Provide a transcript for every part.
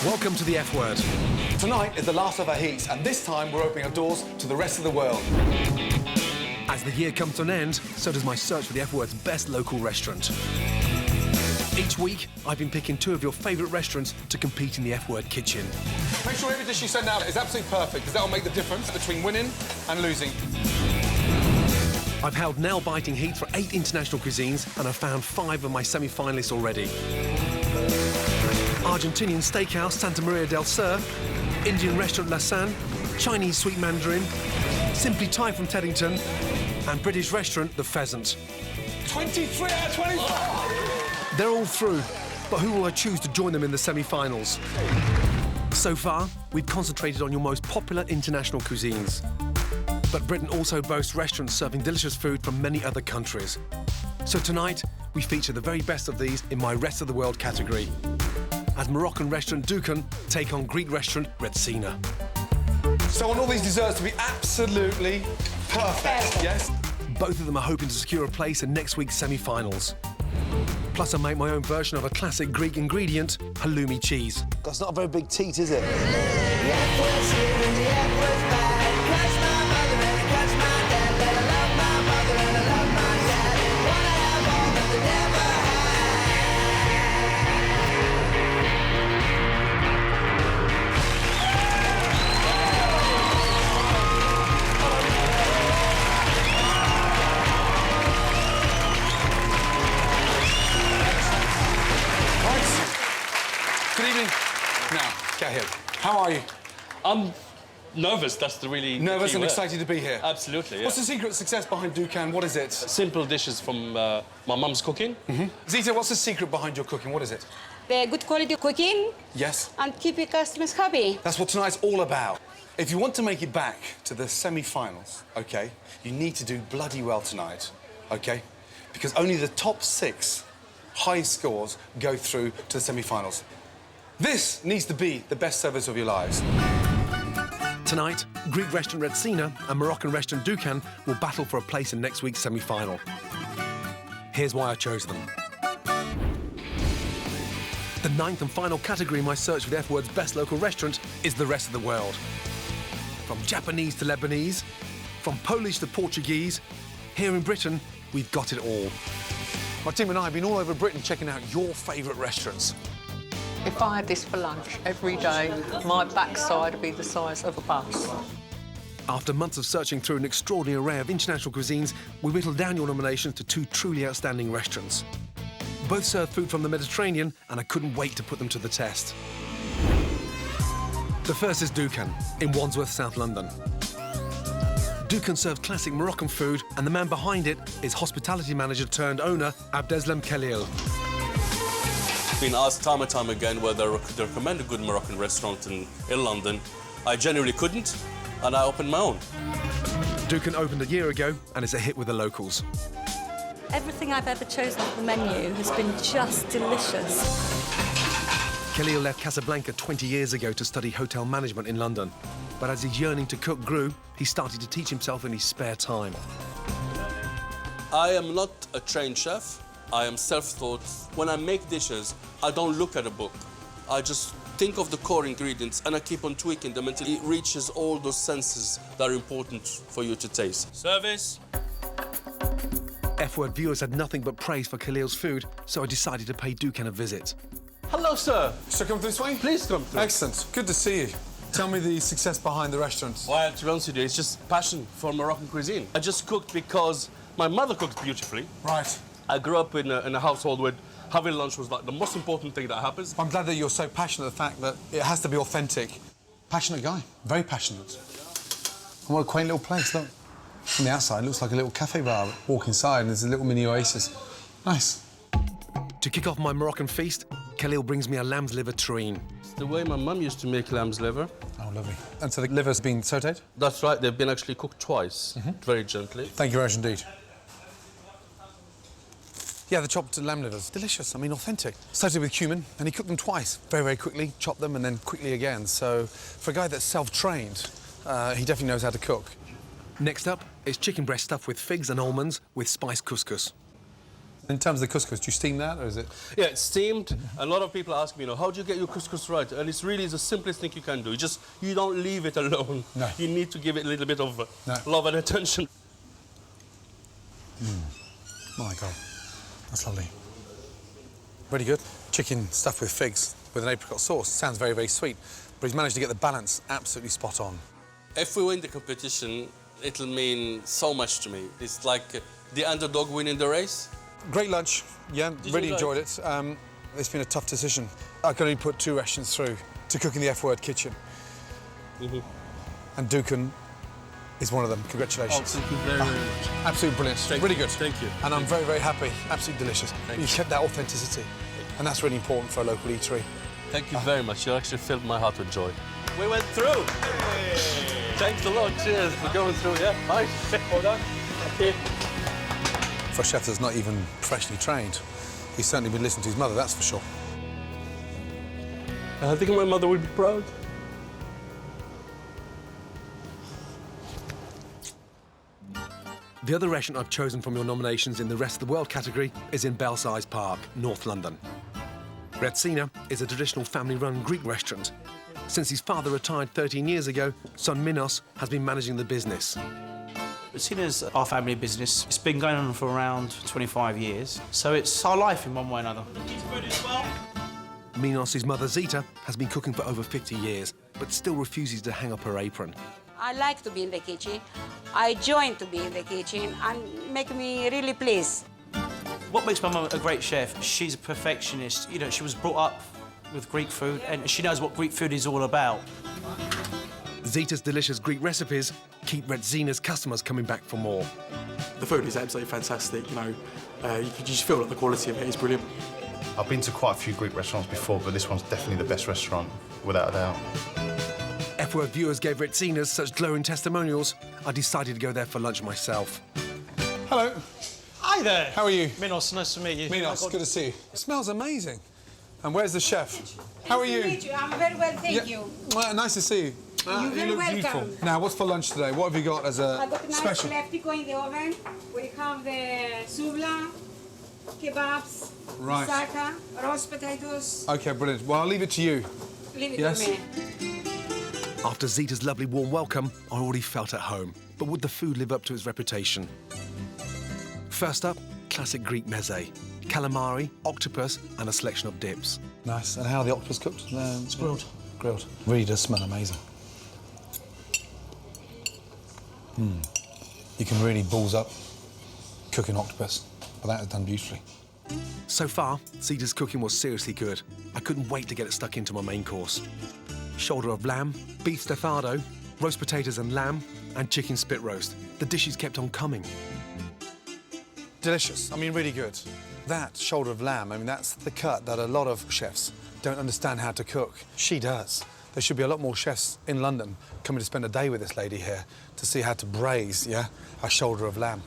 Welcome to the F Word. Tonight is the last of our heats, and this time we're opening our doors to the rest of the world. As the year comes to an end, so does my search for the F Word's best local restaurant. Each week, I've been picking 2 of your favourite restaurants to compete in the F Word kitchen. Make sure every dish you send out is absolutely perfect, because that'll make the difference between winning and losing. I've held nail-biting heat for 8 international cuisines, and I've found 5 of my semi-finalists already. Argentinian steakhouse Santa Maria Del Sur, Indian restaurant Lasan, Chinese sweet Mandarin, Simply Thai from Teddington, and British restaurant The Pheasant. 23 out of 25! They're all through, but who will I choose to join them in the semi-finals? So far, we've concentrated on your most popular international cuisines. But Britain also boasts restaurants serving delicious food from many other countries. So tonight, we feature the very best of these in my Rest of the World category, as Moroccan restaurant Duan take on Greek restaurant Cena. So I want all these desserts to be absolutely perfect, yes? Both of them are hoping to secure a place in next week's semi-finals. Plus, I make my own version of a classic Greek ingredient, Haloumi cheese. That's not a very big teat, is it? Good evening. Now, get here. How are you? I'm nervous, that's the really... Nervous key and word. excited to be here? Absolutely, yeah. What's the secret success behind Duan? What is it? Simple dishes from my mum's cooking. Zita, what's the secret behind your cooking? What is it? The good quality cooking Yes? and keep your customers happy. That's what tonight's all about. If you want to make it back to the semi-finals, OK, you need to do bloody well tonight, OK? Because only the top 6 high scores go through to the semi-finals. This needs to be the best service of your lives. Tonight, Greek restaurant Cena and Moroccan restaurant Duan will battle for a place in next week's semi-final. Here's why I chose them. The 9th and final category in my search for the F Word's best local restaurant is the rest of the world. From Japanese to Lebanese, from Polish to Portuguese, here in Britain, we've got it all. My team and I have been all over Britain checking out your favourite restaurants. If I had this for lunch every day, my backside would be the size of a bus. After months of searching through an extraordinary array of international cuisines, we whittled down your nominations to 2 truly outstanding restaurants. Both serve food from the Mediterranean, and I couldn't wait to put them to the test. The first is Duan, in Wandsworth, South London. Duan serves classic Moroccan food, and the man behind it is hospitality manager turned owner Abdeslam Khalil. Been asked time and time again whether I could recommend a good Moroccan restaurant in London. I genuinely couldn't, and I opened my own. Duan opened a year ago, and it's a hit with the locals. Everything I've ever chosen off the menu has been just delicious. Khalil left Casablanca 20 years ago to study hotel management in London. But as his yearning to cook grew, he started to teach himself in his spare time. I am not a trained chef. I am self-taught. When I make dishes, I don't look at a book. I just think of the core ingredients and I keep on tweaking them until it reaches all those senses that are important for you to taste. Service. F Word viewers had nothing but praise for Khalil's food, so I decided to pay Duan a visit. Hello, sir. So come this way? Please come through. Excellent. Good to see you. Tell me the success behind the restaurant. Well, to be honest with you, it's just passion for Moroccan cuisine. I just cooked because my mother cooked beautifully. Right. I grew up in a household where having lunch was like the most important thing that happens. I'm glad that you're so passionate, the fact that it has to be authentic. Passionate guy, very passionate. And what a quaint little place, look. From the outside, it looks like a little cafe bar. Walk inside and there's a little mini oasis. Nice. To kick off my Moroccan feast, Khalil brings me a lamb's liver terrine. It's the way my mum used to make lamb's liver. Oh, lovely. And so the liver's been sautéed? That's right, they've been actually cooked twice, very gently. Thank you very much indeed. Yeah, the chopped lamb livers, delicious, I mean, authentic. Started with cumin, and he cooked them twice, very, very quickly, chopped them, and then quickly again. So, for a guy that's self-trained, he definitely knows how to cook. Next up is chicken breast stuffed with figs and almonds with spiced couscous. In terms of the couscous, do you steam that, or is it? Yeah, it's steamed. A lot of people ask me, you know, how do you get your couscous right? And it's really the simplest thing you can do. You don't leave it alone. No. You need to give it a little bit of love and attention. My God, that's lovely. Really good. Chicken stuffed with figs with an apricot sauce. Sounds very, very sweet, but he's managed to get the balance absolutely spot on. If we win the competition, it'll mean so much to me. It's like the underdog winning the race. Great lunch, yeah, really enjoyed it. It's been a tough decision. I could only put 2 restaurants through to cook in the F-word kitchen. And Duan is one of them. Congratulations. Oh, thank you very much. Absolutely brilliant. Really good. Thank you. And I'm very, very happy. Absolutely delicious. Thank You've kept that authenticity, and that's really important for a local eatery. Thank you very much. You actually filled my heart with joy. We went through. Thanks a lot. Cheers for going through. Yeah, nice. Well done. Okay. For a chef that's not even professionally trained, he's certainly been listening to his mother, that's for sure. I think my mother would be proud. The other restaurant I've chosen from your nominations in the Rest of the World category is in Belsize Park, North London. Cena is a traditional family-run Greek restaurant. Since his father retired 13 years ago, son Minos has been managing the business. Cena's our family business. It's been going on for around 25 years, so it's our life in one way or another. Minos' mother Zita has been cooking for over 50 years, but still refuses to hang up her apron. I like to be in the kitchen. I join to be in the kitchen and make me really pleased. What makes my mum a great chef? She's a perfectionist. You know, she was brought up with Greek food, and she knows what Greek food is all about. Zita's delicious Greek recipes keep Cena's customers coming back for more. The food is absolutely fantastic, you know. You can just feel that the quality of it is brilliant. I've been to quite a few Greek restaurants before, but this one's definitely the best restaurant, without a doubt. F-word viewers gave Cena's such glowing testimonials, I decided to go there for lunch myself. Hello. Hi there. How are you? Minos, nice to meet you. Minos, good to see you. It smells amazing. And where's the chef? How are you? Nice to meet you. I'm very well, thank you. Well, nice to see you. You're very look welcome. beautiful. Now, what's for lunch today? What have you got as a I got nice special? leftico in the oven. We have the souvla, kebabs, Right. moussaka, roast potatoes. OK, brilliant. Well, I'll leave it to you. Leave it Yes? to me. After Zita's lovely warm welcome, I already felt at home. But would the food live up to its reputation? First up, classic Greek meze. Calamari, octopus, and a selection of dips. Nice. And how are the octopus cooked? It's grilled. Grilled. Really does smell amazing. You can really balls up cooking octopus, but that is done beautifully. So far, Zita's cooking was seriously good. I couldn't wait to get it stuck into my main course. Shoulder of lamb, beef stafado, roast potatoes and lamb, and chicken spit roast. The dishes kept on coming. Delicious. I mean, really good. That shoulder of lamb, I mean, that's the cut that a lot of chefs don't understand how to cook. She does. There should be a lot more chefs in London coming to spend a day with this lady here to see how to braise, yeah, a shoulder of lamb.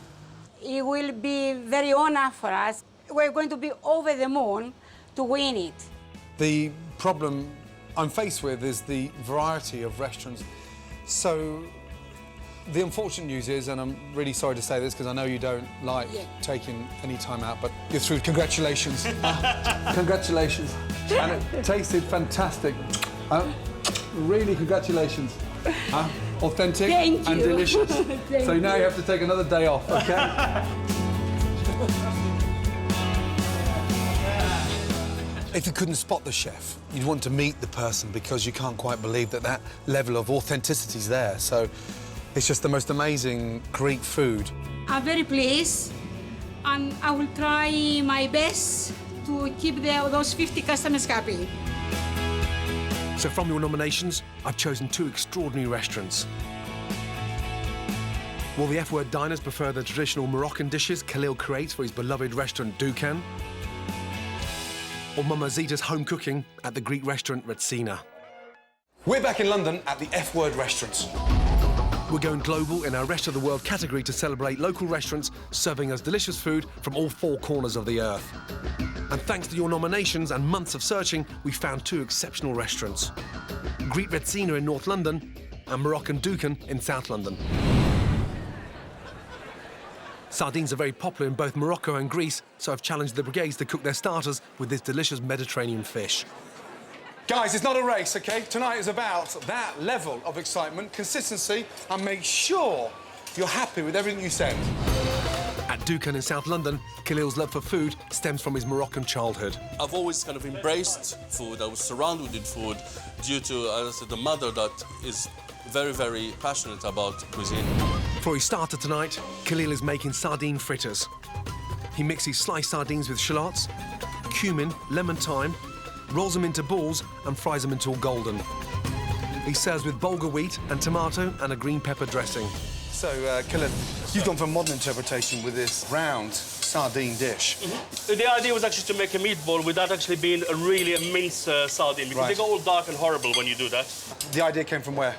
It will be very honor for us. We're going to be over the moon to win it. The problem I'm faced with is the variety of restaurants. So the unfortunate news is, and I'm really sorry to say this because I know you don't like taking any time out, but you're through. Congratulations. Congratulations. And it tasted fantastic. Really, congratulations. Authentic Thank and you. delicious. Thank So now you have to take another day off, OK? If you couldn't spot the chef, you'd want to meet the person because you can't quite believe that that level of authenticity is there. So it's just the most amazing Greek food. I'm very pleased, and I will try my best to keep those 50 customers happy. So from your nominations, I've chosen 2 extraordinary restaurants. Will the F-word diners prefer the traditional Moroccan dishes Khalil creates for his beloved restaurant Duan? Or Mama Zita's home cooking at the Greek restaurant Cena? We're back in London at the F-word restaurants. We're going global in our Rest of the World category to celebrate local restaurants serving us delicious food from all 4 corners of the earth. And thanks to your nominations and months of searching, we found 2 exceptional restaurants. Greek Cena in North London and Moroccan Duan in South London. Sardines are very popular in both Morocco and Greece, so I've challenged the brigades to cook their starters with this delicious Mediterranean fish. Guys, it's not a race, OK? Tonight is about that level of excitement, consistency, and make sure you're happy with everything you send. At Dukan in South London, Khalil's love for food stems from his Moroccan childhood. I've always kind of embraced food. I was surrounded with food due to, as I said, the mother that is very, very passionate about cuisine. For his starter tonight, Khalil is making sardine fritters. He mixes sliced sardines with shallots, cumin, lemon thyme, rolls them into balls and fries them until golden. He serves with bulgur wheat and tomato and a green pepper dressing. So, Khalil, you've gone for modern interpretation with this round sardine dish. The idea was actually to make a meatball without actually being a minced sardine, because they go all dark and horrible when you do that. The idea came from where?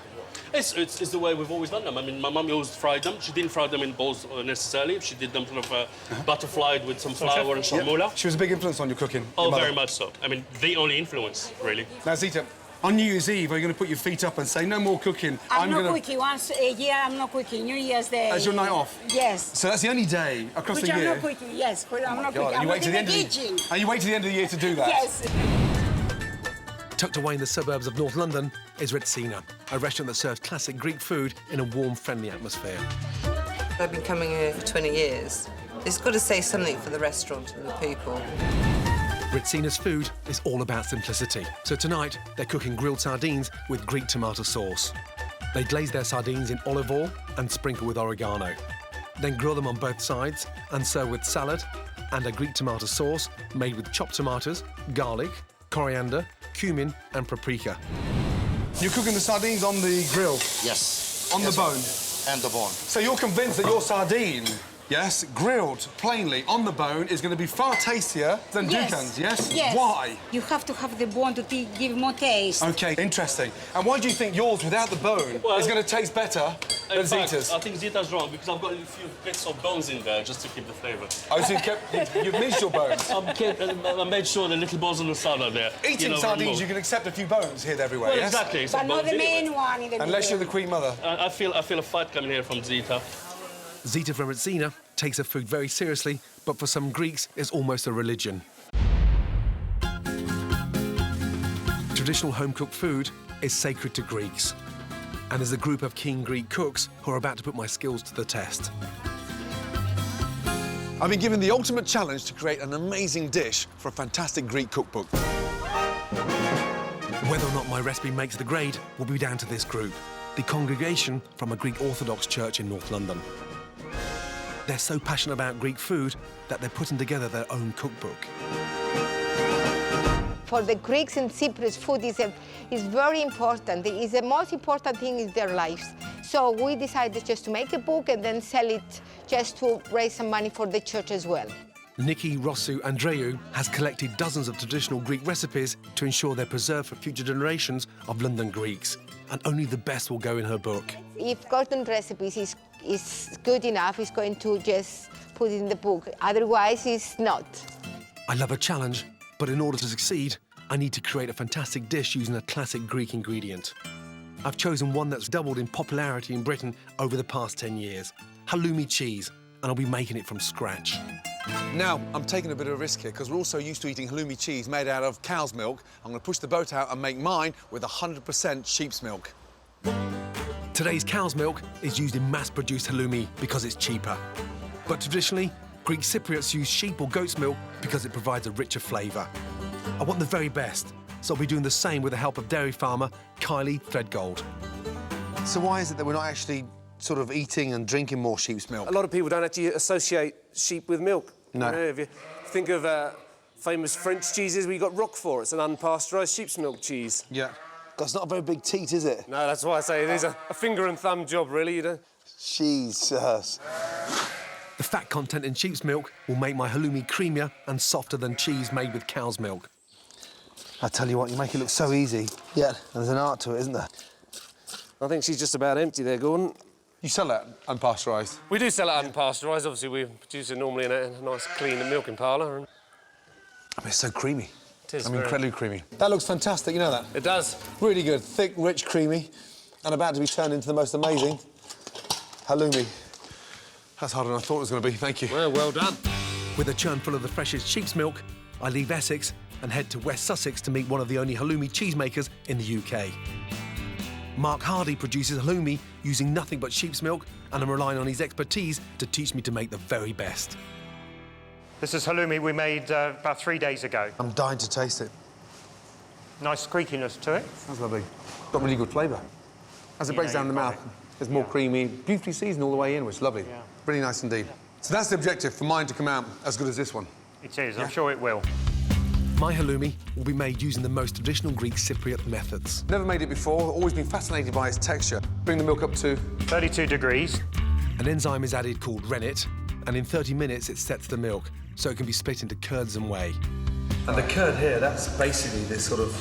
It's the way we've always done them. I mean, my mum always fried them. She didn't fry them in balls necessarily. She did them sort of butterflied with some flour and some moula. She was a big influence on your cooking. Oh, very much so. I mean, the only influence, really. Now, Zita, on New Year's Eve, are you going to put your feet up and say, no more cooking? I'm not cooking. Once a year, I'm not cooking. New Year's Day. As your night off? Yes. So that's the only day across the year? I'm not cooking, yes. But I'm not cooking. And you wait to the end of the year to do that? Yes. Tucked away in the suburbs of North London is Cena, a restaurant that serves classic Greek food in a warm, friendly atmosphere. I've been coming here for 20 years. It's got to say something for the restaurant and the people. Cena's food is all about simplicity. So tonight, they're cooking grilled sardines with Greek tomato sauce. They glaze their sardines in olive oil and sprinkle with oregano. Then grill them on both sides and serve with salad and a Greek tomato sauce made with chopped tomatoes, garlic, coriander, cumin and paprika. You're cooking the sardines on the grill? Yes. On the bone? And the bone. So you're convinced that your sardine, yes, grilled plainly on the bone, is going to be far tastier than Dukan's, yes? Yes. Why? You have to have the bone to give more taste. OK, interesting. And why do you think yours, without the bone, is going to taste better than Zita's? I think Zita's wrong, because I've got a few bits of bones in there just to keep the flavour. Oh, so you've minced your bones? I made sure the little bones on the side are there. Eating sardines, you can accept a few bones here and everywhere, well, yes? Exactly. But not the main one in the Unless you're the Queen Mother. I feel a fight coming here from Zita. Zita from Cena takes her food very seriously, but for some Greeks, it's almost a religion. Traditional home-cooked food is sacred to Greeks. And there's a group of keen Greek cooks who are about to put my skills to the test. I've been given the ultimate challenge to create an amazing dish for a fantastic Greek cookbook. Whether or not my recipe makes the grade will be down to this group, the congregation from a Greek Orthodox church in North London. They're so passionate about Greek food that they're putting together their own cookbook. For the Greeks in Cyprus, food is very important. It is the most important thing in their lives. So we decided just to make a book and then sell it just to raise some money for the church as well. Nikki Rossou Andreou has collected dozens of traditional Greek recipes to ensure they're preserved for future generations of London Greeks. And only the best will go in her book. If Gordon recipes is good enough, he's going to just put it in the book. Otherwise, it's not. I love a challenge, but in order to succeed, I need to create a fantastic dish using a classic Greek ingredient. I've chosen one that's doubled in popularity in Britain over the past 10 years. Haloumi cheese, and I'll be making it from scratch. Now, I'm taking a bit of a risk here because we're also used to eating halloumi cheese made out of cow's milk. I'm going to push the boat out and make mine with 100% sheep's milk. Today's cow's milk is used in mass-produced halloumi because it's cheaper. But traditionally, Greek Cypriots use sheep or goat's milk because it provides a richer flavour. I want the very best, so I'll be doing the same with the help of dairy farmer Kylie Threadgold. So why is it that we're not actually sort of eating and drinking more sheep's milk? A lot of people don't actually associate sheep with milk. No. You know, if you think of famous French cheeses, we've got Roquefort. It's an unpasteurised sheep's milk cheese. Yeah. That's not a very big teat, is it? No, that's why I say it is a finger and thumb job, really, you know. Jesus. The fat content in sheep's milk will make my halloumi creamier and softer than cheese made with cow's milk. I tell you what, you make it look so easy. Yeah. There's an art to it, isn't there? I think she's just about empty there, Gordon. You sell that unpasteurised? We do sell it unpasteurised. Obviously, we produce it normally in a nice, clean milking parlour. And... I mean, it's so creamy. It is. I mean, incredibly creamy. That looks fantastic, you know that? It does. Really good. Thick, rich, creamy, and about to be turned into the most amazing halloumi. That's harder than I thought it was going to be, thank you. Well done. With a churn full of the freshest sheep's milk, I leave Essex and head to West Sussex to meet one of the only halloumi cheesemakers in the UK. Mark Hardy produces halloumi using nothing but sheep's milk, and I'm relying on his expertise to teach me to make the very best. This is halloumi we made about 3 days ago. I'm dying to taste it. Nice squeakiness to it. Sounds lovely. Got really good flavour. As it breaks down in the mouth, it's more creamy, beautifully seasoned all the way in, which is lovely. Yeah. Really nice indeed. So that's the objective, for mine to come out as good as this one. It is, I'm sure it will. My halloumi will be made using the most traditional Greek Cypriot methods. Never made it before, always been fascinated by its texture. Bring the milk up to 32 degrees. An enzyme is added called rennet, and in 30 minutes it sets the milk, so it can be split into curds and whey. And the curd here, that's basically this sort of,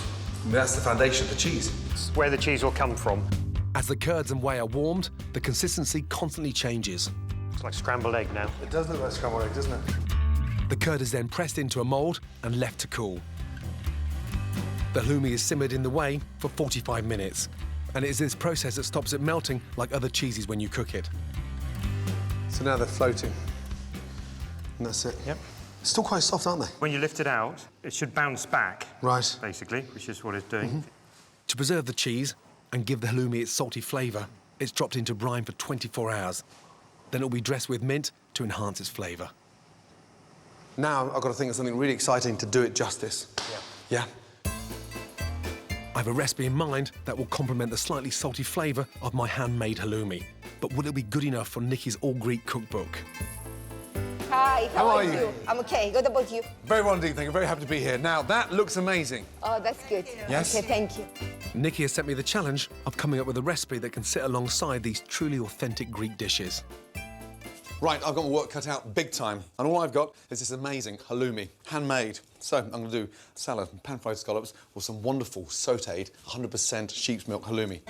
that's the foundation of the cheese. It's where the cheese will come from. As the curds and whey are warmed, the consistency constantly changes. It's like scrambled egg now. It does look like scrambled egg, doesn't it? The curd is then pressed into a mould and left to cool. The halloumi is simmered in the whey for 45 minutes, and it is this process that stops it melting like other cheeses when you cook it. So now they're floating, and that's it. Yep. Still quite soft, aren't they? When you lift it out, it should bounce back. Right. Basically, which is what it's doing. To preserve the cheese and give the halloumi its salty flavour, it's dropped into brine for 24 hours. Then it'll be dressed with mint to enhance its flavour. Now I've got to think of something really exciting to do it justice. Yeah? I have a recipe in mind that will complement the slightly salty flavour of my handmade halloumi. But will it be good enough for Nikki's all-Greek cookbook? Hi, how are you? you? I'm okay. What about you? Very well indeed, thank you. Very happy to be here. Now, that looks amazing. Oh, that's good. Yes? Okay, thank you. Nikki has sent me the challenge of coming up with a recipe that can sit alongside these truly authentic Greek dishes. Right, I've got my work cut out big time, and all I've got is this amazing halloumi, handmade. So I'm going to do salad and pan-fried scallops with some wonderful sautéed 100% sheep's milk halloumi.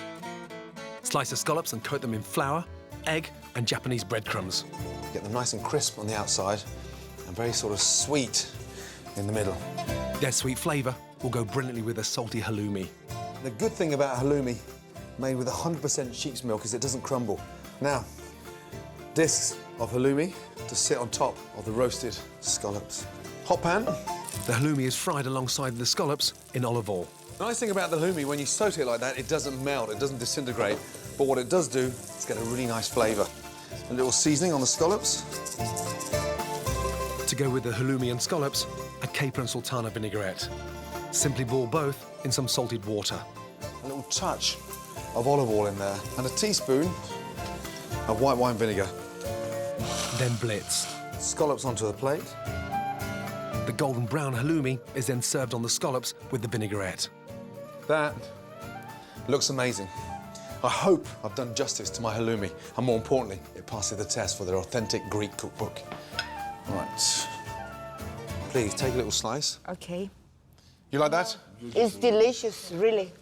Slice the scallops and coat them in flour, egg and Japanese breadcrumbs. Get them nice and crisp on the outside and very sort of sweet in the middle. Their sweet flavour will go brilliantly with a salty halloumi. The good thing about halloumi made with 100% sheep's milk is it doesn't crumble. Now, discs of halloumi to sit on top of the roasted scallops. Hot pan. The halloumi is fried alongside the scallops in olive oil. The nice thing about the halloumi, when you saute it like that, it doesn't melt, it doesn't disintegrate. But what it does do is get a really nice flavour. A little seasoning on the scallops. To go with the halloumi and scallops, a caper and sultana vinaigrette. Simply boil both in some salted water. A little touch of olive oil in there and a teaspoon of white wine vinegar. Then blitz. Scallops onto the plate. The golden brown halloumi is then served on the scallops with the vinaigrette. That looks amazing. I hope I've done justice to my halloumi, and more importantly, it passes the test for their authentic Greek cookbook. Right. Please, take a little slice. Okay. You like that? It's delicious, really.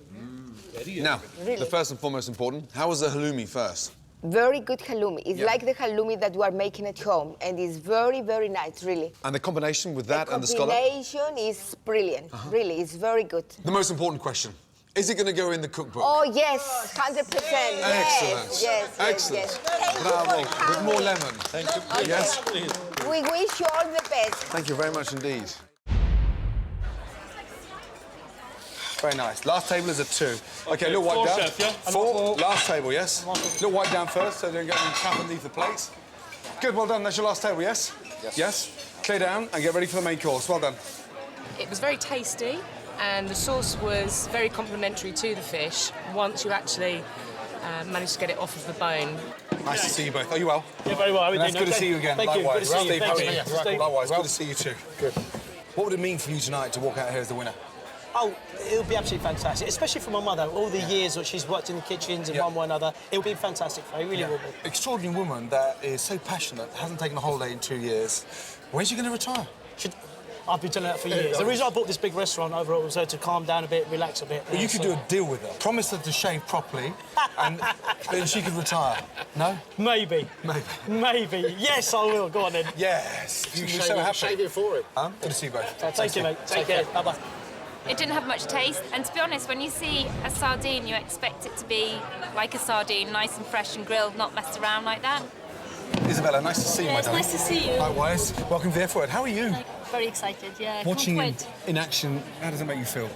Now, Really? the first and foremost important, how was the halloumi first? Very good halloumi. It's like the halloumi that we are making at home, and it's very, very nice, really. And the combination with that and the scallop? The combination is brilliant, really. It's very good. The most important question, is it going to go in the cookbook? Oh, yes, 100%. Excellent. Yes, Excellent. yes. Thank Bravo. you for With more coming. lemon. Thank you. Okay. Yes? We wish you all the best. Thank you very much indeed. Very nice. Last table is a 2. Okay, a little wipe Four, down. chef, yeah? 4. Last table, yes? Little wipe down first so they don't get any crap underneath the plates. Good, well done. That's your last table, yes? Yes. Yes? Clear down and get ready for the main course. Well done. It was very tasty, and the sauce was very complimentary to the fish once you actually managed to get it off of the bone. Nice to see you both. Are you well? Yeah, very well. How are you That's doing? good to see you again. Thank you. Likewise. Good to see you. Steve, how are you? Thanks, mate. Steve. Likewise. Good to see you too. Good. What would it mean for you tonight to walk out here as the winner? Oh, it would be absolutely fantastic, especially for my mother. All the years that she's worked in the kitchens in one way or another, it would be fantastic for her. It really will be. Extraordinary woman that is so passionate, hasn't taken a holiday in 2 years. When's she going to retire? I've been telling her that for years. The reason I bought this big restaurant overall was to calm down a bit, relax a bit. Well, you could do a deal with her. Promise her to shave properly, and then she could retire. No? Maybe. Maybe. Yes, I will. Go on then. Yes. You'd be so happy. Shave it for it. Good to see you both. Thank you, mate. Take care. Bye-bye. It didn't have much taste, and to be honest, when you see a sardine, you expect it to be like a sardine, nice and fresh and grilled, not messed around like that. Isabel, Isabella, nice to see you, my darling. Nice to see you. Likewise. Welcome to the F Word. How are you? Very excited, yeah. Watching can't him wait. in action, how does it make you feel?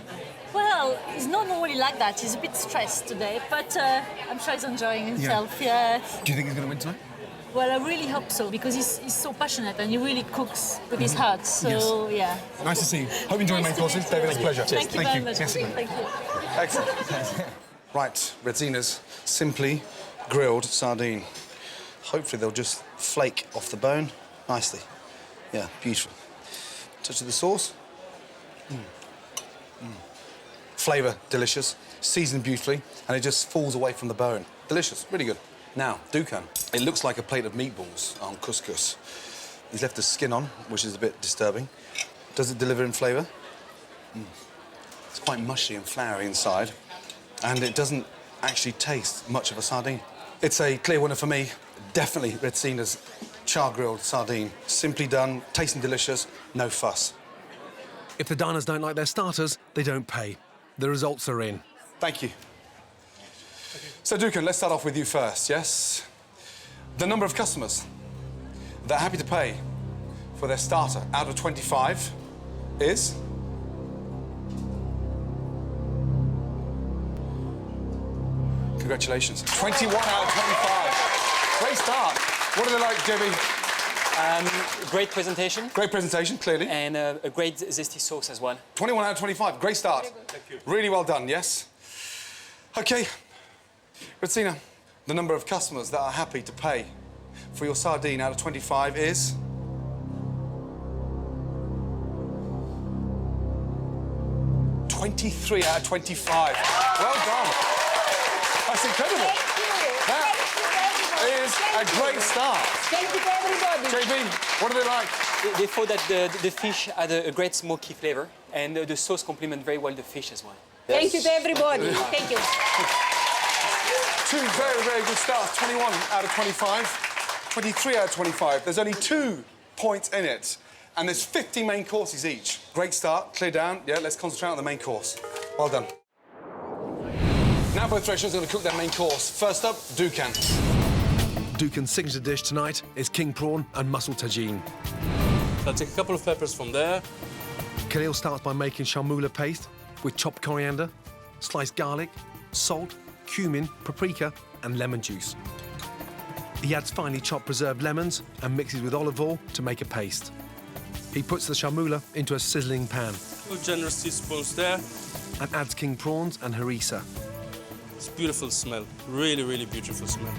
Well, he's not normally like that. He's a bit stressed today, but I'm sure he's enjoying himself, yeah. Do you think he's going to win tonight? Well, I really hope so, because he's so passionate and he really cooks with his heart, so yeah. Nice to see you. Hope you enjoy the main courses. David, it's a pleasure. Thank you very much. Yes, Thank you. Excellent. Right, Redzina's simply grilled sardine. Hopefully they'll just flake off the bone nicely. Yeah, beautiful. Touch of the sauce. Flavour, delicious. Seasoned beautifully, and it just falls away from the bone. Delicious, really good. Now, Dukan. It looks like a plate of meatballs on couscous. He's left the skin on, which is a bit disturbing. Does it deliver in flavour? It's quite mushy and floury inside, and it doesn't actually taste much of a sardine. It's a clear winner for me. Definitely Redzina's char-grilled sardine. Simply done, tasting delicious, no fuss. If the diners don't like their starters, they don't pay. The results are in. Thank you. So, Dukan, let's start off with you first, yes? The number of customers that are happy to pay for their starter out of 25 is... Congratulations. 21 out of 25. Great start. What are they like, JB? Great presentation. Great presentation, clearly. And a great zesty sauce as well. 21 out of 25. Great start. Thank you. Really well done, yes? OK. Redzina, the number of customers that are happy to pay for your sardine out of 25 is... ...23 out of 25. Well done. That's incredible. That is a great start. Thank you to everybody. JB, what do they like? They thought that the fish had a great smoky flavour, and the sauce complement very well the fish as well. Thank you to everybody. Thank you. Two very, very good starts. 21 out of 25, 23 out of 25. There's only 2 points in it, and there's 50 main courses each. Great start. Clear down. Yeah, let's concentrate on the main course. Well done. Now both restaurants are going to cook their main course. First up, Dukan. Dukan's signature dish tonight is king prawn and mussel tagine. I'll take a couple of peppers from there. Khalil starts by making sharmoula paste with chopped coriander, sliced garlic, salt, cumin, paprika and lemon juice. He adds finely chopped preserved lemons and mixes with olive oil to make a paste. He puts the sharmoula into a sizzling pan. 2 generous teaspoons there. And adds king prawns and harissa. It's beautiful smell. Really, really beautiful smell.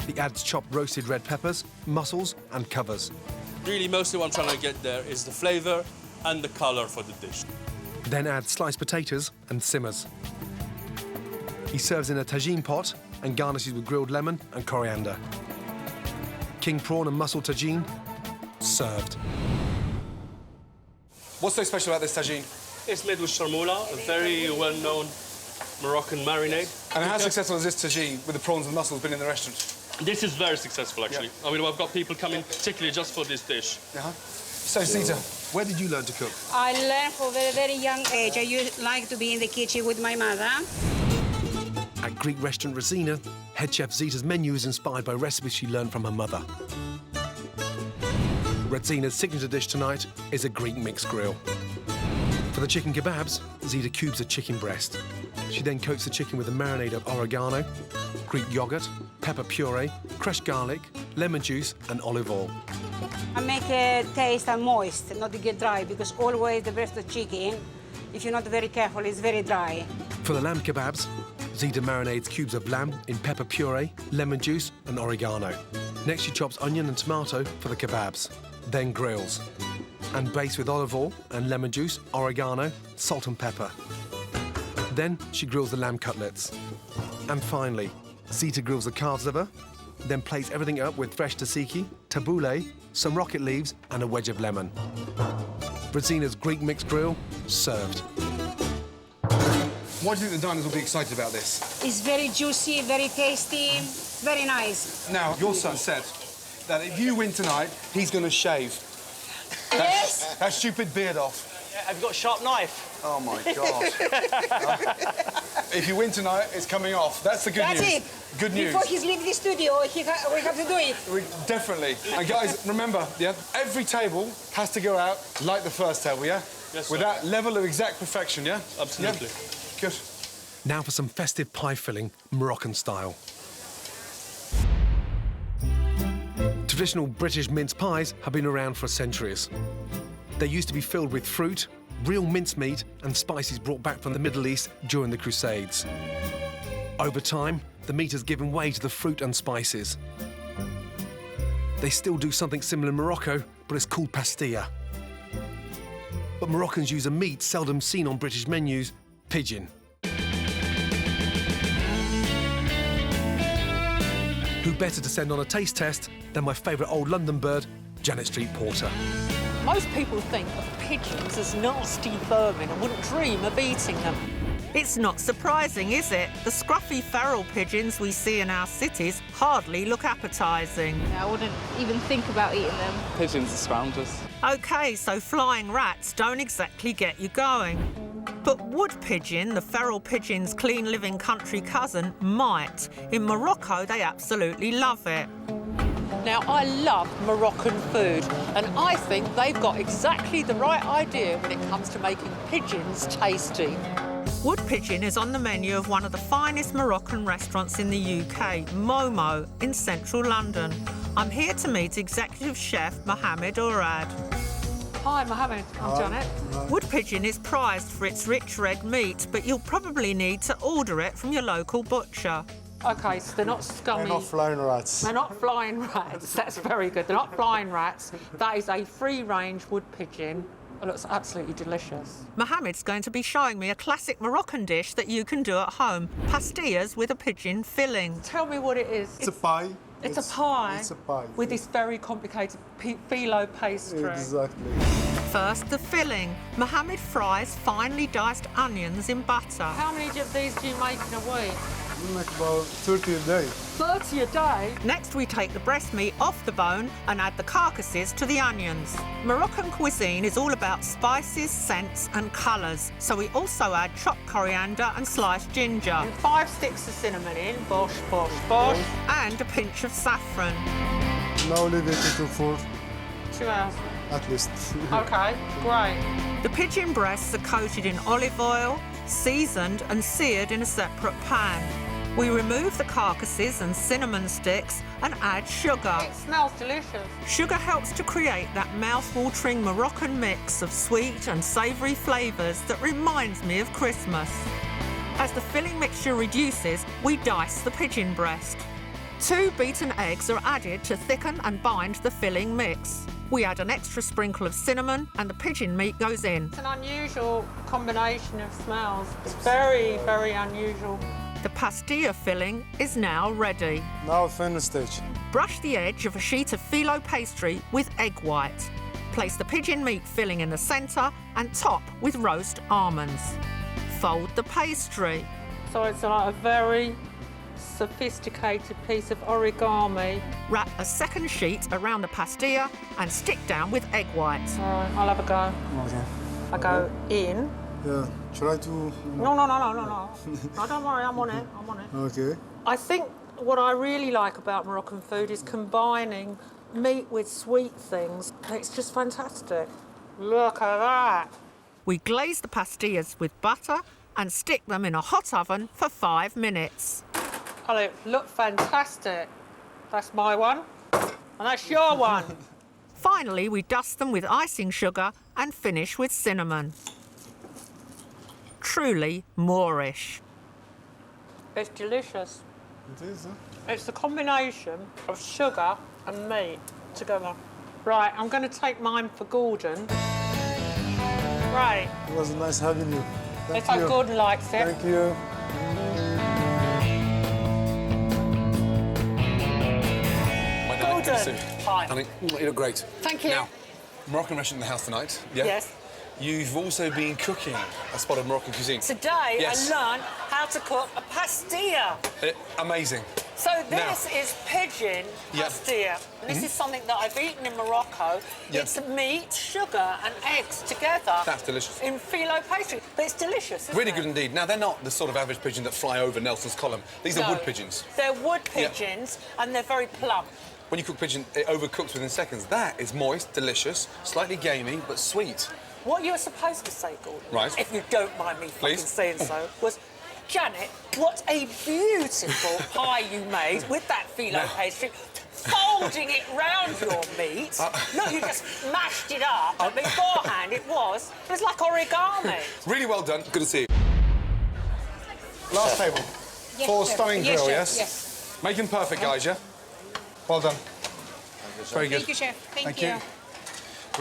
He adds chopped roasted red peppers, mussels and covers. Really, mostly what I'm trying to get there is the flavour and the colour for the dish. Then adds sliced potatoes and simmers. He serves in a tagine pot and garnishes with grilled lemon and coriander. King prawn and mussel tagine, served. What's so special about this tagine? It's made with sharmoula, a very well-known Moroccan marinade. And how successful has this tagine with the prawns and mussels been in the restaurant? This is very successful, actually. Yeah. I mean, I've got people coming particularly just for this dish. So, Zita, where did you learn to cook? I learned from a very, very young age. I used like to be in the kitchen with my mother. At Greek restaurant Redzina, head chef Zita's menu is inspired by recipes she learned from her mother. Redzina's signature dish tonight is a Greek mixed grill. For the chicken kebabs, Zita cubes a chicken breast. She then coats the chicken with a marinade of oregano, Greek yogurt, pepper puree, crushed garlic, lemon juice and olive oil. I make it taste and moist, not to get dry, because always the breast of chicken, if you're not very careful, it's very dry. For the lamb kebabs, Zita marinades cubes of lamb in pepper puree, lemon juice and oregano. Next, she chops onion and tomato for the kebabs, then grills, and bastes with olive oil and lemon juice, oregano, salt and pepper. Then she grills the lamb cutlets. And finally, Zita grills the calves liver, then plates everything up with fresh tzatziki, tabbouleh, some rocket leaves and a wedge of lemon. Redzina's Greek mixed grill, served. Why do you think the diners will be excited about this? It's very juicy, very tasty, very nice. Now, your son said that if you win tonight, he's going to shave that stupid beard off. Have you got a sharp knife? Oh, my God. If you win tonight, it's coming off. That's the good news. That's it. Good news. Before he's leaving the studio, we have to do it. Definitely. And guys, remember, yeah, every table has to go out like the first table, yeah? Yes, with sir. that level of exact perfection, yeah? Absolutely. Yeah? Good. Now for some festive pie filling, Moroccan style. Traditional British mince pies have been around for centuries. They used to be filled with fruit, real mincemeat and spices brought back from the Middle East during the Crusades. Over time, the meat has given way to the fruit and spices. They still do something similar in Morocco, but it's called pastilla. But Moroccans use a meat seldom seen on British menus, pigeon. Who better to send on a taste test than my favourite old London bird, Janet Street Porter. Most people think of pigeons as nasty vermin and wouldn't dream of eating them. It's not surprising, is it? The scruffy feral pigeons we see in our cities hardly look appetising. I wouldn't even think about eating them. Pigeons are scroungers. OK, so flying rats don't exactly get you going. But wood pigeon, the feral pigeon's clean-living country cousin, might. In Morocco, they absolutely love it. Now, I love Moroccan food, and I think they've got exactly the right idea when it comes to making pigeons tasty. Wood pigeon is on the menu of one of the finest Moroccan restaurants in the UK, Momo, in central London. I'm here to meet executive chef Mohamed Ourad. Hi, Mohamed. I'm Janet. Wood pigeon is prized for its rich red meat, but you'll probably need to order it from your local butcher. OK, so they're not scummy. They're not flying rats. They're not flying rats. That's very good. They're not flying rats. That is a free-range wood pigeon. It looks absolutely delicious. Mohamed's going to be showing me a classic Moroccan dish that you can do at home, pastillas with a pigeon filling. Tell me what it is. It's a pie. It's a pie. It's a pie. With this very complicated phyllo pastry. Exactly. First, the filling. Mohamed fries finely diced onions in butter. How many of these do you make in a week? We make about 30 a day. 30 a day? Next, we take the breast meat off the bone and add the carcasses to the onions. Moroccan cuisine is all about spices, scents and colours, so we also add chopped coriander and sliced ginger. And 5 sticks of cinnamon in, bosh, bosh, bosh. And a pinch of saffron. Now leave it for 2 hours. at least. OK, great. The pigeon breasts are coated in olive oil, seasoned and seared in a separate pan. We remove the carcasses and cinnamon sticks and add sugar. It smells delicious. Sugar helps to create that mouth-watering Moroccan mix of sweet and savoury flavours that reminds me of Christmas. As the filling mixture reduces, we dice the pigeon breast. 2 beaten eggs are added to thicken and bind the filling mix. We add an extra sprinkle of cinnamon and the pigeon meat goes in. It's an unusual combination of smells. It's very, very unusual. The pastilla filling is now ready. Now final stage. Brush the edge of a sheet of phyllo pastry with egg white. Place the pigeon meat filling in the centre and top with roast almonds. Fold the pastry. So it's like a very sophisticated piece of origami. Wrap a second sheet around the pastilla and stick down with egg whites. All right, I'll have a go. Okay. I go in. Yeah, try to... No. No, don't worry, I'm on it. Okay. I think what I really like about Moroccan food is combining meat with sweet things. It's just fantastic. Look at that. We glaze the pastillas with butter and stick them in a hot oven for 5 minutes. Oh, they look fantastic. That's my one, and that's your one. Finally, we dust them with icing sugar and finish with cinnamon. Truly Moorish. It's delicious. It is, huh? It's the combination of sugar and meat together. Right, I'm going to take mine for Gordon. Right. It was nice having you. If Gordon likes it. Thank you. Gordon. Hi. Honey, you look great. Thank you. Now, Moroccan restaurant in the house tonight. Yeah? Yes. You've also been cooking a spot of Moroccan cuisine. Today Yes. I learned how to cook a pastilla. Amazing. So this is pigeon pastilla. This is something that I've eaten in Morocco. It's meat, sugar and eggs together. That's delicious. In phyllo pastry. But it's delicious, isn't Really it? good indeed. Now, they're not the sort of average pigeon that fly over Nelson's column. These are wood pigeons. They're wood pigeons and they're very plump. When you cook pigeon, it overcooks within seconds. That is moist, delicious, slightly gamey, but sweet. What you were supposed to say, Gordon, Right. if you don't mind me fucking Please. saying so, was, Janet, what a beautiful pie you made with that phyllo pastry, folding it round your meat. Look, you just mashed it up, but beforehand it was like origami. Really well done. Good to see you. Last table. Yes, For chef. stunning Yes, grill, chef. yes? Yes. Make them perfect, guys, yeah? Well done. Very good. Thank you, Chef. Thank you.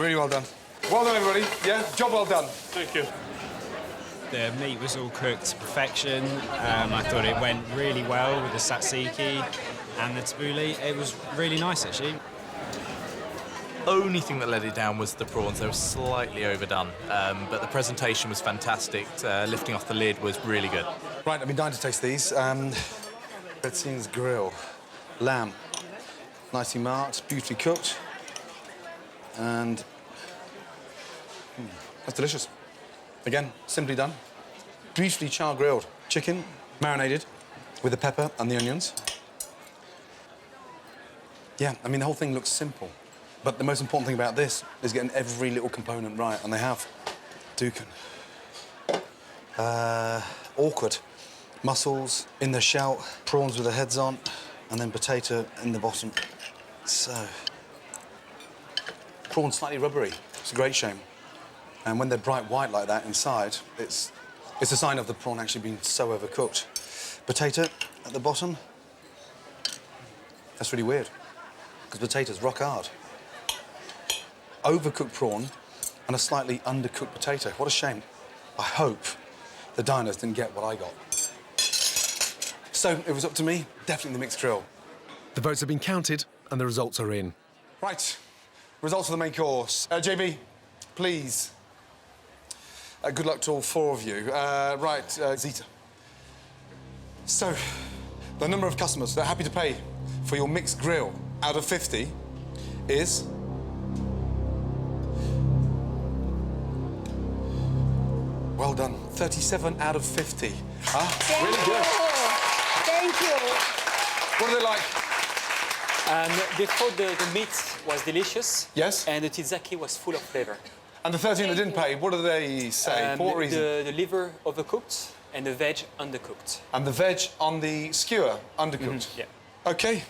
Really well done. Well done, everybody. Yeah, job well done. Thank you. The meat was all cooked to perfection. I thought it went really well with the tzatziki and the tabbouleh. It was really nice, actually. Only thing that let it down was the prawns. They were slightly overdone, but the presentation was fantastic. Lifting off the lid was really good. Right, I've been dying to taste these. Betsy's grill. Lamb. Nicely marked, beautifully cooked. And that's delicious. Again, simply done. Beautifully char-grilled chicken, marinated with the pepper and the onions. Yeah, I mean, the whole thing looks simple. But the most important thing about this is getting every little component right, and they have. Dukan. Awkward. Mussels in the shell, prawns with the heads on, and then potato in the bottom. So, prawn slightly rubbery. It's a great shame. And when they're bright white like that inside, it's a sign of the prawn actually being so overcooked. Potato at the bottom. That's really weird, because potatoes rock hard. Overcooked prawn and a slightly undercooked potato. What a shame. I hope the diners didn't get what I got. So it was up to me, definitely the mixed grill. The votes have been counted and the results are in. Right, results of the main course. JB, please. Good luck to all four of you. Zita. So, the number of customers that are happy to pay for your mixed grill out of 50 is... Well done. 37 out of 50. Really good. Thank you. What are they like? They thought the meat was delicious. Yes. And the tzatziki was full of flavor. And the 13 that didn't pay, what do they say? For what reason? The liver overcooked and the veg undercooked. And the veg on the skewer undercooked? Yeah. OK.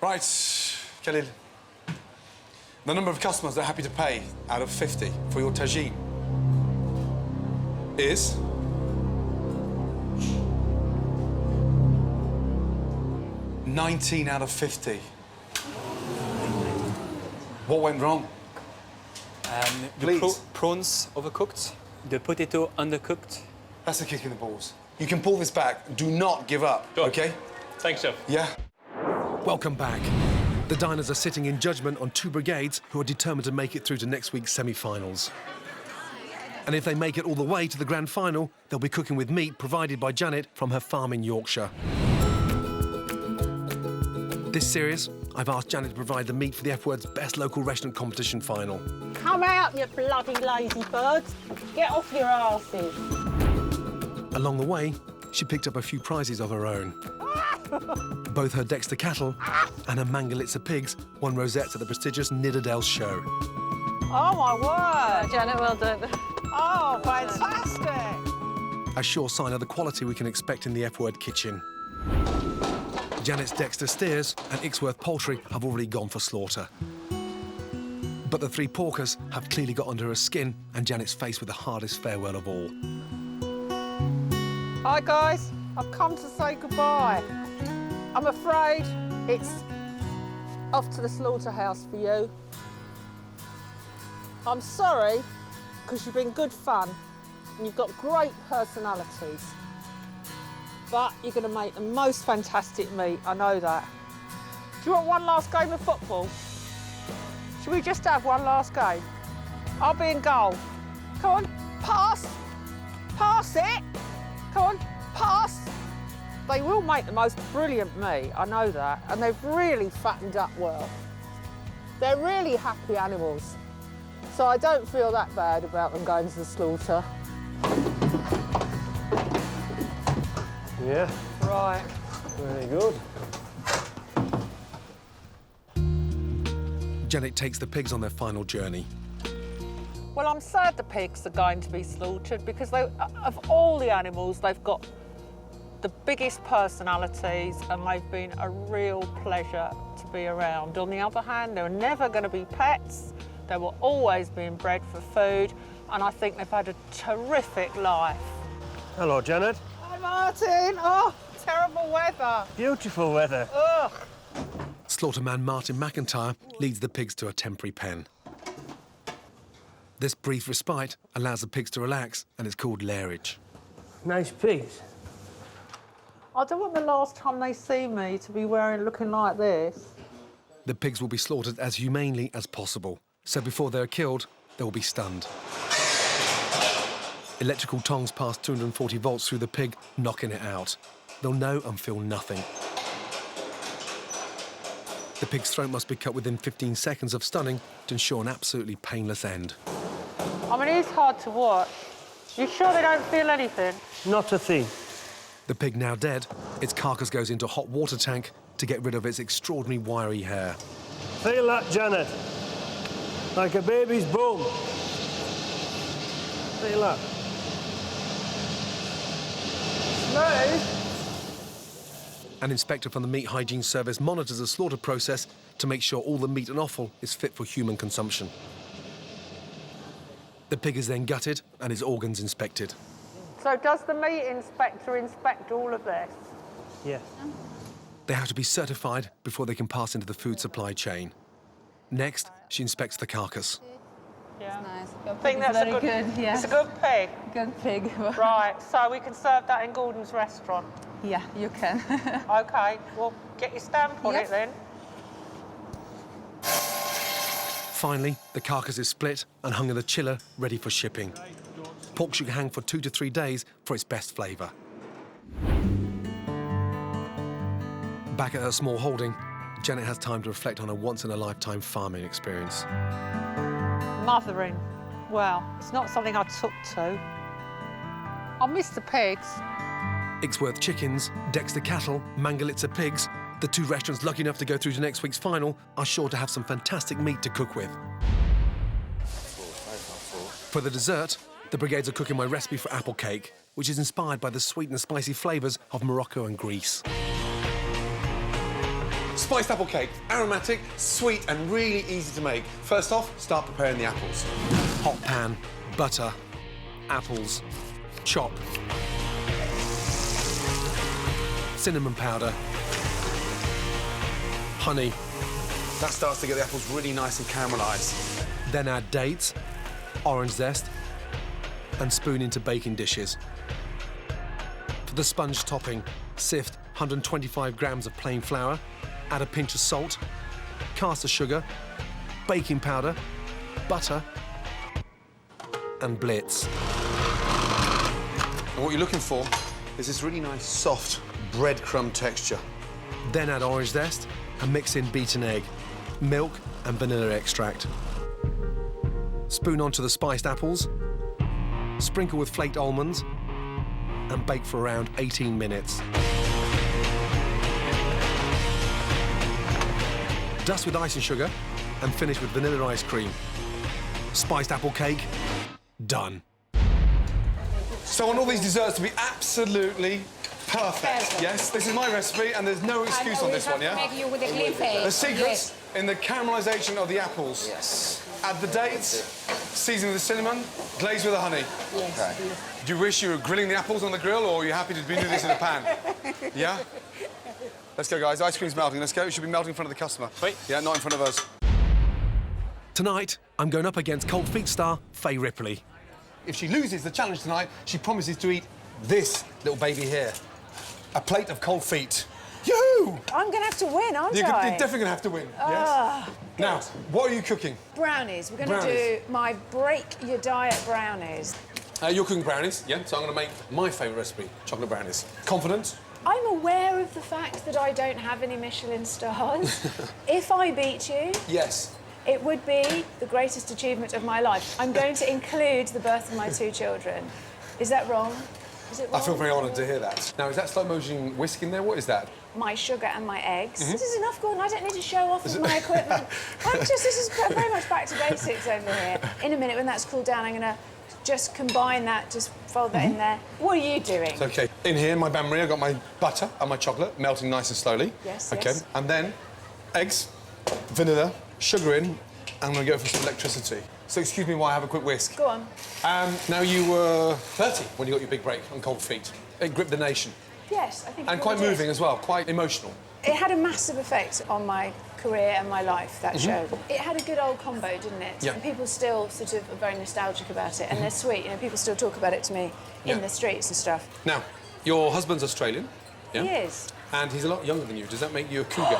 Right, Khalil. The number of customers that are happy to pay out of 50 for your tagine is... ...19 out of 50. What went wrong? The prawns overcooked, the potato undercooked. That's a kick in the balls. You can pull this back. Do not give up, OK? Thanks, Chef. Yeah. Welcome back. The diners are sitting in judgment on two brigades who are determined to make it through to next week's semi-finals. And if they make it all the way to the grand final, they'll be cooking with meat provided by Janet from her farm in Yorkshire. This series, I've asked Janet to provide the meat for the F-Word's best local restaurant competition final. Come out, you bloody lazy birds. Get off your arses. Along the way, she picked up a few prizes of her own. Both her Dexter cattle and her Mangalitsa pigs won rosettes at the prestigious Nidderdale show. Oh, my word. Janet, well done. Oh, fantastic. A sure sign of the quality we can expect in the F-Word kitchen. Janet's Dexter steers and Ixworth poultry have already gone for slaughter. But the three porkers have clearly got under her skin, and Janet's faced with the hardest farewell of all. Hi, guys. I've come to say goodbye. I'm afraid it's off to the slaughterhouse for you. I'm sorry, because you've been good fun and you've got great personalities. But you're going to make the most fantastic meat, I know that. Do you want one last game of football? Should we just have one last game? I'll be in goal. Come on, pass. Pass it. Come on, pass. They will make the most brilliant meat, I know that, and they've really fattened up well. They're really happy animals, so I don't feel that bad about them going to the slaughter. Yeah. Right. Very good. Janet takes the pigs on their final journey. Well, I'm sad the pigs are going to be slaughtered because of all the animals, they've got the biggest personalities and they've been a real pleasure to be around. On the other hand, they're never going to be pets. They were always being bred for food, and I think they've had a terrific life. Hello, Janet. Hi, Martin. Oh, terrible weather. Beautiful weather. Ugh. Slaughterman Martin McIntyre leads the pigs to a temporary pen. This brief respite allows the pigs to relax, and it's called lairage. Nice pigs. I don't want the last time they see me to be looking like this. The pigs will be slaughtered as humanely as possible, so before they're killed, they will be stunned. Electrical tongs pass 240 volts through the pig, knocking it out. They'll know and feel nothing. The pig's throat must be cut within 15 seconds of stunning to ensure an absolutely painless end. I mean, it's hard to watch. You sure they don't feel anything? Not a thing. The pig now dead, its carcass goes into a hot water tank to get rid of its extraordinary wiry hair. Feel that, Janet? Like a baby's bum. Feel that? Smooth. An inspector from the Meat Hygiene Service monitors the slaughter process to make sure all the meat and offal is fit for human consumption. The pig is then gutted and its organs inspected. So does the meat inspector inspect all of this? Yes. They have to be certified before they can pass into the food supply chain. Next, she inspects the carcass. Yeah. Nice. I think that's very a good, yeah. It's a good pig. Good pig. Right, so we can serve that in Gordon's restaurant. Yeah, you can. OK, well, get your stamp on Yep. it then. Finally, the carcass is split and hung in the chiller, ready for shipping. Pork should hang for 2 to 3 days for its best flavour. Back at her small holding, Janet has time to reflect on her once-in-a-lifetime farming experience. Mothering. Well, it's not something I took to. I miss the pigs. Icksworth Chickens, Dexter Cattle, Mangalitsa Pigs, the 2 restaurants lucky enough to go through to next week's final are sure to have some fantastic meat to cook with. For the dessert, the brigades are cooking my recipe for apple cake, which is inspired by the sweet and spicy flavours of Morocco and Greece. Spiced apple cake, aromatic, sweet and really easy to make. First off, start preparing the apples. Hot pan, butter, apples, chop, cinnamon powder, honey. That starts to get the apples really nice and caramelised. Then add dates, orange zest, and spoon into baking dishes. For the sponge topping, sift 125 grams of plain flour, add a pinch of salt, caster sugar, baking powder, butter, and blitz. And what you're looking for is this really nice, soft breadcrumb texture. Then add orange zest and mix in beaten egg, milk and vanilla extract. Spoon onto the spiced apples, sprinkle with flaked almonds, and bake for around 18 minutes. Dust with icing sugar and finish with vanilla ice cream. Spiced apple cake, done. So I want all these desserts to be absolutely perfect. Yes, this is my recipe and there's no excuse on this one, yeah? Make you with a clean face. The secret's in the caramelisation of the apples. Yes. Add the dates, season with the cinnamon, glaze with the honey. Yes. Okay. Do you wish you were grilling the apples on the grill or are you happy to be doing this in a pan? Yeah? Let's go, guys. Ice cream's melting. Let's go. It should be melting in front of the customer. Wait. Yeah, not in front of us. Tonight, I'm going up against cold feet star Faye Ripley. If she loses the challenge tonight, she promises to eat this little baby here. A plate of cold feet. Yoo-hoo! I'm going to have to win, aren't You're I? definitely going to have to win, yes? Now, what are you cooking? Brownies. We're going to do my break your diet brownies. You're cooking brownies, yeah? So I'm going to make my favourite recipe, chocolate brownies. Confident? I'm aware of the fact that I don't have any Michelin stars. If I beat you, Yes. it would be the greatest achievement of my life. I'm going to include the birth of my 2 children. Is that wrong? Is it wrong? I feel very honoured to hear that. Now, is that slow motion whisk in there? What is that? My sugar and my eggs. Mhm. This is enough, Gordon. I don't need to show off with my equipment. This is very much back to basics over here. In a minute, when that's cooled down, I'm going to just combine that, just fold that in there. What are you doing? It's okay. In here, my bain-marie, I've got my butter and my chocolate melting nice and slowly. Yes, Okay. yes. And then eggs, vanilla, sugar in, and I'm going to go for some electricity. So excuse me while I have a quick whisk. Go on. Now, you were 30 when you got your big break on cold feet. It gripped the nation. Yes, I think it And quite really did. moving as well, quite emotional. It had a massive effect on my career and my life, that Mhm. show. It had a good old combo, didn't it? Yeah. And people still sort of are very nostalgic about it, and they're sweet. You know, people still talk about it to me in Yeah. the streets and stuff. Now, your husband's Australian. Yeah? He is. And he's a lot younger than you. Does that make you a cougar?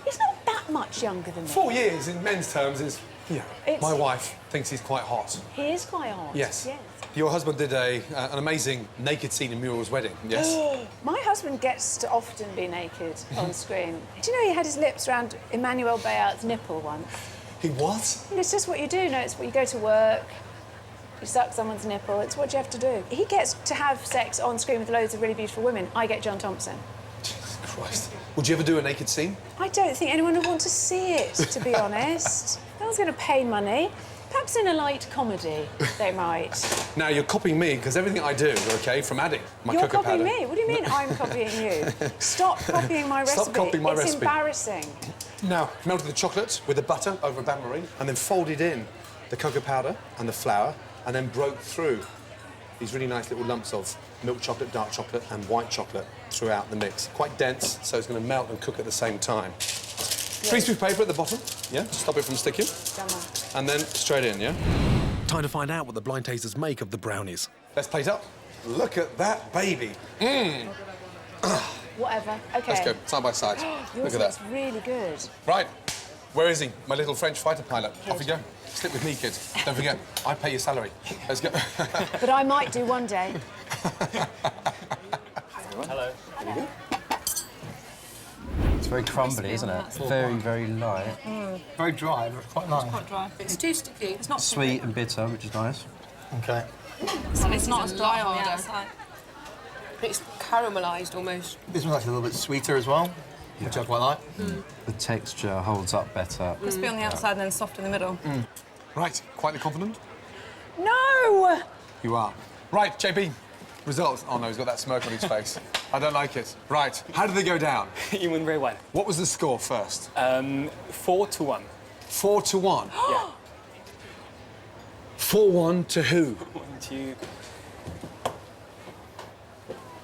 He's not that much younger than me. 4 years in men's terms is, yeah. It's- My wife thinks he's quite hot. He is quite hot. Yes. Yes. Your husband did an amazing naked scene in Muriel's wedding, yes? My husband gets to often be naked on screen. Do you know he had his lips around Emmanuel Bayart's nipple once? He what? It's just what you do. No, it's what you go to work, you suck someone's nipple. It's what you have to do. He gets to have sex on screen with loads of really beautiful women. I get John Thompson. Christ. Would you ever do a naked scene? I don't think anyone would want to see it, to be honest. No one's going to pay money. Perhaps in a light comedy, they might. Now, you're copying me, because everything I do, okay, from adding my You're cocoa copying powder... me? What do you mean I'm copying you? Stop copying my recipe. Stop copying my it's recipe. embarrassing. Now, melted the chocolate with the butter over a bain-marie, and then folded in the cocoa powder and the flour, and then broke through these really nice little lumps of milk chocolate, dark chocolate, and white chocolate throughout the mix. Quite dense, so it's going to melt and cook at the same time. Greaseproof paper at the bottom, yeah, to stop it from sticking. And then straight in, yeah? Time to find out what the blind tasters make of the brownies. Let's plate up. Look at that baby. Mmm. Whatever. OK. Let's go, side by side. Yours Look at looks that. really good. Right. Where is he? My little French fighter pilot. Off you go. Stick with me, kid. Don't forget, I pay your salary. Let's go. But I might do one day. Hello. It's very crumbly, isn't it? Very, very light. Very dry, but quite nice. Quite dry. It's too sticky. It's not Sweet and bitter, which is nice. Okay. It's not as dry on the outside. It's caramelised almost. This one's actually a little bit sweeter as well, which I quite like. The texture holds up better. Crispy on the outside and then soft in the middle. Right, quietly confident? No! You are. Right, JP, results. Oh, no, he's got that smirk on his face. I don't like it. Right, how did they go down? You went very well. What was the score first? 4-1. 4-1? Yeah. 4-1 to who? 1, 2.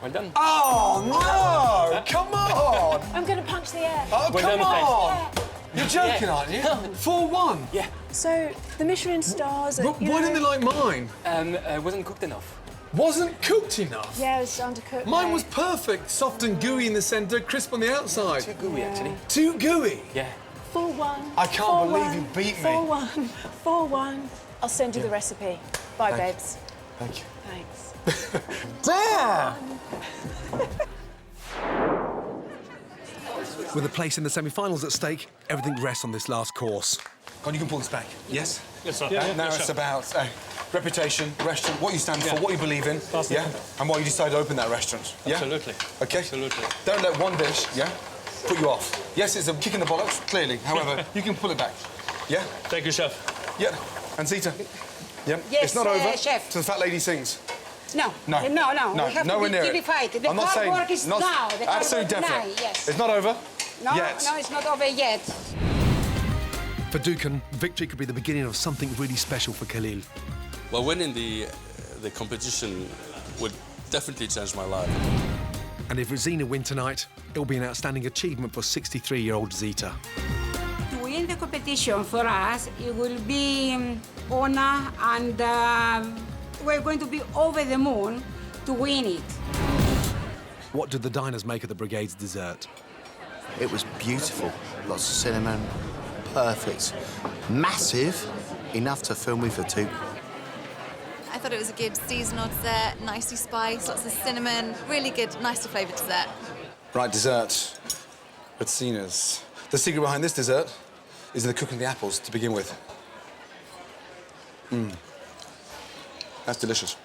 Well done. Oh, no! Come on! I'm going to punch the air. Oh, Well come done, on! You're joking, Yeah. aren't you? 4-1? Yeah. So, the Michelin stars... Are, Why didn't they like mine? Wasn't cooked enough. Wasn't cooked enough? Yeah, it was undercooked. Mine mate. was perfect. Soft and gooey in the centre, crisp on the outside. Too gooey, actually. Too gooey? Yeah. 4-1. I can't believe you beat me. 4-1. 4-1. I'll send you the recipe. Bye, Thank you. babes. Thank you. Thanks. Damn! With a place in the semi-finals at stake, everything rests on this last course. God, you can pull this back. Yes? Yes, sir. Now it's about reputation, restaurant, what you stand for, what you believe in, yeah? And why you decided to open that restaurant. Yeah? Absolutely. Okay? Absolutely. Don't let one dish, yeah, put you off. Yes, it's a kick in the bollocks, clearly. However, you can pull it back. Yeah? Thank you, chef. Yeah. And Zita? Yep. Yes, it's not over chef. till the fat lady sings. No. No. No. We have nowhere to near be it. dignified. The I'm not hard saying work is not, now. The hard absolutely work definite. now, yes. It's not over No, yet. no, it's not over yet. For Dukan, victory could be the beginning of something really special for Khalil. Well, winning the competition would definitely change my life. And if Zena win tonight, it'll be an outstanding achievement for 63-year-old Zita. To win the competition for us, it will be honor, and we're going to be over the moon to win it. What did the diners make of the Brigade's dessert? It was beautiful. Lots of cinnamon, perfect. Massive, enough to fill me for two. I thought it was a good seasonal dessert, nicely spiced, lots of cinnamon, really good, nicely flavoured dessert. Right, dessert. Cena's. The secret behind this dessert is in the cooking of the apples to begin with. That's delicious.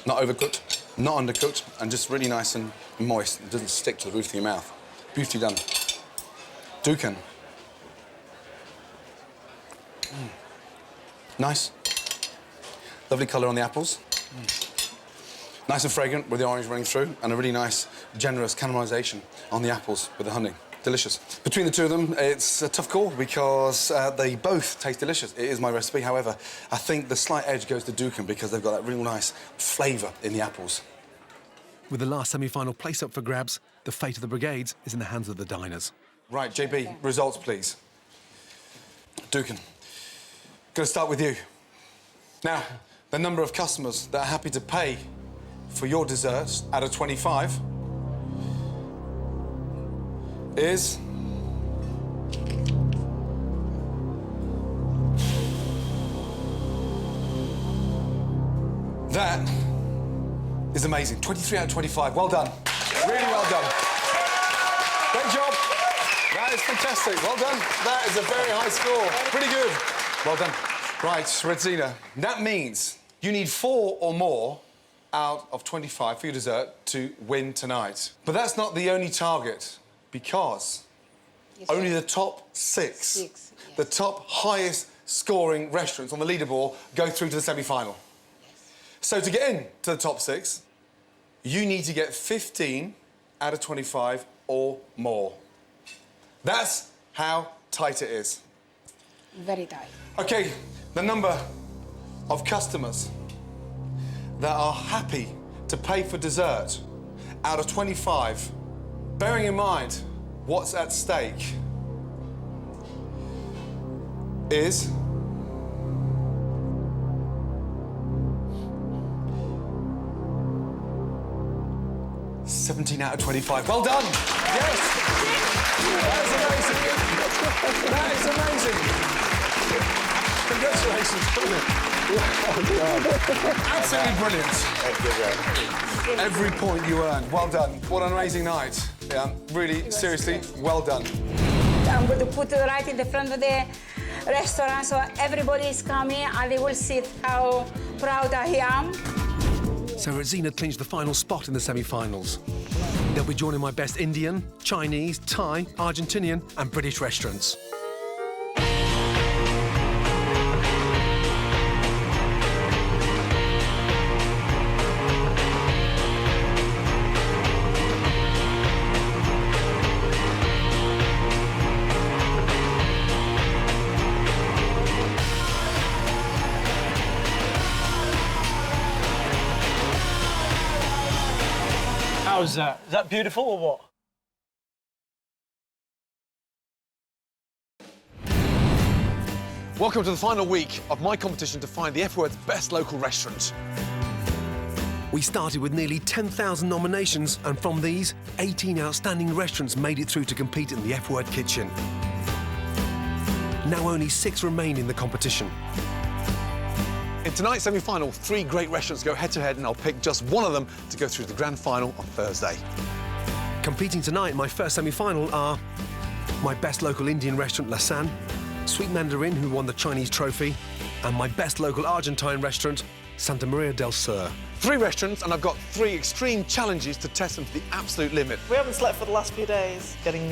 Not overcooked, not undercooked, and just really nice and moist. It doesn't stick to the roof of your mouth. Beautifully done. Dukan. Nice. Lovely colour on the apples. Nice and fragrant with the orange running through, and a really nice, generous caramelisation on the apples with the honey. Delicious. Between the two of them, it's a tough call because they both taste delicious. It is my recipe. However, I think the slight edge goes to Dukan because they've got that real nice flavour in the apples. With the last semi-final place up for grabs, the fate of the brigades is in the hands of the diners. Right, JB, results, please. Dukan, going to start with you. Now, the number of customers that are happy to pay for your dessert out of 25 is... That is amazing. 23 out of 25. Well done. Really well done. Great job. That is fantastic. Well done. That is a very high score. Pretty good. Well done. Right, Redzina. That means you need 4 or more out of 25 for your dessert to win tonight. But that's not the only target, because only the top 6, the top highest scoring restaurants on the leaderboard go through to the semi-final. So to get in to the top 6, you need to get 15 out of 25 or more. That's how tight it is. Very tight. OK, the number of customers that are happy to pay for dessert out of 25, bearing in mind what's at stake, is... 17 out of 25. Well done! Yes! That is amazing! Congratulations! Brilliant. Absolutely brilliant. Every point you earned. Well done. What an amazing night. Yeah, really, seriously, well done. I'm going to put it right in the front of the restaurant so everybody is coming and they will see how proud I am. So Redzina clinched the final spot in the semi-finals. They'll be joining my best Indian, Chinese, Thai, Argentinian and British restaurants. How's that? Is that beautiful or what? Welcome to the final week of my competition to find the F-Word's best local restaurant. We started with nearly 10,000 nominations, and from these, 18 outstanding restaurants made it through to compete in the F-Word kitchen. Now only 6 remain in the competition. In tonight's semi-final, 3 great restaurants go head-to-head, and I'll pick just one of them to go through the grand final on Thursday. Competing tonight in my first semi-final are my best local Indian restaurant, Lasan, Sweet Mandarin, who won the Chinese trophy, and my best local Argentine restaurant, Santa Maria Del Sur. 3 restaurants, and I've got 3 extreme challenges to test them to the absolute limit. We haven't slept for the last few days. Getting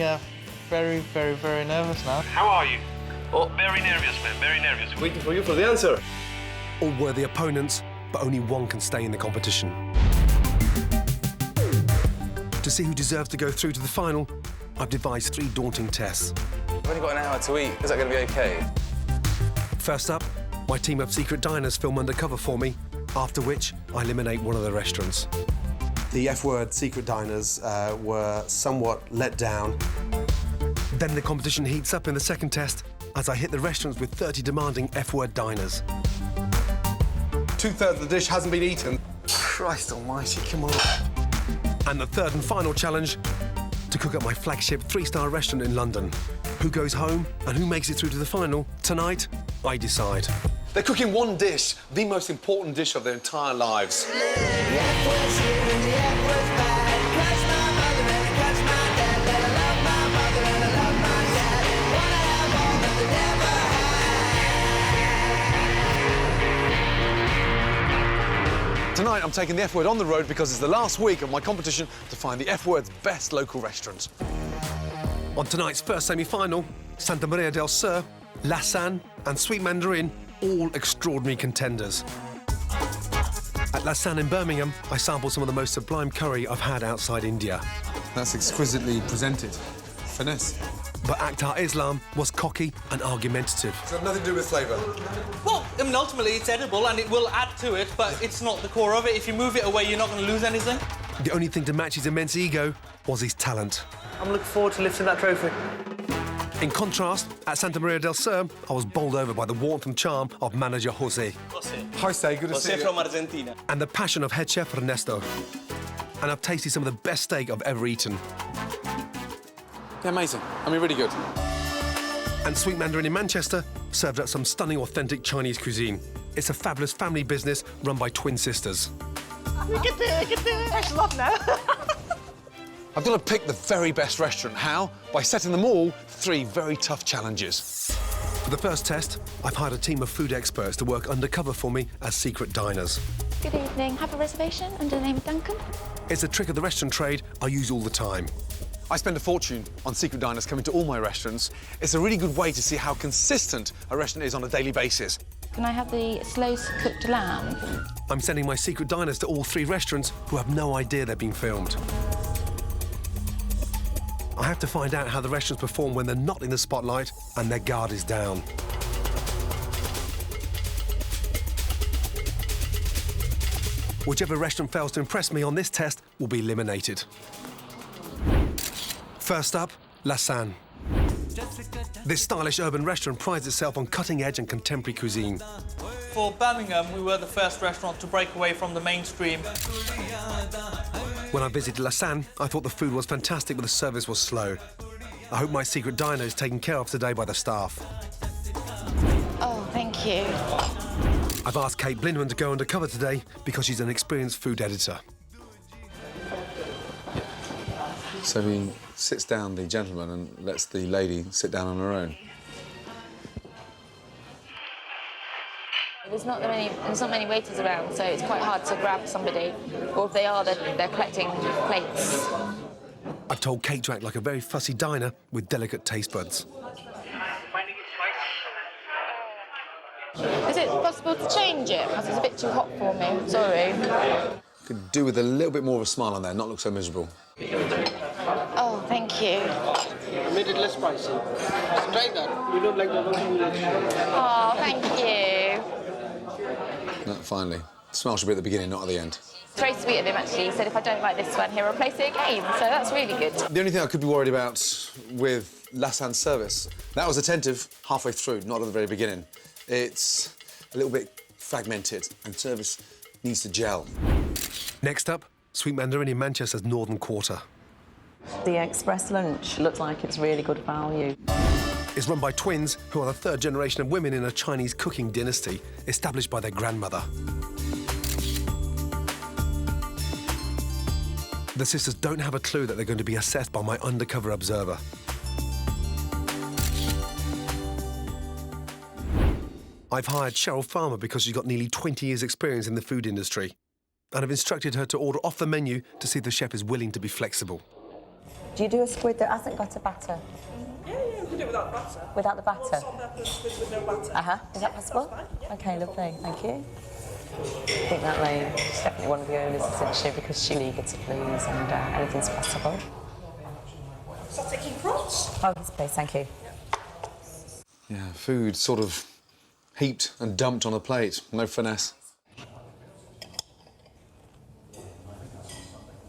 very, very, very nervous now. How are you? Oh, very nervous, man, very nervous. Waiting for you for the answer. All worthy opponents, but only one can stay in the competition. To see who deserves to go through to the final, I've devised 3 daunting tests. I've only got an hour to eat. Is that going to be OK? First up, my team of secret diners film undercover for me, after which I eliminate one of the restaurants. The F-Word secret diners were somewhat let down. Then the competition heats up in the second test as I hit the restaurants with 30 demanding F-Word diners. 2/3 of the dish hasn't been eaten. Christ almighty, come on. And the third and final challenge, to cook up my flagship 3-star restaurant in London. Who goes home and who makes it through to the final? Tonight, I decide. They're cooking one dish, the most important dish of their entire lives. Tonight, I'm taking the F word on the road because it's the last week of my competition to find the F word's best local restaurant. On tonight's first semi-final, Santa Maria Del Sur, Lassan and Sweet Mandarin, all extraordinary contenders. At Lasan in Birmingham, I sampled some of the most sublime curry I've had outside India. That's exquisitely presented. Finesse. But Akhtar Islam was cocky and argumentative. It's got nothing to do with flavour. Well, I mean, ultimately it's edible and it will add to it, but it's not the core of it. If you move it away, you're not going to lose anything. The only thing to match his immense ego was his talent. I'm looking forward to lifting that trophy. In contrast, at Santa Maria del Sur, I was bowled over by the warmth and charm of manager Jose. Jose, good to see you. from Argentina. And the passion of head chef Ernesto. And I've tasted some of the best steak I've ever eaten. They're amazing. I mean, really good. And Sweet Mandarin in Manchester served up some stunning, authentic Chinese cuisine. It's a fabulous family business run by twin sisters. We can do it, we can do it. There's love now. I've got to pick the very best restaurant. How? By setting them all 3 very tough challenges. For the first test, I've hired a team of food experts to work undercover for me as secret diners. Good evening. Have a reservation under the name of Duncan? It's a trick of the restaurant trade I use all the time. I spend a fortune on secret diners coming to all my restaurants. It's a really good way to see how consistent a restaurant is on a daily basis. Can I have the slow-cooked lamb? I'm sending my secret diners to all 3 restaurants who have no idea they're being filmed. I have to find out how the restaurants perform when they're not in the spotlight and their guard is down. Whichever restaurant fails to impress me on this test will be eliminated. First up, Lassan. This stylish urban restaurant prides itself on cutting-edge and contemporary cuisine. For Birmingham, we were the first restaurant to break away from the mainstream. When I visited Lassan, I thought the food was fantastic, but the service was slow. I hope my secret diner is taken care of today by the staff. Oh, thank you. I've asked Kate Blindman to go undercover today because she's an experienced food editor. So he sits down, the gentleman, and lets the lady sit down on her own. There's not many waiters around, so it's quite hard to grab somebody. Or if they are, they're collecting plates. I've told Kate to act like a very fussy diner with delicate taste buds. Is it possible to change it? Because it's a bit too hot for me. Sorry. Could do with a little bit more of a smile on there, not look so miserable. Oh, thank you. I made it less spicy. Try that. You don't like that one? Oh, thank you. No, finally. The smile should be at the beginning, not at the end. It's very sweet of him, actually. He said if I don't like this one, he'll replace it again. So that's really good. The only thing I could be worried about with Lassan's service, that was attentive halfway through, not at the very beginning. It's a little bit fragmented, and service needs to gel. Next up, Sweet Mandarin in Manchester's Northern Quarter. The express lunch looks like it's really good value. It's run by twins who are the 3rd generation of women in a Chinese cooking dynasty established by their grandmother. The sisters don't have a clue that they're going to be assessed by my undercover observer. I've hired Cheryl Farmer because she's got nearly 20 years' experience in the food industry, and I've instructed her to order off the menu to see if the chef is willing to be flexible. Do you do a squid that hasn't got a batter? Yeah, we can do it without batter. Without the batter? Salt, pepper, squid with no batter. Is that possible? That's fine, yeah. OK, lovely, thank you. I think that lady is definitely one of the owners, isn't she? Because she's eager to please and anything's possible. Start taking prawns. Oh, yes, please, thank you. Yeah, food sort of heaped and dumped on a plate. No finesse.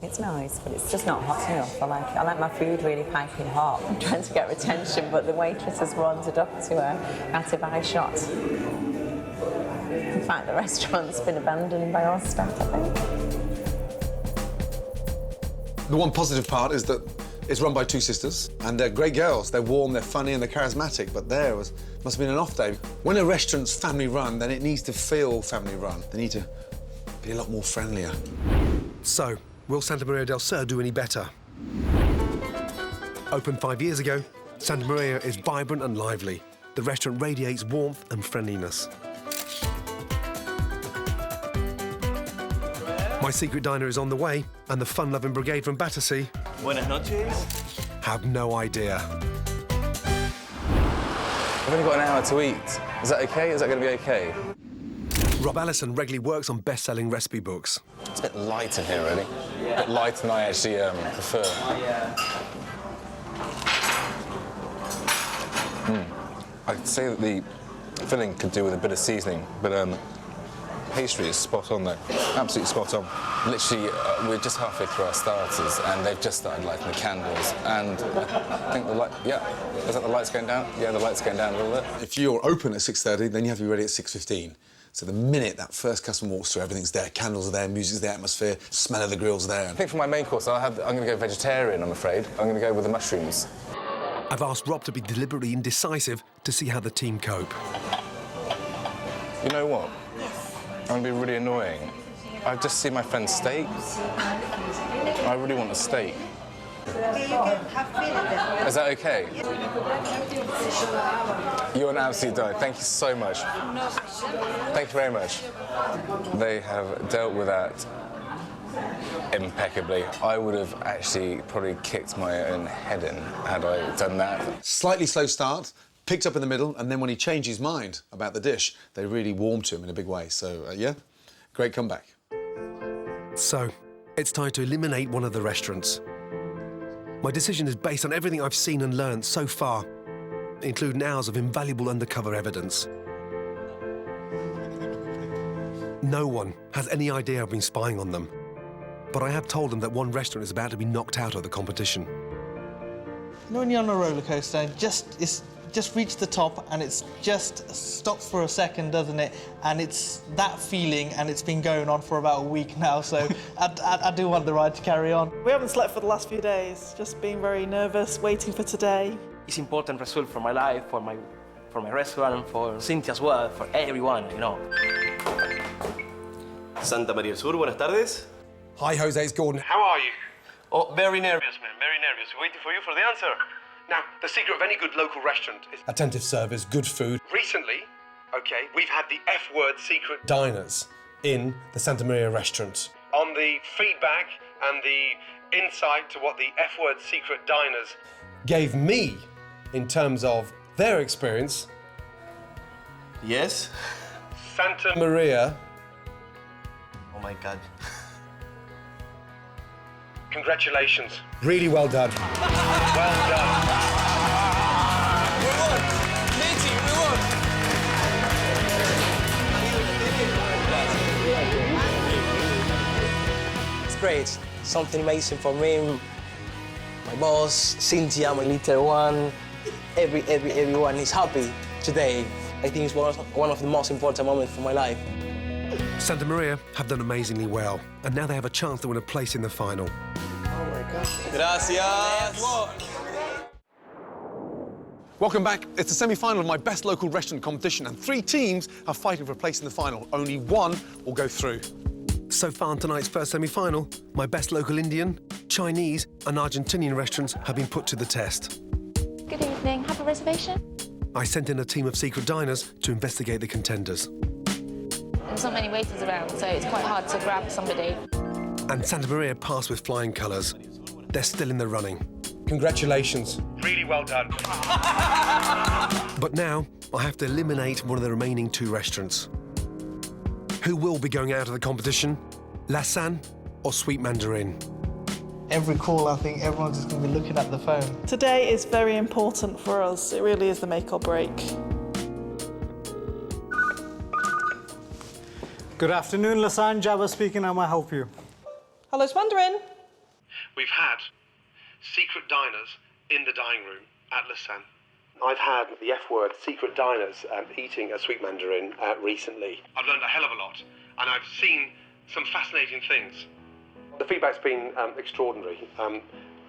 It's nice, but it's just not hot enough. I like my food really piping hot. I'm trying to get her attention, but the waitress has wandered up to her at a by shot. In fact, the restaurant's been abandoned by our staff, I think. The one positive part is that It's run by two sisters, and they're great girls. They're warm, they're funny, and they're charismatic, but must have been an off day. When a restaurant's family run, then it needs to feel family run. They need to be a lot more friendlier. So, will Santa Maria Del Sur do any better? Opened 5 years ago, Santa Maria is vibrant and lively. The restaurant radiates warmth and friendliness. My secret diner is on the way, and the fun-loving brigade from Battersea Buenas noches. have no idea. I've only got an hour to eat. Is that okay? Is that going to be okay? Rob Allison regularly works on best-selling recipe books. It's a bit light in here, really. A bit lighter than I actually prefer. I'd say that the filling could do with a bit of seasoning, but pastry is spot on, though. Absolutely spot on. Literally, we're just halfway through our starters, and they've just started lighting the candles. And I think the light, yeah, is that the lights going down? Yeah, the lights going down a little bit. If you're open at 6:30, then you have to be ready at 6:15. So the minute that first customer walks through, everything's there. Candles are there, music's there, atmosphere, smell of the grill's there. I think for my main course, I'm going to go vegetarian, I'm afraid. I'm going to go with the mushrooms. I've asked Rob to be deliberately indecisive to see how the team cope. You know what? I'm going to be really annoying. I've just seen my friend's steak. I really want a steak. Is that okay? You're an absolute delight. Thank you so much. Thank you very much. They have dealt with that impeccably. I would have actually probably kicked my own head in had I done that. Slightly slow start, picked up in the middle, and then when he changed his mind about the dish, they really warmed to him in a big way. So, yeah, great comeback. So, it's time to eliminate one of the restaurants. My decision is based on everything I've seen and learned so far, including hours of invaluable undercover evidence. No one has any idea I've been spying on them, but I have told them that one restaurant is about to be knocked out of the competition. You know when you're on a roller coaster and it's just reached the top and it's just stops for a second, doesn't it? And it's that feeling, and it's been going on for about a week now, so I do want the ride to carry on. We haven't slept for the last few days, just being very nervous, waiting for today. It's important result for my life, for my restaurant, and for Cynthia as well, for everyone, you know. Santa Maria Del Sur, buenas tardes. Hi, Jose, it's Gordon. How are you? Oh, very nervous, man, very nervous. Waiting for you for the answer. Now, the secret of any good local restaurant is attentive service, good food. Recently, okay, we've had the F-word secret diners in the Santa Maria restaurant. On the feedback and the insight to what the F-word secret diners gave me in terms of their experience. Yes? Santa Maria. Oh my God. Congratulations. Really well done. Well done. It's great. Something amazing for me. My boss, Cynthia, my little one. Everyone is happy today. I think it's one of the most important moments for my life. Santa Maria have done amazingly well, and now they have a chance to win a place in the final. Oh my gosh. Gracias. Welcome back. It's the semi-final of my best local restaurant competition, and 3 teams are fighting for a place in the final. Only one will go through. So far in tonight's first semi-final, my best local Indian, Chinese and Argentinian restaurants have been put to the test. Good evening. Have a reservation? I sent in a team of secret diners to investigate the contenders. There's not many waiters around, so it's quite hard to grab somebody. And Santa Maria passed with flying colours. They're still in the running. Congratulations. Really well done. But now, I have to eliminate one of the remaining 2 restaurants. Who will be going out of the competition? Lasan or Sweet Mandarin? Every call, I think everyone's just going to be looking at the phone. Today is very important for us. It really is the make or break. Good afternoon, Lassan. Jabba speaking. How may I help you? Hello, it's Mandarin. We've had secret diners in the dining room at Lasan. I've had the F-word secret diners eating a Sweet Mandarin recently. I've learned a hell of a lot, and I've seen some fascinating things. The feedback's been extraordinary.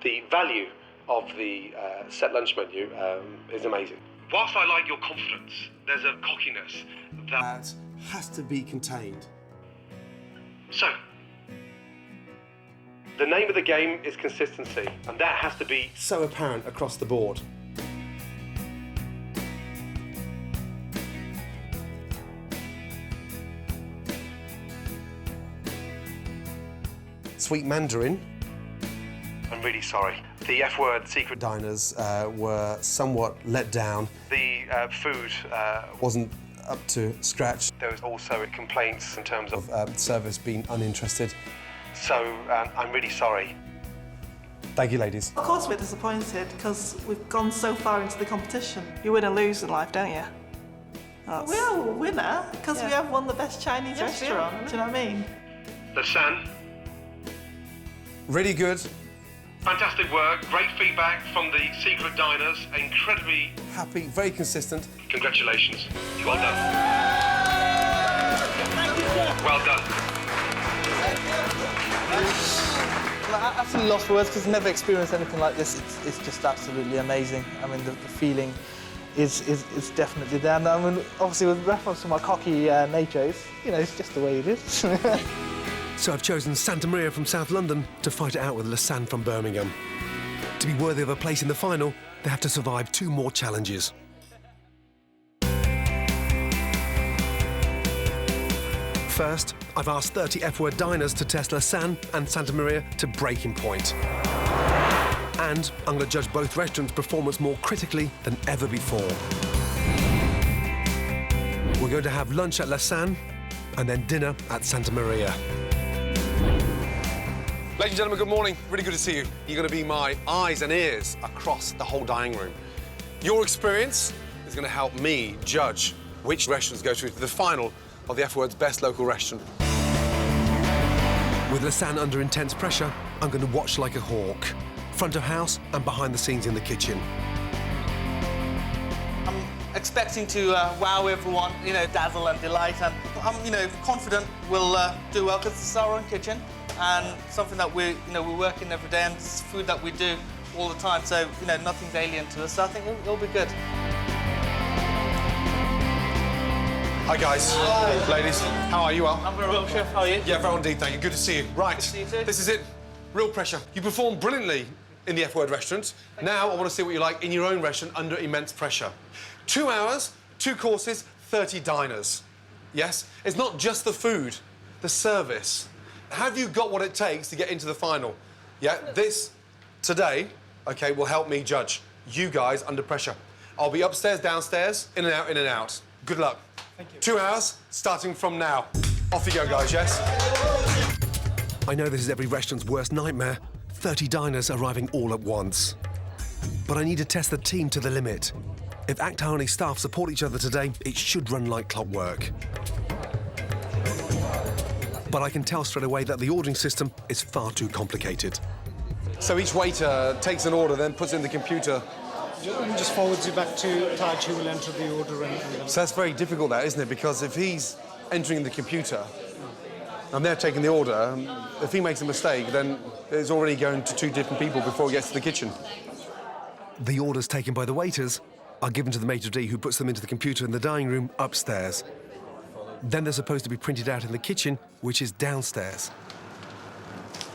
The value of the set lunch menu is amazing. Whilst I like your confidence, there's a cockiness that has to be contained. So, the name of the game is consistency, and that has to be so apparent across the board. Sweet Mandarin. I'm really sorry. The F-word secret diners were somewhat let down. The food wasn't up to scratch. There was also complaints in terms of service being uninterested. So I'm really sorry. Thank you, ladies. Of course we're disappointed because we've gone so far into the competition. You win and lose in life, don't you? We are a winner because we have won the best Chinese restaurant. Do you know what I mean? Lasan, really good. fantastic work, great feedback from the secret diners, incredibly happy, very consistent. Congratulations, well done. Well done. I absolutely lost for words because I've never experienced anything like this. It's just absolutely amazing. I mean, the feeling is definitely there. And I mean, obviously, with reference to my cocky nature, it's just the way it is. So I've chosen Santa Maria from South London to fight it out with Lassan from Birmingham. To be worthy of a place in the final, they have to survive 2 more challenges. First, I've asked 30 F-word diners to test Lassan and Santa Maria to breaking point. And I'm going to judge both restaurants' performance more critically than ever before. We're going to have lunch at Lassan and then dinner at Santa Maria. Ladies and gentlemen, good morning. Really good to see you. You're going to be my eyes and ears across the whole dining room. Your experience is going to help me judge which restaurants go through to the final of the F-word's best local restaurant. With Lassan under intense pressure, I'm going to watch like a hawk, front of house and behind the scenes in the kitchen. I'm expecting to wow everyone, dazzle and delight, and I'm, confident we'll do well because it's our own kitchen and something that we're working every day, and it's food that we do all the time. So, nothing's alien to us. So I think it'll be good. Hi, guys. Hi. Ladies, how are you? Well? I'm very well, Chef. How are you? Yeah, very well indeed, thank you. Good to see you. Right, Good to see you too. This is it. Real pressure. You performed brilliantly in the F-word restaurant. Now I want to see what you like in your own restaurant under immense pressure. 2 hours, 2 courses, 30 diners. Yes, it's not just the food, the service. Have you got what it takes to get into the final? Yeah, this, today, OK, will help me judge you guys under pressure. I'll be upstairs, downstairs, in and out, in and out. Good luck. Thank you. 2 hours, starting from now. Off you go, guys, yes? I know this is every restaurant's worst nightmare. 30 diners arriving all at once. But I need to test the team to the limit. If Act Harney staff support each other today, it should run like clockwork. But I can tell straight away that the ordering system is far too complicated. So each waiter takes an order, then puts it in the computer. Just forwards you back to Taj, who will enter the order. So that's very difficult, that, isn't it? Because if he's entering the computer and they're taking the order, if he makes a mistake, then it's already going to 2 different people before it gets to the kitchen. The orders taken by the waiters are given to the maitre d', who puts them into the computer in the dining room upstairs. Then they're supposed to be printed out in the kitchen, which is downstairs.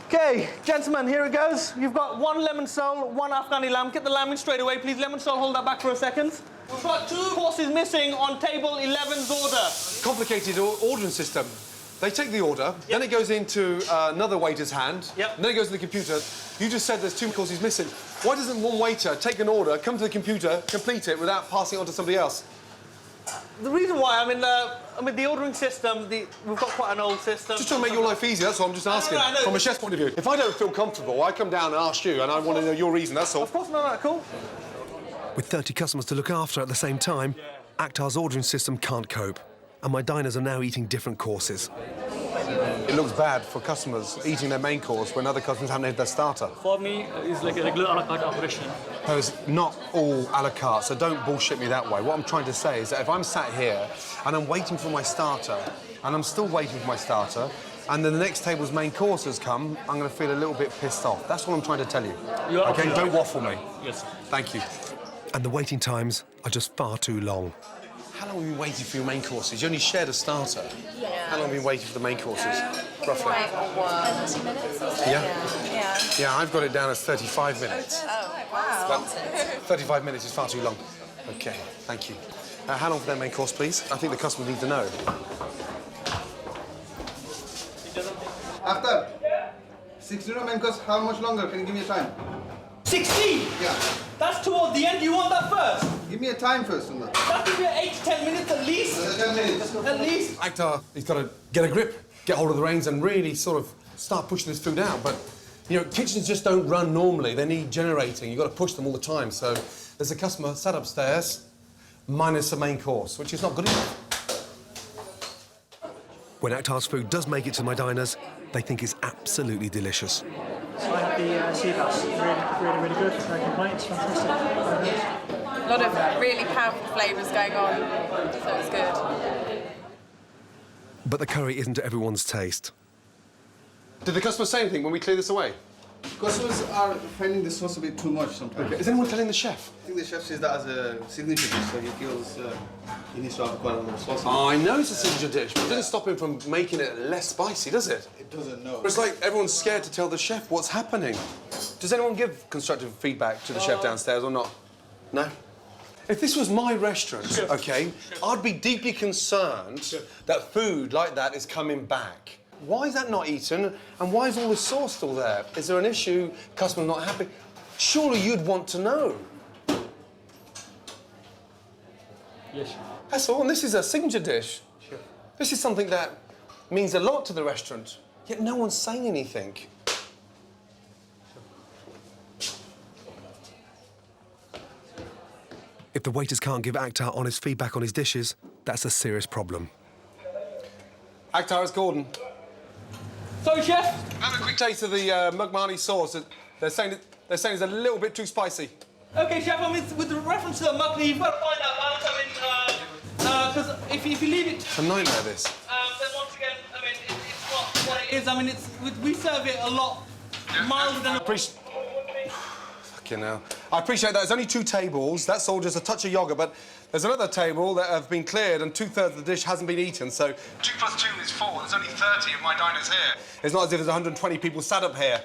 OK, gentlemen, here it goes. You've got 1 lemon sole, 1 Afghani lamb. Get the lamb in straight away, please. Lemon sole, hold that back for a second. We've got 2 courses missing on table 11's order. Complicated ordering system. They take the order, then it goes into another waiter's hand, and then it goes to the computer. You just said there's 2 courses missing. Why doesn't one waiter take an order, come to the computer, complete it without passing it on to somebody else? The reason why, the ordering system, we've got quite an old system. Just trying to make your life easier, that's what I'm just asking. I know. From a chef's point of view. If I don't feel comfortable, I come down and ask you, and I want to know your reason, that's all. Of course, no, cool. With 30 customers to look after at the same time, Akhtar's ordering system can't cope, and my diners are now eating different courses. It looks bad for customers eating their main course when other customers haven't had their starter. For me, it's like a regular a la carte operation. It's not all a la carte, so don't bullshit me that way. What I'm trying to say is that if I'm sat here and I'm waiting for my starter, and I'm still waiting for my starter, and then the next table's main courses come, I'm going to feel a little bit pissed off. That's what I'm trying to tell you. Okay, don't waffle me. Yes. Thank you. And the waiting times are just far too long. How long have you been waiting for your main courses? You only shared a starter. Yeah. How long have you been waiting for the main courses? Roughly. 20 minutes or so. Yeah? Yeah, I've got it down as 35 minutes. Oh, wow. But 35 minutes is far too long. OK, thank you. How long for their main course, please? I think the customer needs to know. After 60 main course, how much longer? Can you give me a time? 16? Yeah. That's toward the end. You want that first? Give me a time first on that. That could be 8 to 10 minutes at least. 10 minutes. At least. Akhtar, he's got to get a grip, get hold of the reins and really sort of start pushing this food out. But, you know, kitchens just don't run normally. They need generating. You've got to push them all the time. So there's a customer sat upstairs, minus the main course, which is not good enough. When Akhtar's food does make it to my diners, they think it's absolutely delicious. So I had the sea bass. Really good. No complaints. Fantastic. A lot of really powerful flavours going on, so it's good. But the curry isn't to everyone's taste. Did the customer say anything when we clear this away? Customers are finding the sauce a bit too much sometimes. Okay. Is anyone telling the chef? I think the chef sees that as a signature dish, so he feels he needs to have quite a lot of sauce. Oh, I know it's a signature dish, but it doesn't stop him from making it less spicy, does it? It doesn't, no. It's like everyone's scared to tell the chef what's happening. Does anyone give constructive feedback to the chef downstairs or not? No? If this was my restaurant, OK, I'd be deeply concerned that food like that is coming back. Why is that not eaten? And why is all the sauce still there? Is there an issue? Customer not happy? Surely you'd want to know. Yes. That's all, and this is a signature dish. Sure. This is something that means a lot to the restaurant, yet no one's saying anything. If the waiters can't give Akhtar honest feedback on his dishes, that's a serious problem. Akhtar, it's Gordon. Sorry, chef. Have a quick taste of the Mugmani sauce. They're saying it's a little bit too spicy. Okay, chef. I mean, with the reference to the makni, you've got to find that balance. I mean, because if you leave it, It's a nightmare, this. then once again, I mean, it's not what it is. I mean, we serve it a lot milder than. Fucking hell. I appreciate that. There's only 2 tables. That's all just a touch of yogurt, but there's another table that have been cleared and 2/3 of the dish hasn't been eaten, so 2 + 2 is 4. There's only 30 of my diners here. It's not as if there's 120 people sat up here.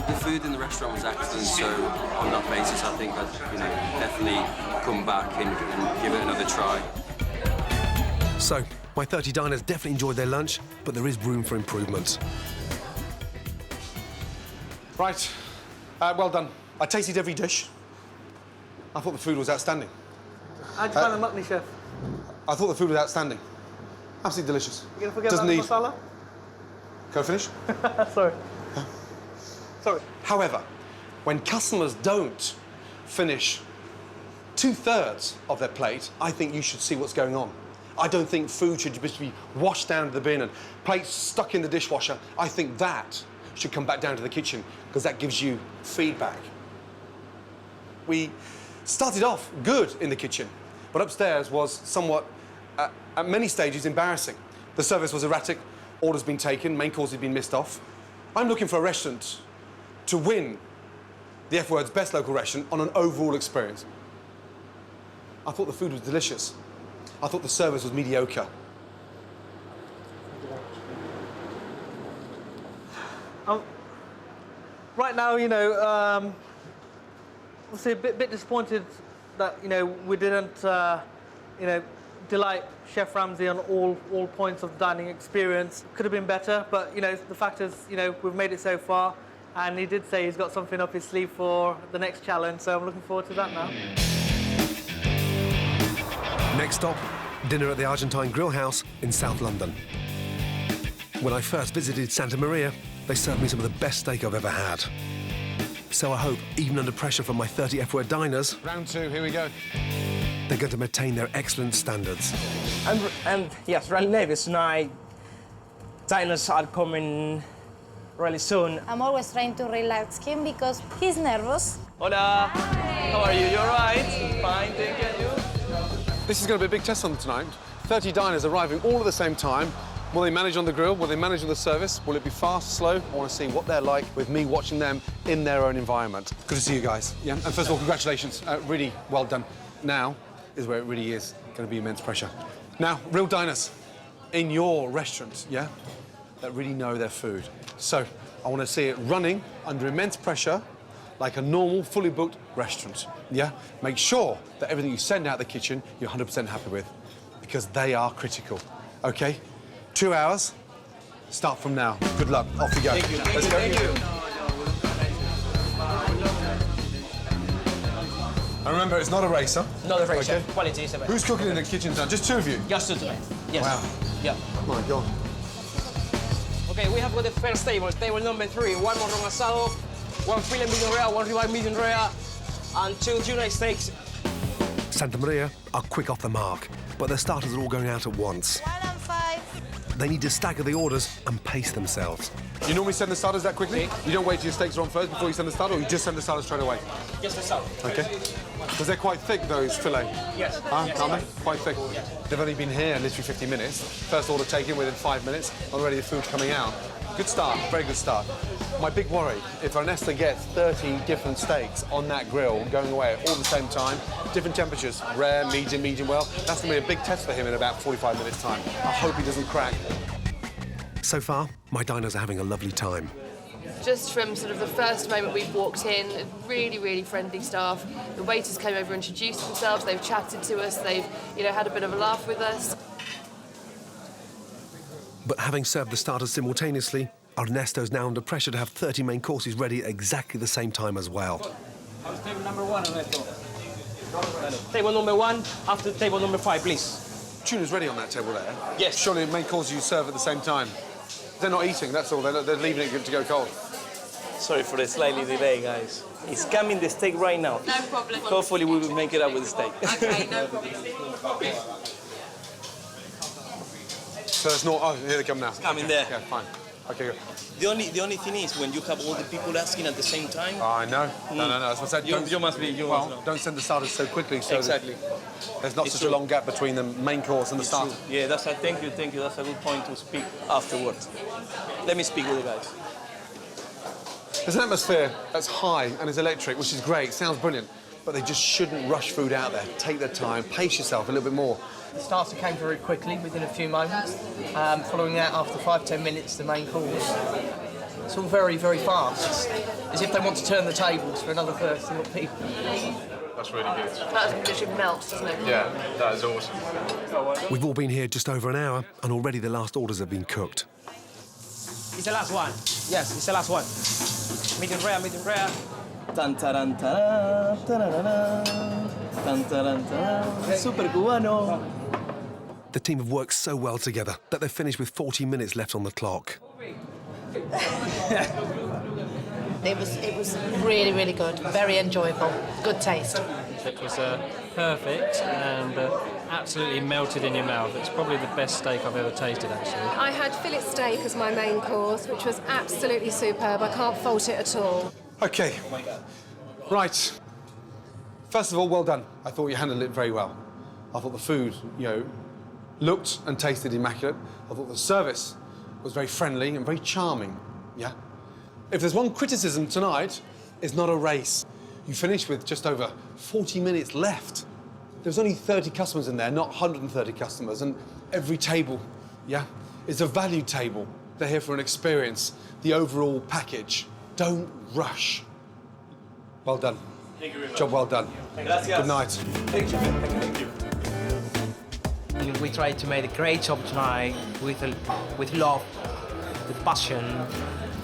The food in the restaurant was excellent, so on that basis, I think I'd definitely come back and give it another try. So, my 30 diners definitely enjoyed their lunch, but there is room for improvement. Right. Well done. I tasted every dish. I thought the food was outstanding. How'd you find the makni, chef? I thought the food was outstanding. Absolutely delicious. You gonna forget Doesn't about need... the masala? Can I finish? Sorry. Sorry. However, when customers don't finish 2/3 of their plate, I think you should see what's going on. I don't think food should just be washed down to the bin and plates stuck in the dishwasher. I think that should come back down to the kitchen because that gives you feedback. We started off good in the kitchen, but upstairs was somewhat, at many stages, embarrassing. The service was erratic, orders been taken, main course had been missed off. I'm looking for a restaurant to win the F Word's best local restaurant on an overall experience. I thought the food was delicious. I thought the service was mediocre. Right now, obviously a bit disappointed that we didn't delight Chef Ramsay on all points of the dining experience. Could have been better, but the fact is we've made it so far, and he did say he's got something up his sleeve for the next challenge, so I'm looking forward to that now. Next stop, dinner at the Argentine Grill House in South London. When I first visited Santa Maria, they served me some of the best steak I've ever had. So I hope, even under pressure from my 30 F Word diners... Round 2, here we go. They're going to maintain their excellent standards. And yes, really nervous tonight. Diners are coming really soon. I'm always trying to relax him because he's nervous. Hola. Hi. How are you? You all right? Fine, thank you. This is going to be a big test on them tonight. 30 diners arriving all at the same time. Will they manage on the grill? Will they manage on the service? Will it be fast, slow? I want to see what they're like with me watching them in their own environment. Good to see you guys. Yeah, and first of all, congratulations. Really well done. Now is where it really is going to be immense pressure. Now, real diners in your restaurant, yeah, that really know their food. So I want to see it running under immense pressure like a normal, fully booked restaurant, yeah? Make sure that everything you send out the kitchen, you're 100% happy with, because they are critical, OK? 2 hours, start from now. Good luck, off you go. Thank you. Let's go. Thank you. And remember, it's not a race, huh? Not a race, Okay. quality is a Who's cooking in the kitchen now? Just two of you? Just two today. Yes. Wow. Yeah. Oh, my God. Okay, we have got the first table, table number 3. One morron asado, one filet medium rare, one ribeye medium rare, and 2 tuna steaks. Santa Maria are quick off the mark, but their starters are all going out at once. 1 and 5. They need to stagger the orders and pace themselves. You normally send the starters that quickly? You don't wait till your steaks are on first before you send the starter, or you just send the starters straight away? Just the salad. OK. Because they're quite thick, those filet. Yes. Huh? Yes. Aren't they? Quite thick. Yes. They've only been here literally 50 minutes. First order taken within 5 minutes. Already the food's coming out. Good start, very good start. My big worry, if Ernesto gets 30 different steaks on that grill going away at all the same time, different temperatures, rare, medium, medium well, that's going to be a big test for him in about 45 minutes' time. I hope he doesn't crack. So far, my diners are having a lovely time. Just from sort of the first moment we've walked in, really, really friendly staff. The waiters came over, introduced themselves, they've chatted to us, they've, had a bit of a laugh with us. But having served the starters simultaneously, Ernesto's now under pressure to have 30 main courses ready at exactly the same time as well. Table number 1, Ernesto. Table number 1, after table number 5, please. Tuna's ready on that table there? Yes. Surely the main course you serve at the same time. They're not eating, that's all. They're leaving it to go cold. Sorry for the slightly delay, guys. It's coming the steak right now. No problem. Hopefully we will make it up with the steak. Okay, no problem. So it's not... Oh, here they come now. It's coming there. Yeah, fine. OK, good. The only thing is when you have all the people asking at the same time. Oh, I know. No. That's what I said. You must be. You must know. Don't send the starters so quickly. So exactly. There's not such a long gap between the main course and the starter. Yeah, thank you. That's a good point to speak afterwards. Let me speak with the guys. There's an atmosphere that's high and is electric, which is great. Sounds brilliant. But they just shouldn't rush food out there. Take their time, pace yourself a little bit more. The starter came very quickly, within a few moments. Following that, after 5-10 minutes, the main course. It's all very, very fast. It's as if they want to turn the tables for another 30 people. That's really good. That literally melts, doesn't it? Yeah, that is awesome. We've all been here just over an hour, and already the last orders have been cooked. It's the last one. Yes, it's the last one. Medium rare, medium rare. Tan taran taran, tararara, tan taran taran, super cubano. The team have worked so well together that they've finished with 40 minutes left on the clock. It was really, really good. Very enjoyable. Good taste. It was perfect and absolutely melted in your mouth. It's probably the best steak I've ever tasted, actually. I had fillet steak as my main course, which was absolutely superb. I can't fault it at all. OK. Right. First of all, well done. I thought you handled it very well. I thought the food, looked and tasted immaculate. I thought the service was very friendly and very charming, yeah? If there's one criticism tonight, it's not a race. You finished with just over 40 minutes left. There's only 30 customers in there, not 130 customers, and every table, yeah, is a value table. They're here for an experience, the overall package. Don't rush. Well done. Thank you very much. Job well done. Gracias. Good night. Thank you. Thank you. We tried to make a great job tonight with love, with passion.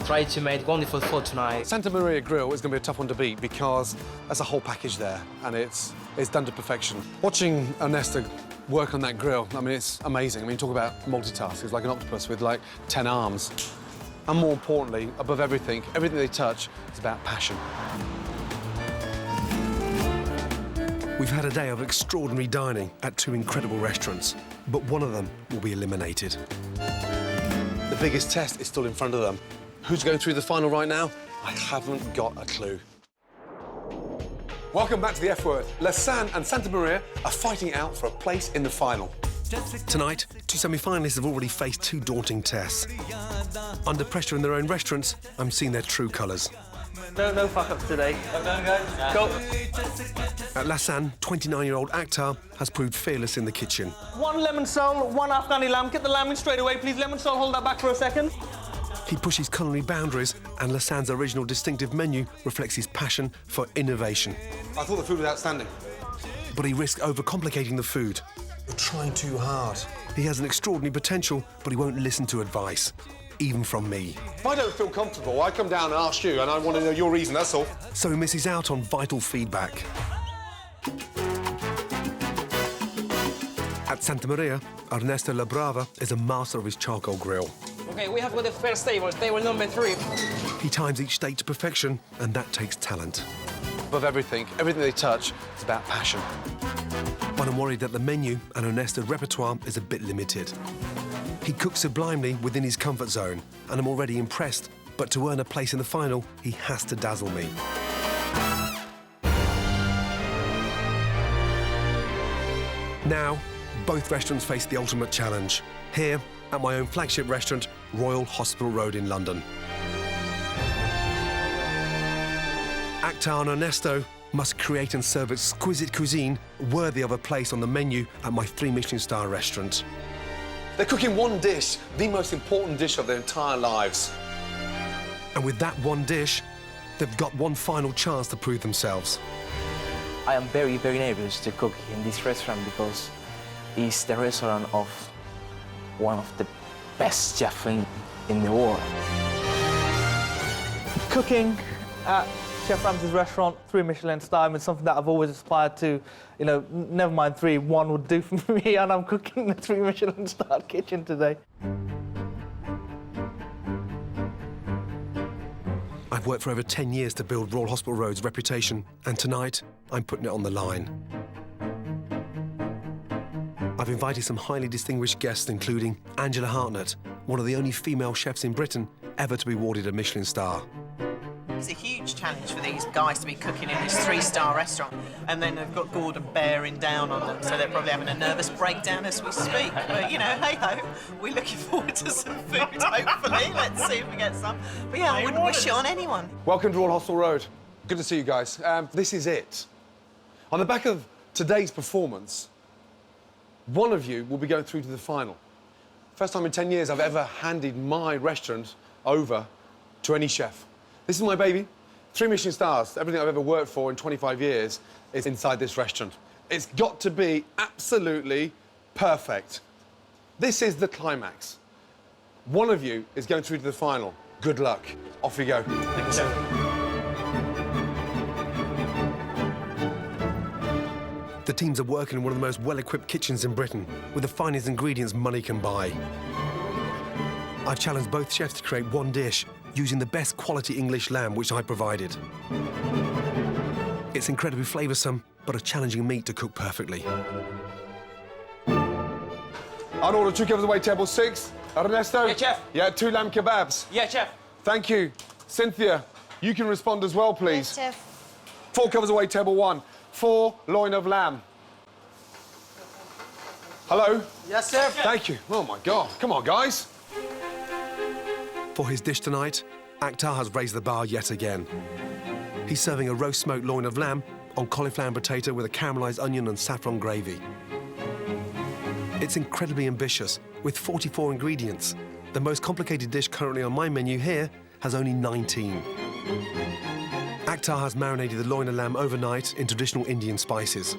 Tried to make wonderful food tonight. Santa Maria Grill is going to be a tough one to beat because there's a whole package there and it's done to perfection. Watching Ernesto work on that grill, I mean, it's amazing. I mean, talk about multitask. It's like an octopus with, 10 arms. And more importantly, above everything they touch is about passion. We've had a day of extraordinary dining at 2 incredible restaurants, but one of them will be eliminated. The biggest test is still in front of them. Who's going through the final right now? I haven't got a clue. Welcome back to the F Word. Lassan and Santa Maria are fighting out for a place in the final. Tonight, two semi-finalists have already faced two daunting tests. Under pressure in their own restaurants, I'm seeing their true colours. No fuck-ups today. Go. At Lassan, 29-year-old Akhtar has proved fearless in the kitchen. 1 lemon sole, 1 Afghani lamb. Get the lamb in straight away, please. Lemon sole, hold that back for a second. He pushes culinary boundaries, and Lassan's original distinctive menu reflects his passion for innovation. I thought the food was outstanding. But he risks overcomplicating the food. You're trying too hard. He has an extraordinary potential, but he won't listen to advice, even from me. If I don't feel comfortable, I come down and ask you, and I want to know your reason, that's all. So he misses out on vital feedback. At Santa Maria, Ernesto Labrava is a master of his charcoal grill. Okay, we have got the first table, table number 3. He times each steak to perfection, and that takes talent. Above everything they touch is about passion. But I'm worried that the menu and Ernesto's repertoire is a bit limited. He cooks sublimely within his comfort zone, and I'm already impressed, but to earn a place in the final, he has to dazzle me. Now, both restaurants face the ultimate challenge. Here, at my own flagship restaurant, Royal Hospital Road in London. Akhtar and Ernesto must create and serve exquisite cuisine worthy of a place on the menu at my 3 Michelin star restaurant. They're cooking one dish, the most important dish of their entire lives. And with that one dish, they've got one final chance to prove themselves. I am very, very nervous to cook in this restaurant because it's the restaurant of one of the best chefs in the world. Cooking at Chef Ramsay's restaurant, 3 Michelin star, is something that I've always aspired to. You know, never mind 3, 1 would do for me, and I'm cooking in the 3 Michelin star kitchen today. I've worked for over 10 years to build Royal Hospital Road's reputation, and tonight, I'm putting it on the line. I've invited some highly distinguished guests, including Angela Hartnett, one of the only female chefs in Britain ever to be awarded a Michelin star. It's a huge challenge for these guys to be cooking in this 3-star restaurant, and then they've got Gordon bearing down on them, so they're probably having a nervous breakdown as we speak. But, you know, hey-ho, we're looking forward to some food, hopefully. Let's see if we get some. But, yeah, I wouldn't wish it on anyone. Welcome to Royal Hospital Road. Good to see you guys. This is it. On the back of today's performance, one of you will be going through to the final. First time in 10 years I've ever handed my restaurant over to any chef. This is my baby. 3 Michelin stars. Everything I've ever worked for in 25 years is inside this restaurant. It's got to be absolutely perfect. This is the climax. One of you is going through to the final. Good luck. Off we go. Thank you, sir. The teams are working in one of the most well-equipped kitchens in Britain, with the finest ingredients money can buy. I've challenged both chefs to create one dish using the best quality English lamb which I provided. It's incredibly flavoursome, but a challenging meat to cook perfectly. I'd order 2 covers away, table 6. Ernesto? Yeah, chef. Yeah, 2 lamb kebabs. Yeah, chef. Thank you. Cynthia, you can respond as well, please. Yes, chef. 4 covers away, table 1. 4 loin of lamb. Hello? Yes, sir. Thank you. Oh, my God. Come on, guys. For his dish tonight, Akhtar has raised the bar yet again. He's serving a roast smoked loin of lamb on cauliflower and potato with a caramelised onion and saffron gravy. It's incredibly ambitious, with 44 ingredients. The most complicated dish currently on my menu here has only 19. Akhtar has marinated the loin of lamb overnight in traditional Indian spices.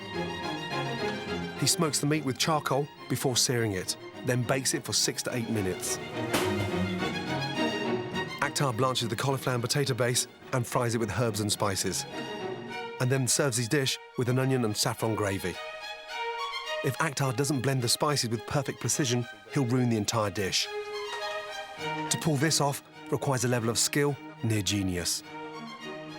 He smokes the meat with charcoal before searing it, then bakes it for 6 to 8 minutes. Akhtar blanches the cauliflower and potato base and fries it with herbs and spices, and then serves his dish with an onion and saffron gravy. If Akhtar doesn't blend the spices with perfect precision, he'll ruin the entire dish. To pull this off requires a level of skill near genius.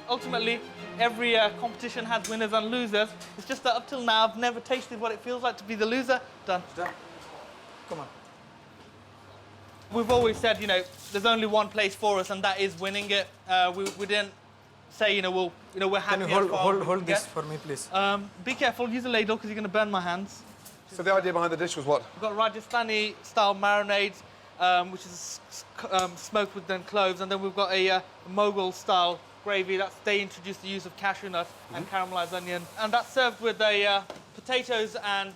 Ultimately, every competition has winners and losers. It's just that up till now, I've never tasted what it feels like to be the loser. Done. Come on. We've always said, you know, there's only one place for us, and that is winning it. We didn't say, we're happy. Can you hold this for me, please? Be careful, use a ladle because you're going to burn my hands. So the idea behind the dish was what? We've got Rajasthani-style marinade, which is smoked with then cloves, and then we've got a Mughal-style gravy. They introduced the use of cashew nut and caramelized onion. And that's served with potatoes and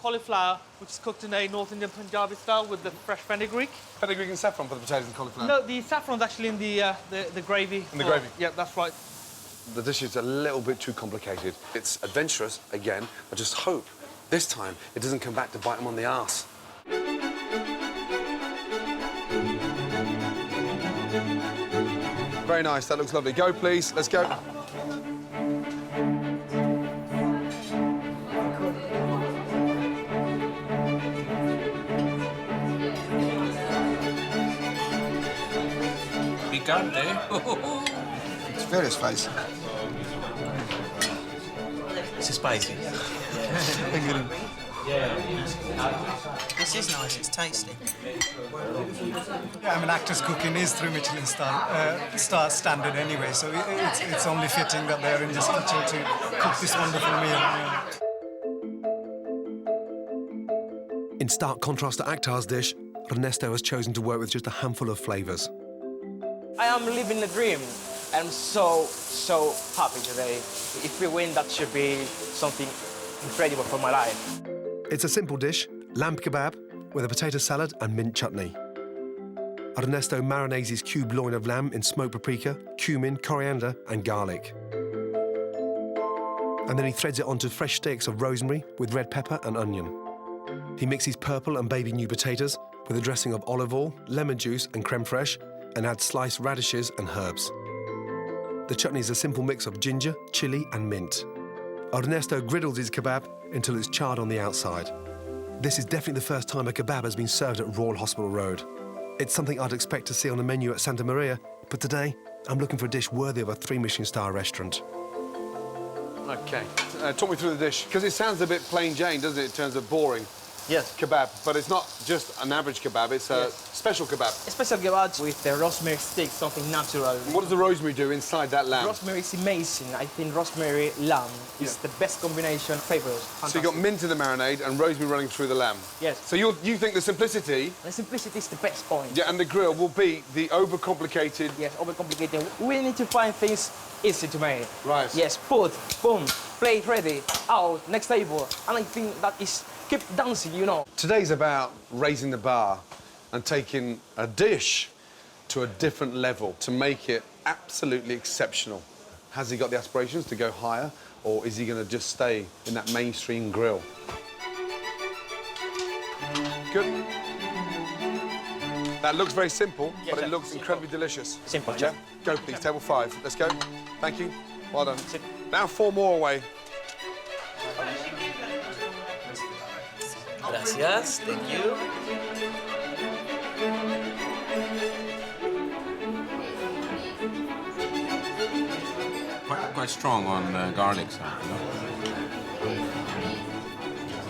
cauliflower, which is cooked in a North Indian Punjabi style with the fresh fenugreek. Fenugreek and saffron for the potatoes and cauliflower? No, the saffron's actually in the gravy. In the gravy? Yeah, that's right. The dish is a little bit too complicated. It's adventurous, again. I just hope this time it doesn't come back to bite them on the arse. Very nice, that looks lovely. Go, please, let's go. Picante. It's very spicy. It's spicy. This is nice, it's tasty. Yeah, I mean, actors cooking is through Michelin star standard anyway, so it's only fitting that they're in this kitchen to cook this wonderful meal. In stark contrast to Akhtar's dish, Ernesto has chosen to work with just a handful of flavours. I am living a dream. I'm so happy today. If we win, that should be something incredible for my life. It's a simple dish, lamb kebab, with a potato salad and mint chutney. Ernesto marinades his cube loin of lamb in smoked paprika, cumin, coriander and garlic. And then he threads it onto fresh sticks of rosemary with red pepper and onion. He mixes purple and baby new potatoes with a dressing of olive oil, lemon juice and creme fraiche, and adds sliced radishes and herbs. The chutney is a simple mix of ginger, chilli and mint. Ernesto griddles his kebab until it's charred on the outside. This is definitely the first time a kebab has been served at Royal Hospital Road. It's something I'd expect to see on the menu at Santa Maria, but today I'm looking for a dish worthy of a 3 Michelin star restaurant. OK, talk me through the dish, because it sounds a bit plain Jane, doesn't it, in terms of boring? Yes. Kebab, but it's not just an average kebab, it's a special kebab. A special kebab with the rosemary stick, something natural. What does the rosemary do inside that lamb? Rosemary is amazing. I think rosemary lamb is the best combination flavors. So you've got mint in the marinade and rosemary running through the lamb? Yes. So you think the simplicity... The simplicity is the best point. Yeah, and the grill will beat the overcomplicated... Yes, overcomplicated. We need to find things easy to make. Right. Yes, put, boom, plate ready, out, next table. And I think that is... keep dancing, Today's about raising the bar and taking a dish to a different level to make it absolutely exceptional. Has he got the aspirations to go higher, or is he going to just stay in that mainstream grill? Good. That looks very simple, but it looks incredibly delicious. Simple, yeah? Go, please. Table 5. Let's go. Thank you. Well done. Now 4 more away. Gracias, thank you. Quite strong on the garlic side,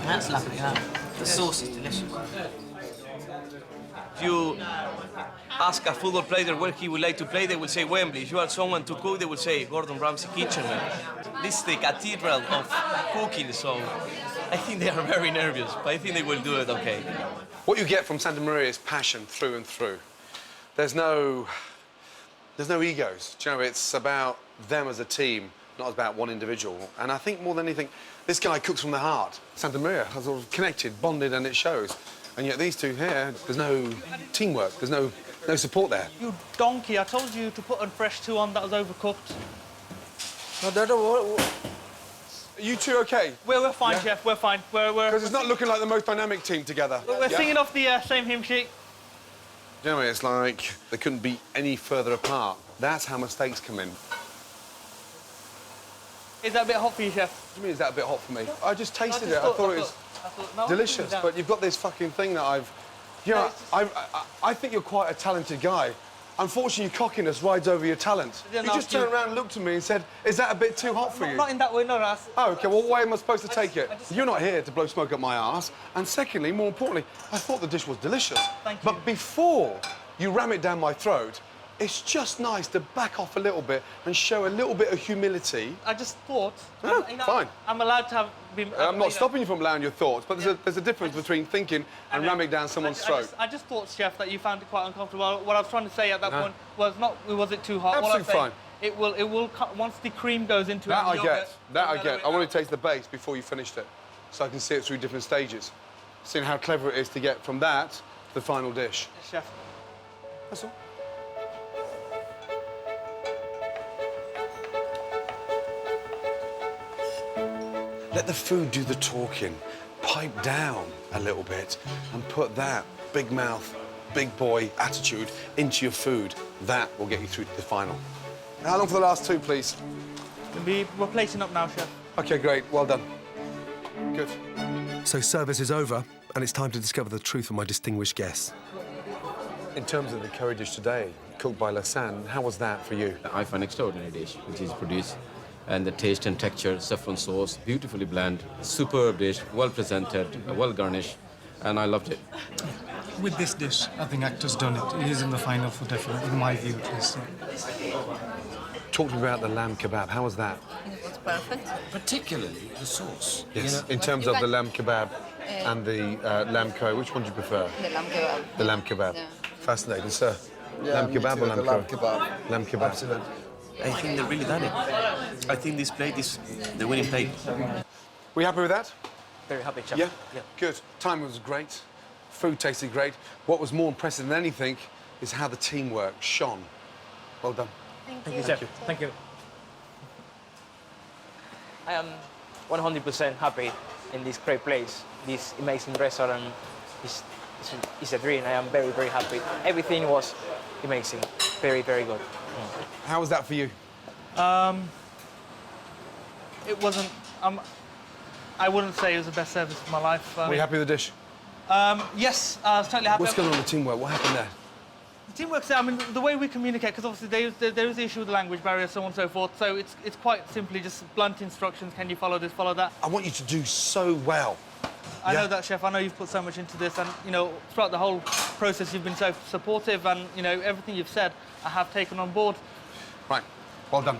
That's lovely, that. The sauce is delicious. If you ask a football player where he would like to play, they will say Wembley. If you ask someone to cook, they will say Gordon Ramsay kitchen. This is the cathedral of cooking, so I think they are very nervous, but I think they will do it okay. What you get from Santa Maria is passion through and through. There's no egos. Do you know, it's about them as a team, not about one individual. And I think more than anything, this guy cooks from the heart. Santa Maria has all connected, bonded, and it shows. And yet these two here, there's no teamwork, there's no support there. You donkey, I told you to put on fresh 2 on that was overcooked. No, that was... Are you two OK? We're fine, Chef, we're fine. Because it's not looking like the most dynamic team together. We're singing off the same hymn sheet. You know, it's like they couldn't be any further apart. That's how mistakes come in. Is that a bit hot for you, Chef? What do you mean, is that a bit hot for me? I just tasted it. I thought it was delicious, but you've got this fucking thing that I've... You know, I think you're quite a talented guy. Unfortunately, your cockiness rides over your talent. You just turned around and looked at me and said, is that a bit too hot for you? Not in that way, no, that's... Oh, OK, well, what way am I supposed to take it? You're not here to blow smoke up my arse. And secondly, more importantly, I thought the dish was delicious. Thank you. But before you ram it down my throat, It's just nice to back off a little bit and show a little bit of humility. I just thought... No, fine. I'm allowed to have... I'm not stopping you from allowing your thoughts, but there's a difference between thinking and ramming down someone's throat. I just thought, Chef, that you found it quite uncomfortable. What I was trying to say at that point was it too hot? Absolutely fine. It will, once the cream goes into that it... That I get. I want to taste the base before you finished it, so I can see it through different stages. Seeing how clever it is to get from that to the final dish. Chef. That's all. Let the food do the talking. Pipe down a little bit and put that big mouth, big boy attitude into your food. That will get you through to the final. How long for the last two, please? We're plating up now, Chef. OK, great. Well done. Good. So service is over, and it's time to discover the truth of my distinguished guests. In terms of the curry dish today, cooked by Lassan, how was that for you? I find extraordinary dish, which is produced. And the taste and texture, saffron sauce, beautifully bland, superb dish, well presented, well garnished, and I loved it. With this dish, I think actor's done it. He is in the final for definite, in my view, at least. Talk to me about the lamb kebab. How was that? It was perfect. Particularly the sauce. Yes. You know, in terms of the lamb kebab and the lamb curry, which one do you prefer? The lamb kebab. The lamb kebab. Yeah. Fascinating, sir. Yeah, lamb kebab or lamb curry? Lamb kebab. Lamb kebab. Absolutely. I think they've really done it. I think this plate is the winning plate. We happy with that? Very happy, Chef. Yeah? Good. Time was great. Food tasted great. What was more impressive than anything is how the teamwork shone. Well done. Thank you, Chef. Thank you. I am 100% happy in this great place. This amazing restaurant is a dream. I am very, very happy. Everything was amazing. Very, very good. How was that for you? It wasn't... I wouldn't say it was the best service of my life. Were you happy with the dish? Yes, I was totally happy. What's going on with the teamwork? What happened there? The teamwork's there. I mean, the way we communicate, because obviously there is the issue with the language barrier, so on and so forth. So it's quite simply just blunt instructions. Can you follow this, follow that? I want you to do so well. I know that, Chef. I know you've put so much into this, and you know, throughout the whole process, you've been so supportive, and you know, everything you've said, I have taken on board. Right. Well done.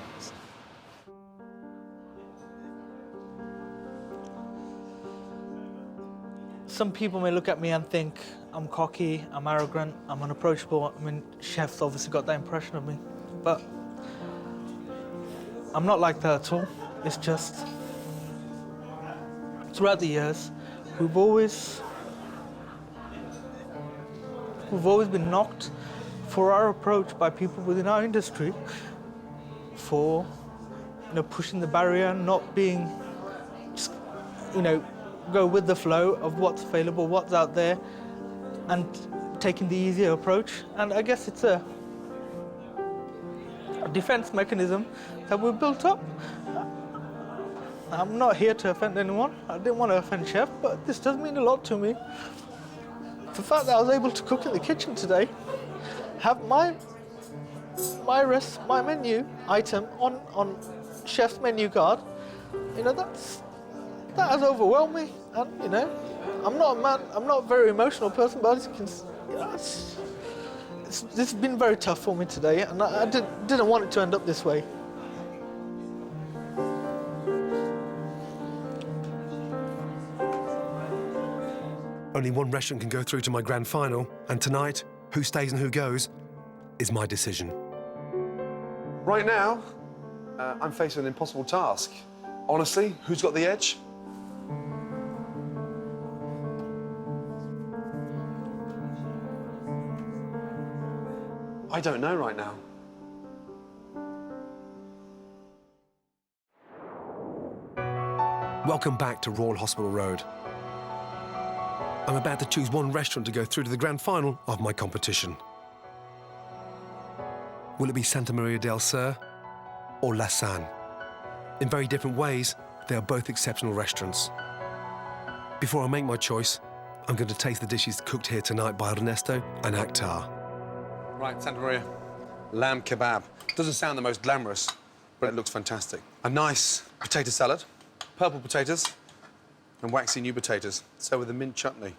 Some people may look at me and think I'm cocky, I'm arrogant, I'm unapproachable. I mean, chefs obviously got that impression of me, but I'm not like that at all. It's just throughout the years, we've always been knocked for our approach by people within our industry for, you know, pushing the barrier, not being, just, you know, go with the flow of what's available, what's out there, and taking the easier approach. And I guess it's a defense mechanism that we've built up. I'm not here to offend anyone. I didn't want to offend Chef, but this does mean a lot to me. The fact that I was able to cook in the kitchen today, have my menu item on Chef's menu card, you know, that has overwhelmed me. And you know, I'm not a very emotional person, but as you can see, you know, this has been very tough for me today, and I didn't want it to end up this way. Only one restaurant can go through to my grand final, and tonight, who stays and who goes is my decision. Right now, I'm facing an impossible task. Honestly, who's got the edge? I don't know right now. Welcome back to Royal Hospital Road. I'm about to choose one restaurant to go through to the grand final of my competition. Will it be Santa Maria Del Sur or Lassan? In very different ways, they are both exceptional restaurants. Before I make my choice, I'm going to taste the dishes cooked here tonight by Ernesto and Akhtar. Right, Santa Maria. Lamb kebab. Doesn't sound the most glamorous, but it looks fantastic. A nice potato salad, purple potatoes, and waxy new potatoes. So with a mint chutney.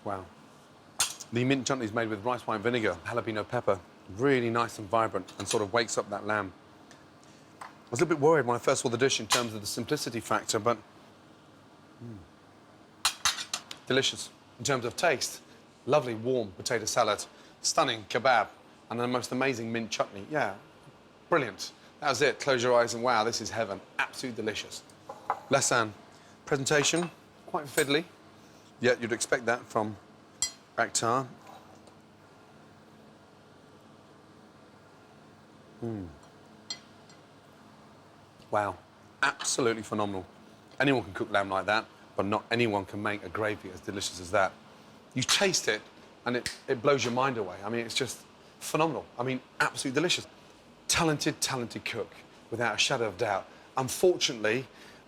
Wow. The mint chutney is made with rice wine vinegar, jalapeno pepper, really nice and vibrant, and sort of wakes up that lamb. I was a little bit worried when I first saw the dish in terms of the simplicity factor, but delicious in terms of taste. Lovely warm potato salad, stunning kebab, and the most amazing mint chutney. Yeah, brilliant. That was it. Close your eyes and wow, this is heaven. Absolutely delicious. Lassan, presentation, quite fiddly. Yet you'd expect that from Akhtar. Wow, absolutely phenomenal. Anyone can cook lamb like that, but not anyone can make a gravy as delicious as that. You taste it, and it blows your mind away. I mean, it's just phenomenal. I mean, absolutely delicious. Talented, talented cook, without a shadow of doubt. Unfortunately,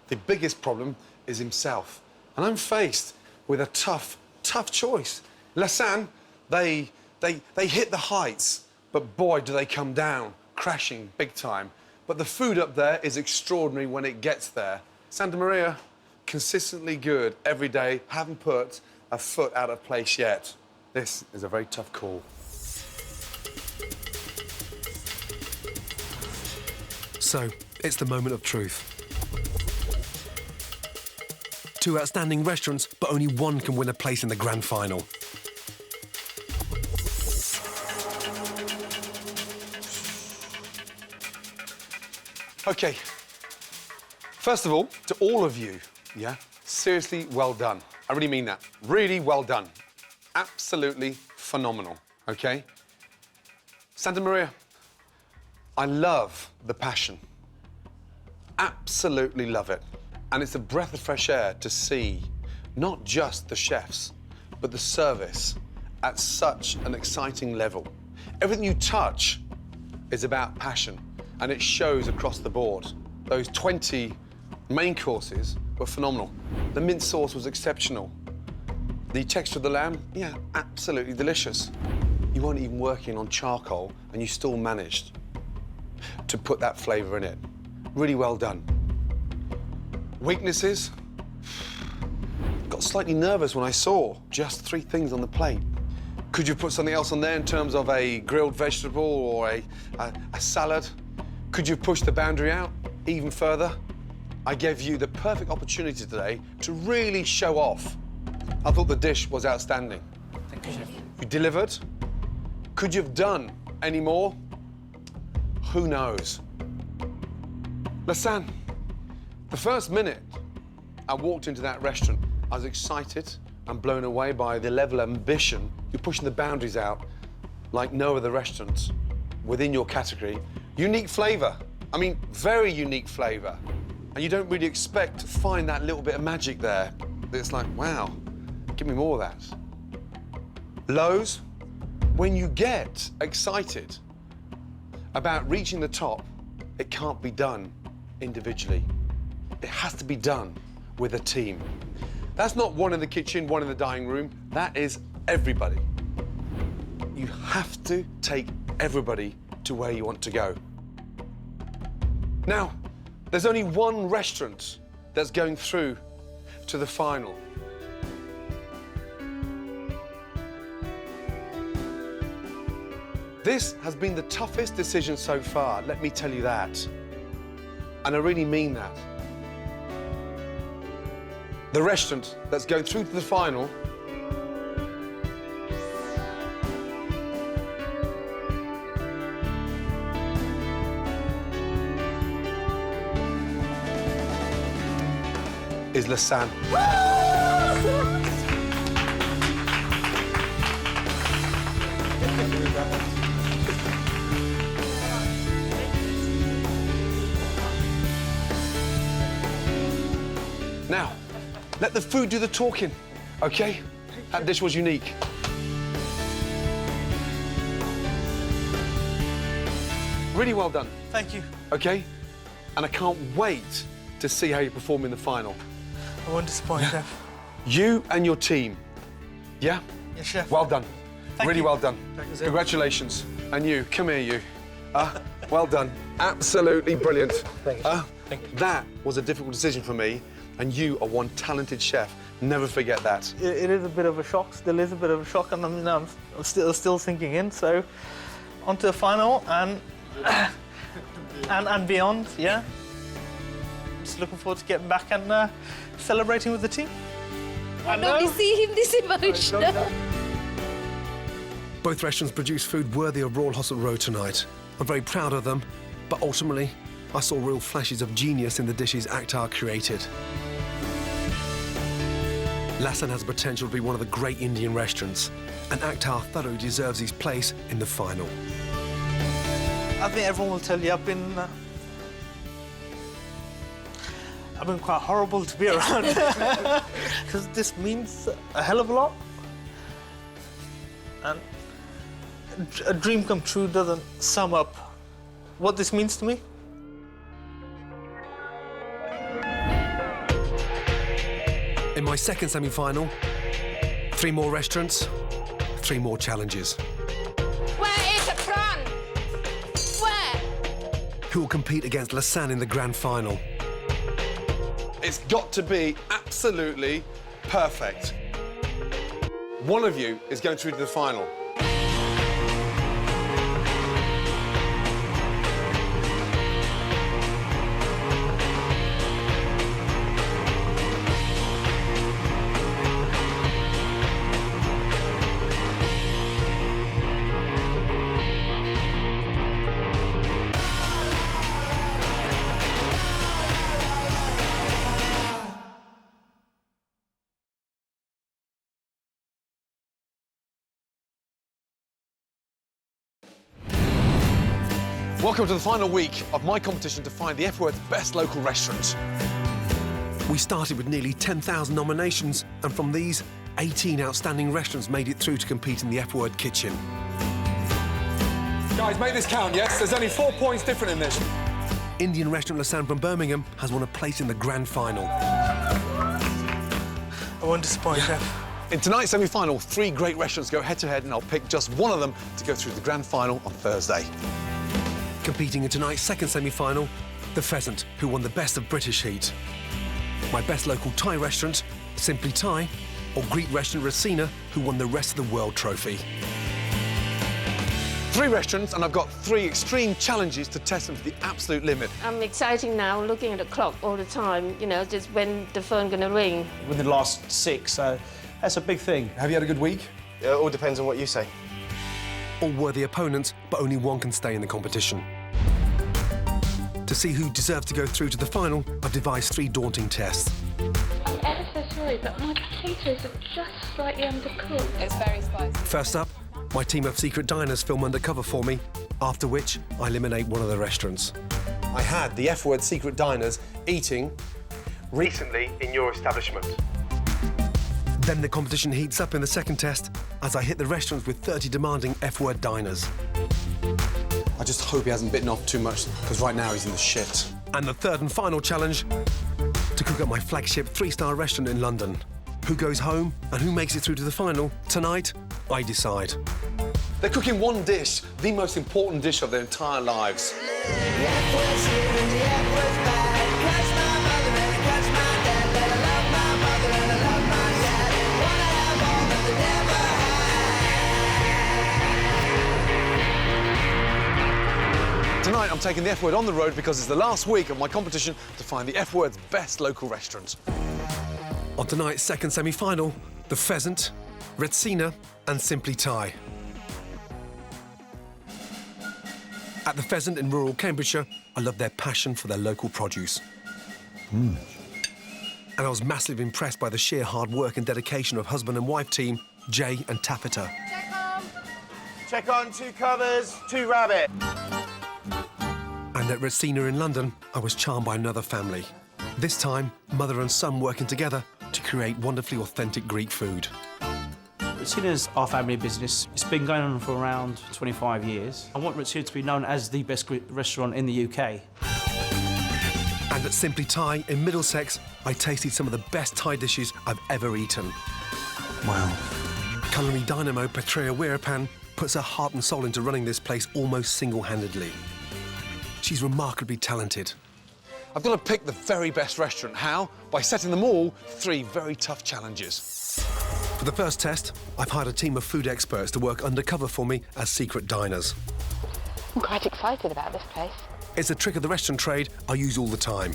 the biggest problem is himself. And I'm faced with a tough, tough choice. Lassan, they hit the heights, but boy, do they come down, crashing big time. But the food up there is extraordinary when it gets there. Santa Maria, consistently good every day, haven't put a foot out of place yet. This is a very tough call. So, it's the moment of truth. Two outstanding restaurants, but only one can win a place in the grand final. OK. First of all, to all of you, yeah, seriously well done. I really mean that. Really well done. Absolutely phenomenal, OK? Santa Maria, I love the passion. Absolutely love it. And it's a breath of fresh air to see not just the chefs, but the service at such an exciting level. Everything you touch is about passion, and it shows across the board. Those 20 main courses were phenomenal. The mint sauce was exceptional. The texture of the lamb, yeah, absolutely delicious. You weren't even working on charcoal, and you still managed to put that flavour in it. Really well done. Weaknesses? Got slightly nervous when I saw just 3 things on the plate. Could you put something else on there in terms of a grilled vegetable or a salad? Could you push the boundary out even further? I gave you the perfect opportunity today to really show off. I thought the dish was outstanding. Thank you, Chef. You delivered. Could you have done any more? Who knows? Lassan, the first minute I walked into that restaurant, I was excited and blown away by the level of ambition. You're pushing the boundaries out like no other restaurant within your category. Unique flavour. I mean, very unique flavour. And you don't really expect to find that little bit of magic there. It's like, wow, give me more of that. Lows, when you get excited about reaching the top, it can't be done individually. It has to be done with a team. That's not one in the kitchen, one in the dining room. That is everybody. You have to take everybody to where you want to go. Now, there's only one restaurant that's going through to the final. This has been the toughest decision so far, let me tell you that. And I really mean that. The restaurant that's going through to the final is Lassan. Now, let the food do the talking, OK? That dish was unique. Really well done. Thank you. OK? And I can't wait to see how you perform in the final. I won't disappoint, Chef. You and your team, yeah? Yes, Chef. Well done. Thank really you. well done. Thank you. Congratulations. And you, come here, you. Well done. Absolutely brilliant. Thank you. Thank you. That was a difficult decision for me, and you are one talented chef Never forget that. It is a bit of a shock, still is a bit of a shock, and I'm still sinking in. So, on to the final and beyond, yeah. Just looking forward to getting back and celebrating with the team. I've never seen him this emotional. Both restaurants produced food worthy of Royal Hospital Road tonight. I'm very proud of them, but ultimately, I saw real flashes of genius in the dishes Akhtar created. Lassan has potential to be one of the great Indian restaurants, and Akhtar thoroughly deserves his place in the final. I think everyone will tell you I've been quite horrible to be around, because this means a hell of a lot. And a dream come true doesn't sum up what this means to me. In my second semi-final, 3 more restaurants, 3 more challenges. Where is the prawn? Where? Who will compete against Lassan in the grand final? It's got to be absolutely perfect. One of you is going through to the final. Welcome to the final week of my competition to find the F-Word's best local restaurant. We started with nearly 10,000 nominations, and from these, 18 outstanding restaurants made it through to compete in the F-Word kitchen. Guys, make this count, yes? There's only 4 points different in this. Indian restaurant Lassan from Birmingham has won a place in the grand final. I won't disappoint, Chef. In tonight's semi-final, 3 great restaurants go head-to-head, and I'll pick just one of them to go through the grand final on Thursday. Competing in tonight's second semi-final, the Pheasant, who won the Best of British Heat. My best local Thai restaurant, Simply Thai, or Greek restaurant Cena, who won the Rest of the World trophy. 3 restaurants, and I've got 3 extreme challenges to test them to the absolute limit. I'm excited now, looking at the clock all the time, you know, just when the phone gonna ring. Within the last 6, so that's a big thing. Have you had a good week? It all depends on what you say. All worthy opponents, but only one can stay in the competition. To see who deserves to go through to the final, I've devised 3 daunting tests. I'm ever so sorry, but my potatoes are just slightly undercooked. It's very spicy. First up, my team of secret diners film undercover for me, after which I eliminate one of the restaurants. I had the F-Word secret diners eating recently in your establishment. Then the competition heats up in the second test as I hit the restaurants with 30 demanding F-Word diners. I just hope he hasn't bitten off too much, because right now he's in the shit. And the third and final challenge, to cook up my flagship 3-star restaurant in London. Who goes home and who makes it through to the final? Tonight, I decide. They're cooking one dish, the most important dish of their entire lives. Tonight, I'm taking the F-Word on the road because it's the last week of my competition to find the F-Word's best local restaurant. On tonight's second semi-final, the Pheasant, Cena and Simply Thai. At the Pheasant in rural Cambridgeshire, I love their passion for their local produce. And I was massively impressed by the sheer hard work and dedication of husband and wife team, Jay and Tapita. Check on 2 covers, 2 rabbit. And at Cena in London, I was charmed by another family. This time, mother and son working together to create wonderfully authentic Greek food. Cena's our family business. It's been going on for around 25 years. I want Cena to be known as the best Greek restaurant in the UK. And at Simply Thai in Middlesex, I tasted some of the best Thai dishes I've ever eaten. Wow. Culinary dynamo Petrea Weerapan puts her heart and soul into running this place almost single-handedly. She's remarkably talented. I've got to pick the very best restaurant. How? By setting them all 3 very tough challenges. For the first test, I've hired a team of food experts to work undercover for me as secret diners. I'm quite excited about this place. It's a trick of the restaurant trade I use all the time.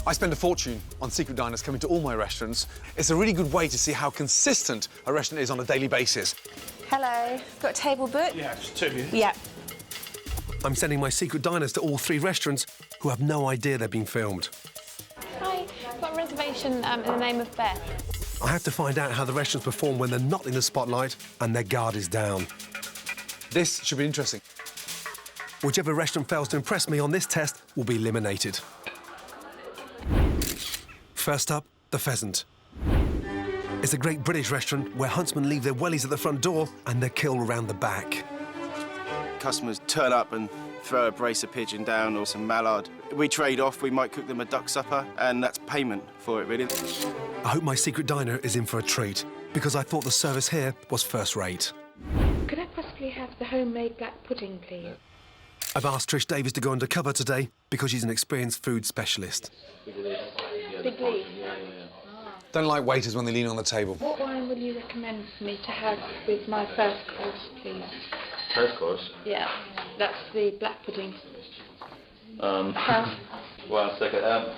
I spend a fortune on secret diners coming to all my restaurants. It's a really good way to see how consistent a restaurant is on a daily basis. Hello. Got a table booked? Yeah, just 2 of you. Yeah. I'm sending my secret diners to all 3 restaurants who have no idea they're being filmed. Hi, I've got a reservation in the name of Beth. I have to find out how the restaurants perform when they're not in the spotlight and their guard is down. This should be interesting. Whichever restaurant fails to impress me on this test will be eliminated. First up, the Pheasant. It's a great British restaurant where huntsmen leave their wellies at the front door and they're killed around the back. Customers turn up and throw a brace of pigeon down or some mallard. We trade off, we might cook them a duck supper, and that's payment for it, really. I hope my secret diner is in for a treat, because I thought the service here was first rate. Could I possibly have the homemade black pudding, please? I've asked Trish Davies to go undercover today because she's an experienced food specialist. Big leaf. Don't like waiters when they lean on the table. What wine will you recommend for me to have with my first course, please? First course? Yeah, that's the black pudding. 1 second.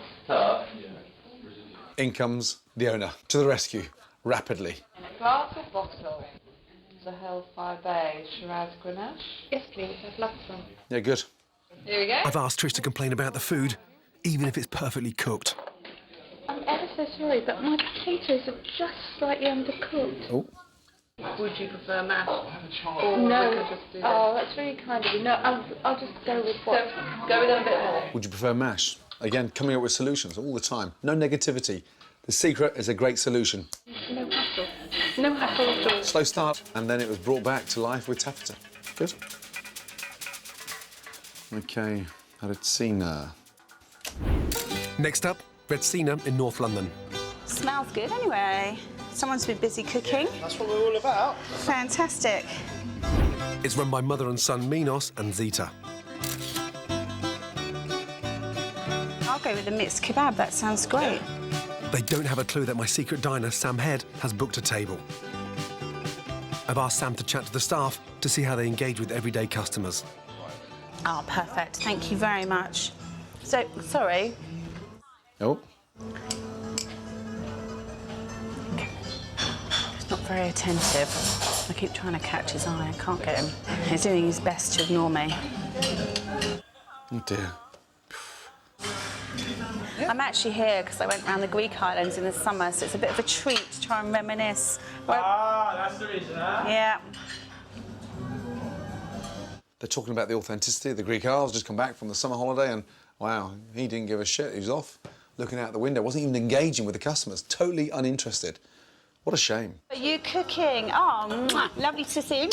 In comes the owner to the rescue, rapidly. Glass or bottle? The Hellfire Bay Shiraz Grenache? Yes, please. I'd love some. Yeah, good. Here we go. I've asked Trish to complain about the food, even if it's perfectly cooked. I'm ever so sorry, but my potatoes are just slightly undercooked. Oh. Would you prefer mash? No. Oh, that's really kind of you. No, I'll just go with what? Go with a bit more. Would you prefer mash? Again, coming up with solutions all the time. No negativity. The secret is a great solution. No hassle. No hassle at all. Slow start, and then it was brought back to life with taffeta. Good. OK, how did Cena? Next up, Red Cena in North London. Smells good anyway. Someone's been busy cooking. That's what we're all about. Fantastic. It's run by mother and son Minos and Zita. I'll go with the mixed kebab. That sounds great. They don't have a clue that my secret diner, Sam Head, has booked a table. I've asked Sam to chat to the staff to see how they engage with everyday customers. Oh, perfect. Thank you very much. So, sorry. Oh. He's not very attentive. I keep trying to catch his eye. I can't get him. He's doing his best to ignore me. Oh, dear. I'm actually here because I went around the Greek islands in the summer, so it's a bit of a treat to try and reminisce. That's the reason, huh? Yeah. They're talking about the authenticity of the Greek Isles, just come back from the summer holiday, and wow, he didn't give a shit. He was off looking out the window, wasn't even engaging with the customers, totally uninterested. What a shame. Are you cooking? Oh, mwah. Lovely to see you.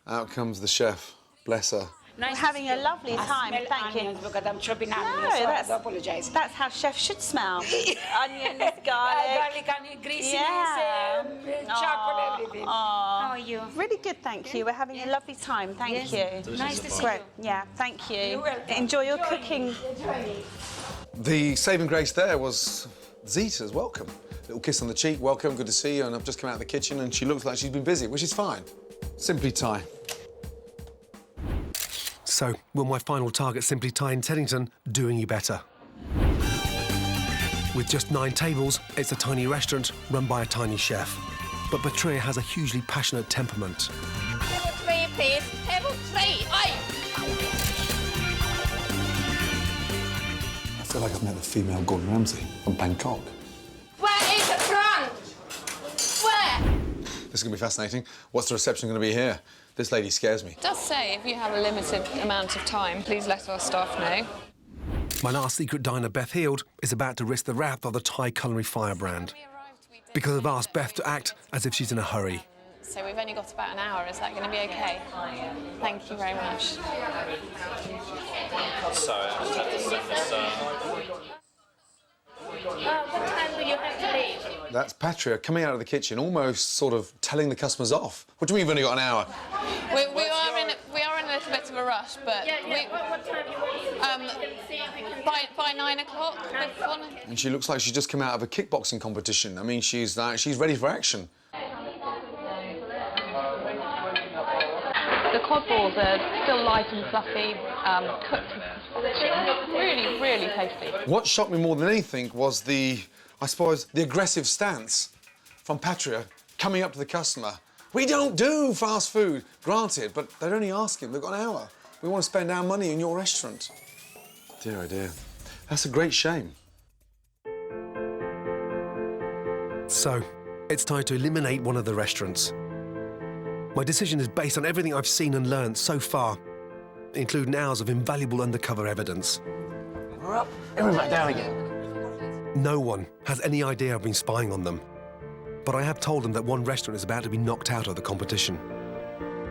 Out comes the chef, bless her. We're having a lovely time, thank you. Because I'm chopping onions, No, so that's, I apologise. that's how chefs should smell. Onions, garlic. Garlic, onion, greasiness, chocolate, everything. How are you? Really good, thank you. We're having a lovely time, thank you. Nice to see Great. you. Yeah, thank you. You're welcome. Enjoy your cooking. The saving grace there was Zita's welcome. Little kiss on the cheek, welcome, good to see you, and I've just come out of the kitchen and she looks like she's been busy, which is fine. Simply Thai. So, will my final target, Simply Thai in Teddington, do any better? With just 9 tables, it's a tiny restaurant run by a tiny chef. But Patria has a hugely passionate temperament. Table 3, please. Table 3. Oi! I feel like I've met the female Gordon Ramsay from Bangkok. Where is the front? Where? This is going to be fascinating. What's the reception going to be here? This lady scares me. It does say if you have a limited amount of time, please let our staff know. My last secret diner, Beth Heald, is about to risk the wrath of the Thai culinary firebrand. Because I've asked Beth to act as if she's in a hurry. So we've only got about an hour. Is that going to be OK? Thank you very much. Sorry, I just had to set this What time do you have to leave? That's Patria coming out of the kitchen, almost sort of telling the customers off. What do you mean you've only got an hour? We are in a little bit of a rush, but what time do you want? by 9 o'clock. And she looks like she's just come out of a kickboxing competition. I mean, she's ready for action. The cod balls are still light and fluffy, cooked to perfection. Really, really tasty. What shocked me more than anything was the aggressive stance from Patria coming up to the customer. We don't do fast food, granted, but they're only asking. They've got an hour. We want to spend our money in your restaurant. Dear, oh dear. That's a great shame. So, it's time to eliminate one of the restaurants. My decision is based on everything I've seen and learned so far, including hours of invaluable undercover evidence. We're up and we're back down again. No one has any idea I've been spying on them. But I have told them that one restaurant is about to be knocked out of the competition.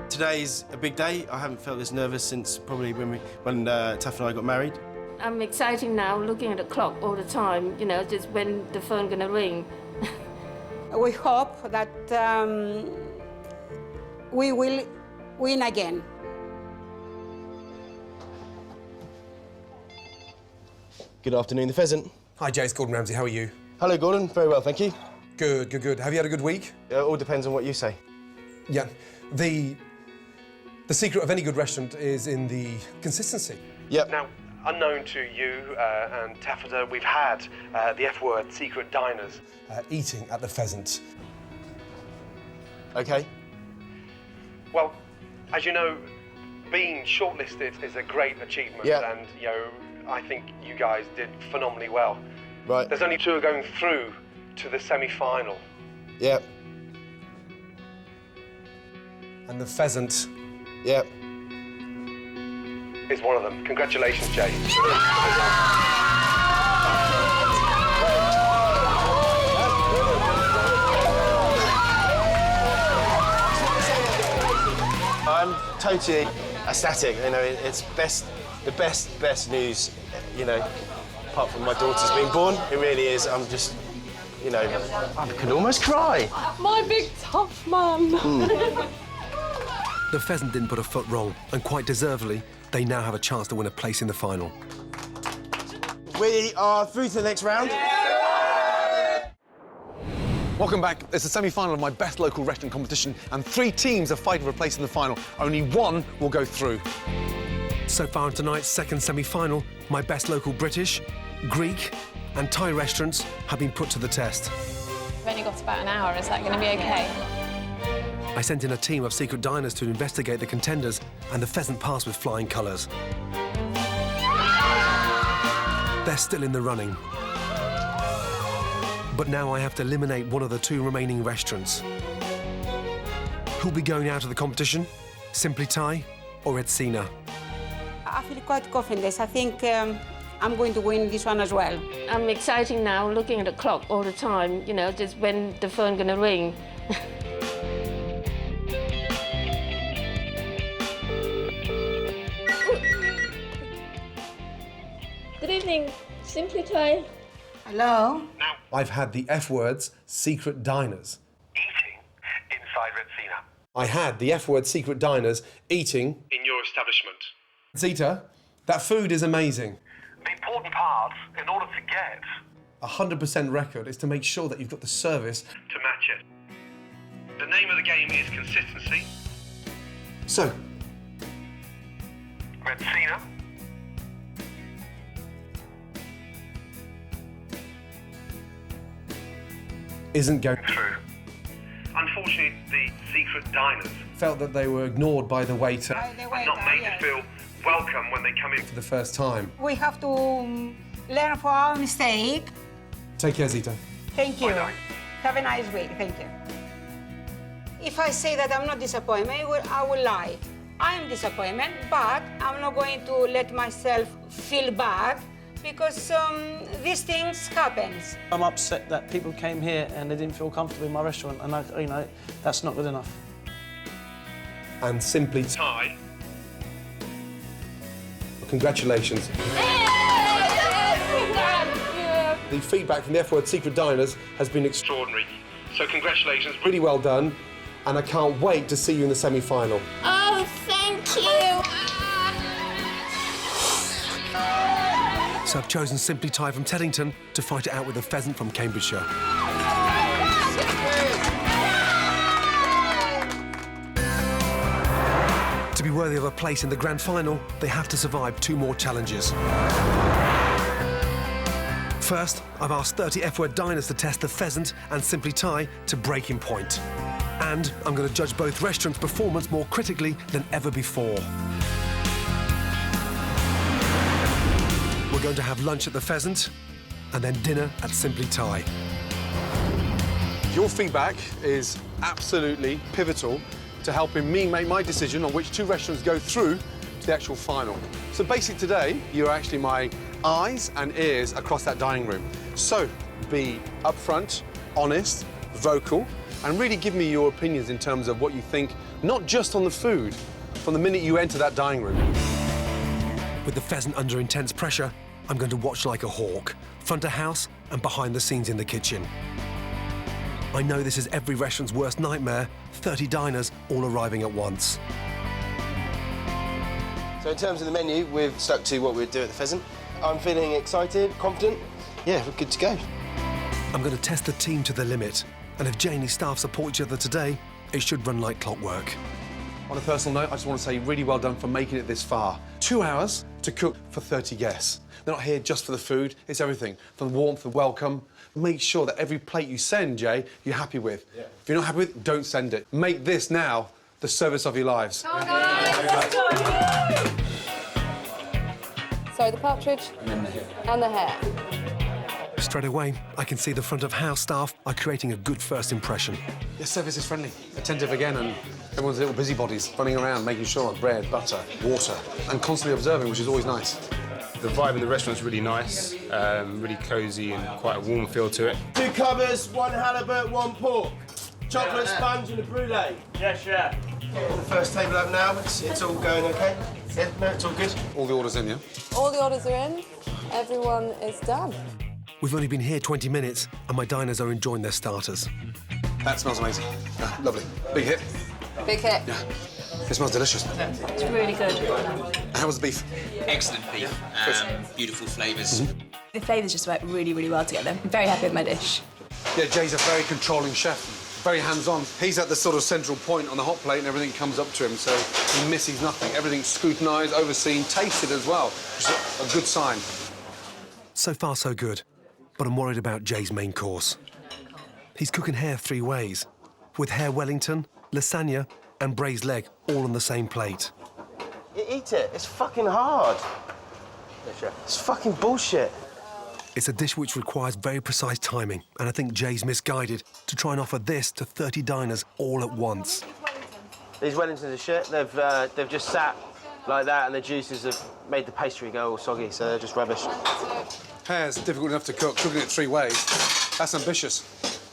Today's a big day. I haven't felt this nervous since probably when Taff and I got married. I'm excited now, looking at the clock all the time, you know, just when the phone gonna ring. We hope that we will win again. Good afternoon, the Pheasant. Hi, Jay, it's Gordon Ramsay. How are you? Hello, Gordon. Very well, thank you. Good, good, good. Have you had a good week? It all depends on what you say. Yeah. The secret of any good restaurant is in the consistency. Yep. Now, unknown to you and Taffeta, we've had the F-word secret diners eating at the Pheasant. OK. Well, as you know, being shortlisted is a great achievement. Yeah. And, you know, I think you guys did phenomenally well. Right. There's only 2 going through to the semi-final. Yep. And the Pheasant... Yep. ...is one of them. Congratulations, Jay. I'm totally ecstatic. You know, it's the best news, you know, apart from my daughter's being born. It really is. I'm just, you know, I could almost cry. My big tough man. The Pheasant didn't put a foot wrong, and quite deservedly, they now have a chance to win a place in the final. We are through to the next round. Welcome back. It's the semi-final of my best local restaurant competition, and 3 teams are fighting for a place in the final. Only 1 will go through. So far in tonight's second semi-final, my best local British, Greek and Thai restaurants have been put to the test. We've only got about an hour. Is that going to be OK? I sent in a team of secret diners to investigate the contenders, and the Pheasant passed with flying colours. They're still in the running. But now I have to eliminate one of the 2 remaining restaurants. Who'll be going out of the competition? Simply Thai or Red Cena? I feel quite confident. I think I'm going to win this one as well. I'm excited now, looking at the clock all the time, you know, just when the phone gonna ring. Good evening, Simply Thai. Hello? Now, I've had the F-words secret diners eating inside Red Cena. I had the F-word secret diners eating in your establishment. Zita, that food is amazing. The important part, in order to get a 100% record, is to make sure that you've got the service to match it. The name of the game is consistency. So, Red Cena isn't going through. Unfortunately, the secret diners felt that they were ignored by the waiter and not made to feel welcome when they come in for the first time. We have to learn from our mistake. Take care, Zita. Thank you. Have a nice week. Thank you. If I say that I'm not disappointed, I will lie. I am disappointed, but I'm not going to let myself feel bad because these things happen. I'm upset that people came here and they didn't feel comfortable in my restaurant, and you know, that's not good enough. And Simply Thai. Congratulations. The feedback from the F-word secret diners has been extraordinary. So congratulations, really well done, and I can't wait to see you in the semi-final. Oh, thank you. So I've chosen Simply Thai from Teddington to fight it out with a pheasant from Cambridgeshire. To be worthy of a place in the grand final, they have to survive 2 more challenges. First, I've asked 30 F-word diners to test the pheasant and Simply Thai to breaking point. And I'm going to judge both restaurants' performance more critically than ever before. We're going to have lunch at the Pheasant and then dinner at Simply Thai. Your feedback is absolutely pivotal to helping me make my decision on which 2 restaurants go through to the actual final. So basically today, you're actually my eyes and ears across that dining room. So be upfront, honest, vocal, and really give me your opinions in terms of what you think, not just on the food, from the minute you enter that dining room. With the pheasant under intense pressure, I'm going to watch like a hawk, front of house and behind the scenes in the kitchen. I know this is every restaurant's worst nightmare, 30 diners all arriving at once. So in terms of the menu, we've stuck to what we'd do at the Pheasant. I'm feeling excited, confident. Yeah, we're good to go. I'm going to test the team to the limit, and if Janie's staff support each other today, it should run like clockwork. On a personal note, I just want to say really well done for making it this far. 2 hours to cook for 30 guests. They're not here just for the food, it's everything. From the warmth, the welcome. Make sure that every plate you send, Jay, you're happy with. Yeah. If you're not happy with it, don't send it. Make this now the service of your lives. So the partridge and the hare. Straight away, I can see the front of house staff are creating a good first impression. Your service is friendly, attentive again, and everyone's little busybodies running around making sure of bread, butter, water, and constantly observing, which is always nice. The vibe in the restaurant's really nice, really cosy and quite a warm feel to it. 2 covers, 1 halibut, 1 pork. Chocolate sponge and a brulee. Yes, chef. The first table up now, it's all going okay? Yeah, no, it's all good. All the orders in, yeah? All the orders are in. Everyone is done. We've only been here 20 minutes and my diners are enjoying their starters. That smells amazing. Yeah, lovely. Big hit. Big hit. Yeah. It smells delicious. It's really good. How was the beef? Excellent beef. Beautiful flavours. The flavours just work really, really well together. I'm very happy with my dish. Yeah, Jay's a very controlling chef, very hands-on. He's at the sort of central point on the hot plate and everything comes up to him, so he misses nothing. Everything's scrutinised, overseen, tasted as well, which is a good sign. So far, so good. But I'm worried about Jay's main course. He's cooking hare 3 ways, with hare Wellington, lasagna and braised leg all on the same plate. You eat it. It's fucking hard. It's fucking bullshit. It's a dish which requires very precise timing, and I think Jay's misguided to try and offer this to 30 diners all at once. These Wellingtons are shit. They've just sat like that, and the juices have made the pastry go all soggy, so they're just rubbish. Hare's difficult enough to cook. Cooking it 3 ways, that's ambitious.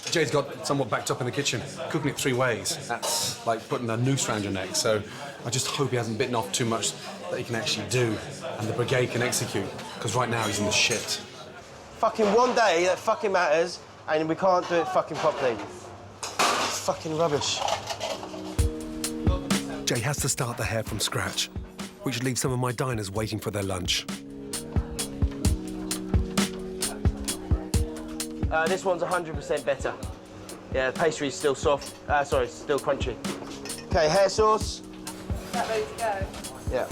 Jay's got somewhat backed up in the kitchen. Cooking it 3 ways, that's like putting a noose around your neck, so I just hope he hasn't bitten off too much that he can actually do and the brigade can execute, because right now he's in the shit. Fucking one day, that fucking matters, and we can't do it fucking properly. Fucking rubbish. Jay has to start the hare from scratch, which leaves some of my diners waiting for their lunch. This one's 100% better. Yeah, the pastry's still soft. Sorry, still crunchy. Okay, hare sauce. Is that ready to go? Yeah.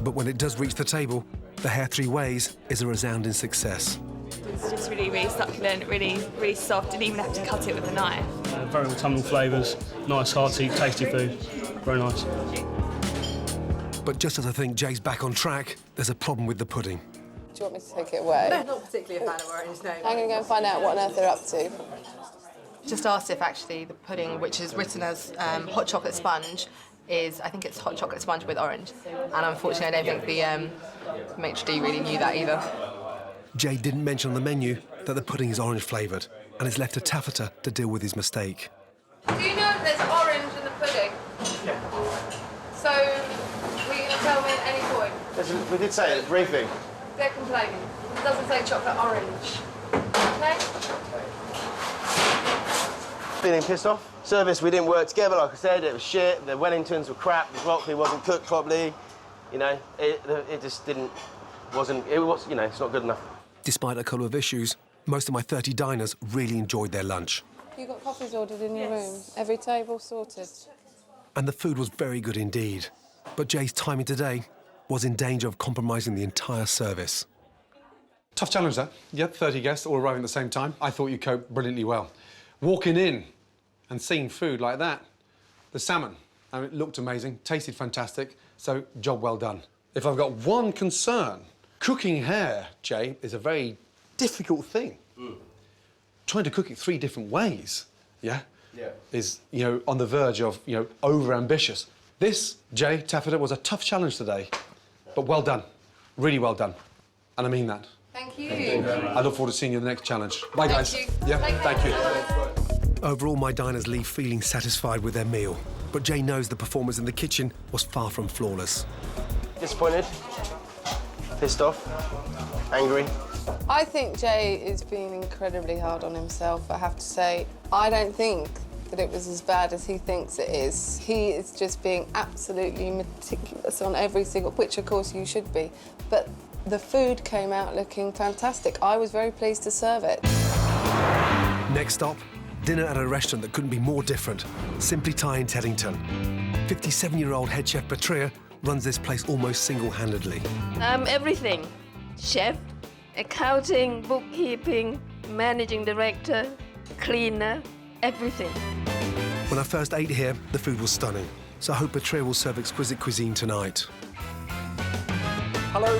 But when it does reach the table, the hare 3 ways is a resounding success. It's just really, really succulent, really, really soft. Didn't even have to cut it with a knife. Very autumnal flavours, nice, hearty, tasty food. Very nice. But just as I think Jay's back on track, there's a problem with the pudding. Do you want me to take it away? No, not particularly a fan of orange, no. I'm going to go and find out what on earth they're up to. Just asked if actually the pudding, which is written as hot chocolate sponge, is, I think it's hot chocolate sponge with orange. And unfortunately, I don't think the maitre d' really knew that either. Jay didn't mention on the menu that the pudding is orange flavoured, and it's left to Taffeta to deal with his mistake. Do you know that there's orange in the pudding? Yeah. So, were you going to tell me at any point? We did say it at the briefing. They're complaining. It doesn't say chocolate orange. Okay? Feeling pissed off? Service, we didn't work together, like I said, it was shit, the Wellingtons were crap, the broccoli wasn't cooked properly, you know, it just wasn't, you know, it's not good enough. Despite a couple of issues, most of my 30 diners really enjoyed their lunch. You got coffees ordered in your room, every table sorted. And the food was very good indeed. But Jay's timing today was in danger of compromising the entire service. Tough challenge, that. Yep, 30 guests all arriving at the same time. I thought you coped brilliantly well. Walking in and seeing food like that, the salmon, I mean, it looked amazing, tasted fantastic, so job well done. If I've got one concern, cooking hare, Jay, is a very difficult thing. Trying to cook it 3 different ways, yeah, is, you know, on the verge of, you know, over-ambitious. This, Jay, Taffeta, was a tough challenge today, but well done, really well done, and I mean that. Thank you. I look forward to seeing you in the next challenge. Bye, guys. Thank you. Yeah, thank you. Overall, my diners leave feeling satisfied with their meal, but Jay knows the performance in the kitchen was far from flawless. Disappointed, pissed off, angry. I think Jay is being incredibly hard on himself, I have to say. I don't think that it was as bad as he thinks it is. He is just being absolutely meticulous on every single, which of course you should be. But the food came out looking fantastic. I was very pleased to serve it. Next stop, dinner at a restaurant that couldn't be more different, Simply Thai in Teddington. 57-year-old head chef Patria runs this place almost single-handedly. Everything. Chef, accounting, bookkeeping, managing director, cleaner, everything. When I first ate here, the food was stunning, so I hope Patria will serve exquisite cuisine tonight. Hello.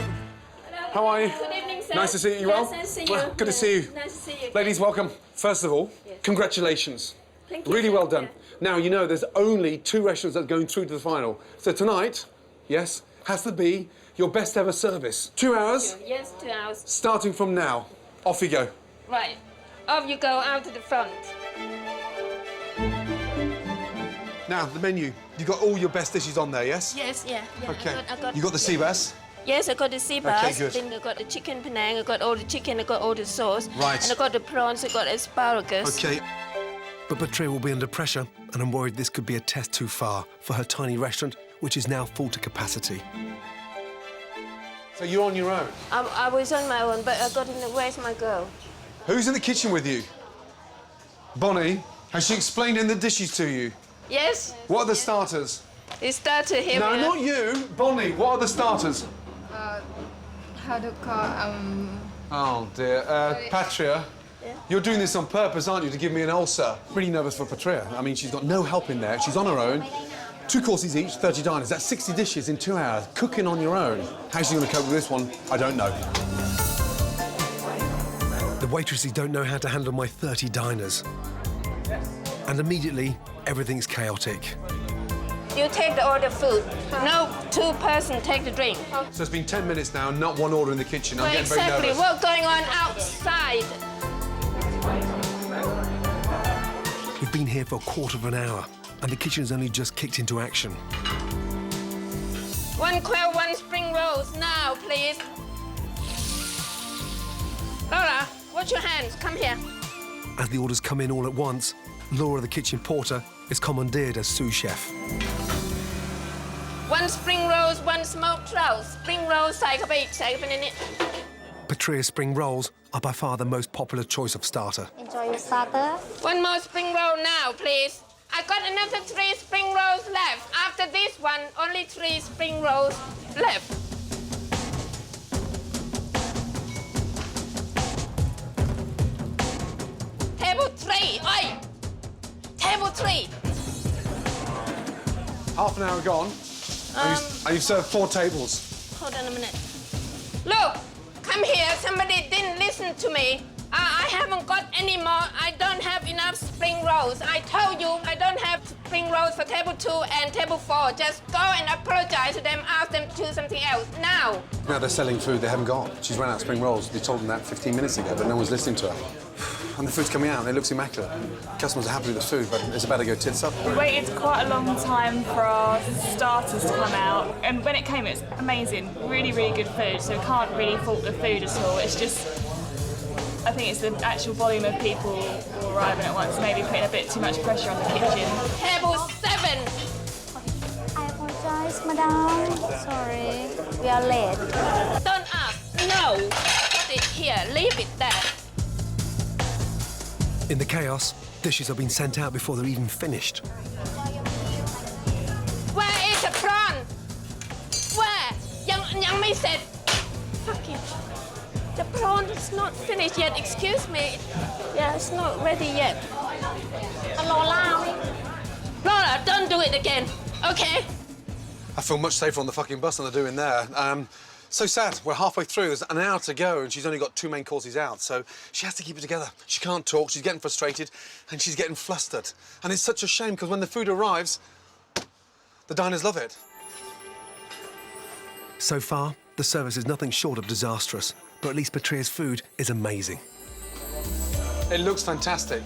How are you? Good evening, sir. Nice to see you. You well? Nice to see you. Well, good to see you. Nice to see you. Ladies, welcome. First of all, congratulations. Thank you. Really well done. Now, you know there's only 2 restaurants that are going through to the final. So tonight, yes, has to be your best ever service. 2 hours? Yes, 2 hours. Starting from now. Off you go. Right. Off you go out to the front. Now, the menu. You got all your best dishes on there, yes? Yes, yeah. OK. I got You got the sea bass? Yes, I got the sea bass. OK, good. Then I got the chicken penang, I got all the chicken, I got all the sauce. Right. And I got the prawns, I got asparagus. OK. But Patria will be under pressure, and I'm worried this could be a test too far for her tiny restaurant, which is now full to capacity. So you're on your own? I was on my own, but I got in the... Where's my girl? Who's in the kitchen with you? Bonnie, has she explained in the dishes to you? Yes. What are the starters? The starter here. No, not you. Bonnie, what are the starters? How to call, Oh, dear. Patria, you're doing this on purpose, aren't you, to give me an ulcer? Really nervous for Patria. I mean, she's got no help in there. She's on her own. 2 courses each, 30 diners. That's 60 dishes in 2 hours. Cooking on your own. How's she going to cope with this one? I don't know. The waitresses don't know how to handle my 30 diners. And immediately, everything's chaotic. You take the order food. No 2 person take the drink. So it's been 10 minutes now, not one order in the kitchen. I'm Well, getting very exactly. nervous. What's going on outside? We've been here for a quarter of an hour, and the kitchen's only just kicked into action. 1 quail, 1 spring rolls now, please. Laura, wash your hands. Come here. As the orders come in all at once, Laura, the kitchen porter, is commandeered as sous chef. 1 spring rolls, 1 smoked trout. Spring rolls, ใส่เข้าไปอีก ใส่เข้าไปในนี้ Patria's spring rolls are by far the most popular choice of starter. Enjoy your starter. 1 more spring roll now, please. I got another 3 spring rolls left. After this one, only 3 spring rolls left. Table 3. Oi! Table 3. Half an hour gone, and you've served 4 tables. Hold on a minute. Look, come here. Somebody didn't listen to me. I haven't got any more. I don't have enough spring rolls. I told you I don't have spring rolls for table 2 and table 4. Just go and apologize to them. Ask them to do something else now. Now they're selling food they haven't got. She's run out of spring rolls. They told them that 15 minutes ago, but no one's listening to her. And the food's coming out, and it looks immaculate. Customers are happy with the food, but it's about to go tits up. We waited quite a long time for our starters to come out, and when it came, it was amazing. Really, really good food, so we can't really fault the food at all. It's just I think it's the actual volume of people arriving at once, maybe putting a bit too much pressure on the kitchen. Table 7. I apologize, madam. Sorry, we are late. Don't ask. No. Put it here. Leave it there. In the chaos, dishes have been sent out before they're even finished. Where is the prawn? Where? Yangไม่เสร็จ. Fuck it. The prawn is not finished yet. Excuse me. Yeah, it's not ready yet. Lola, don't do it again. Okay? I feel much safer on the fucking bus than I do in there. So sad. We're halfway through. There's an hour to go, and she's only got 2 main courses out, so she has to keep it together. She can't talk. She's getting frustrated, and she's getting flustered. And it's such a shame because when the food arrives, the diners love it. So far, the service is nothing short of disastrous, but at least Patria's food is amazing. It looks fantastic.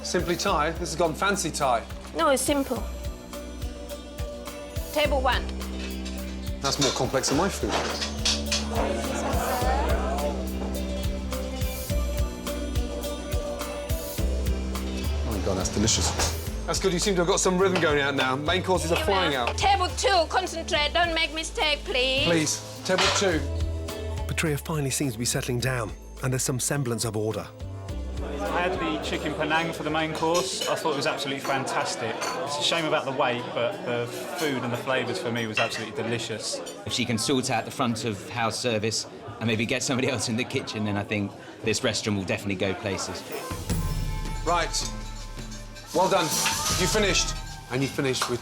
Simply Thai. This has gone fancy Thai. No, it's simple. Table 1. That's more complex than my food. Oh my God, that's delicious. That's good. You seem to have got some rhythm going out now. Main courses are flying out. Table 2, concentrate. Don't make mistake, please. Please. Table 2. Patria finally seems to be settling down, and there's some semblance of order. I had the chicken Penang for the main course. I thought it was absolutely fantastic. It's a shame about the wait, but the food and the flavours for me was absolutely delicious. If she can sort out the front of house service and maybe get somebody else in the kitchen, then I think this restaurant will definitely go places. Right. Well done. You finished. And you finished with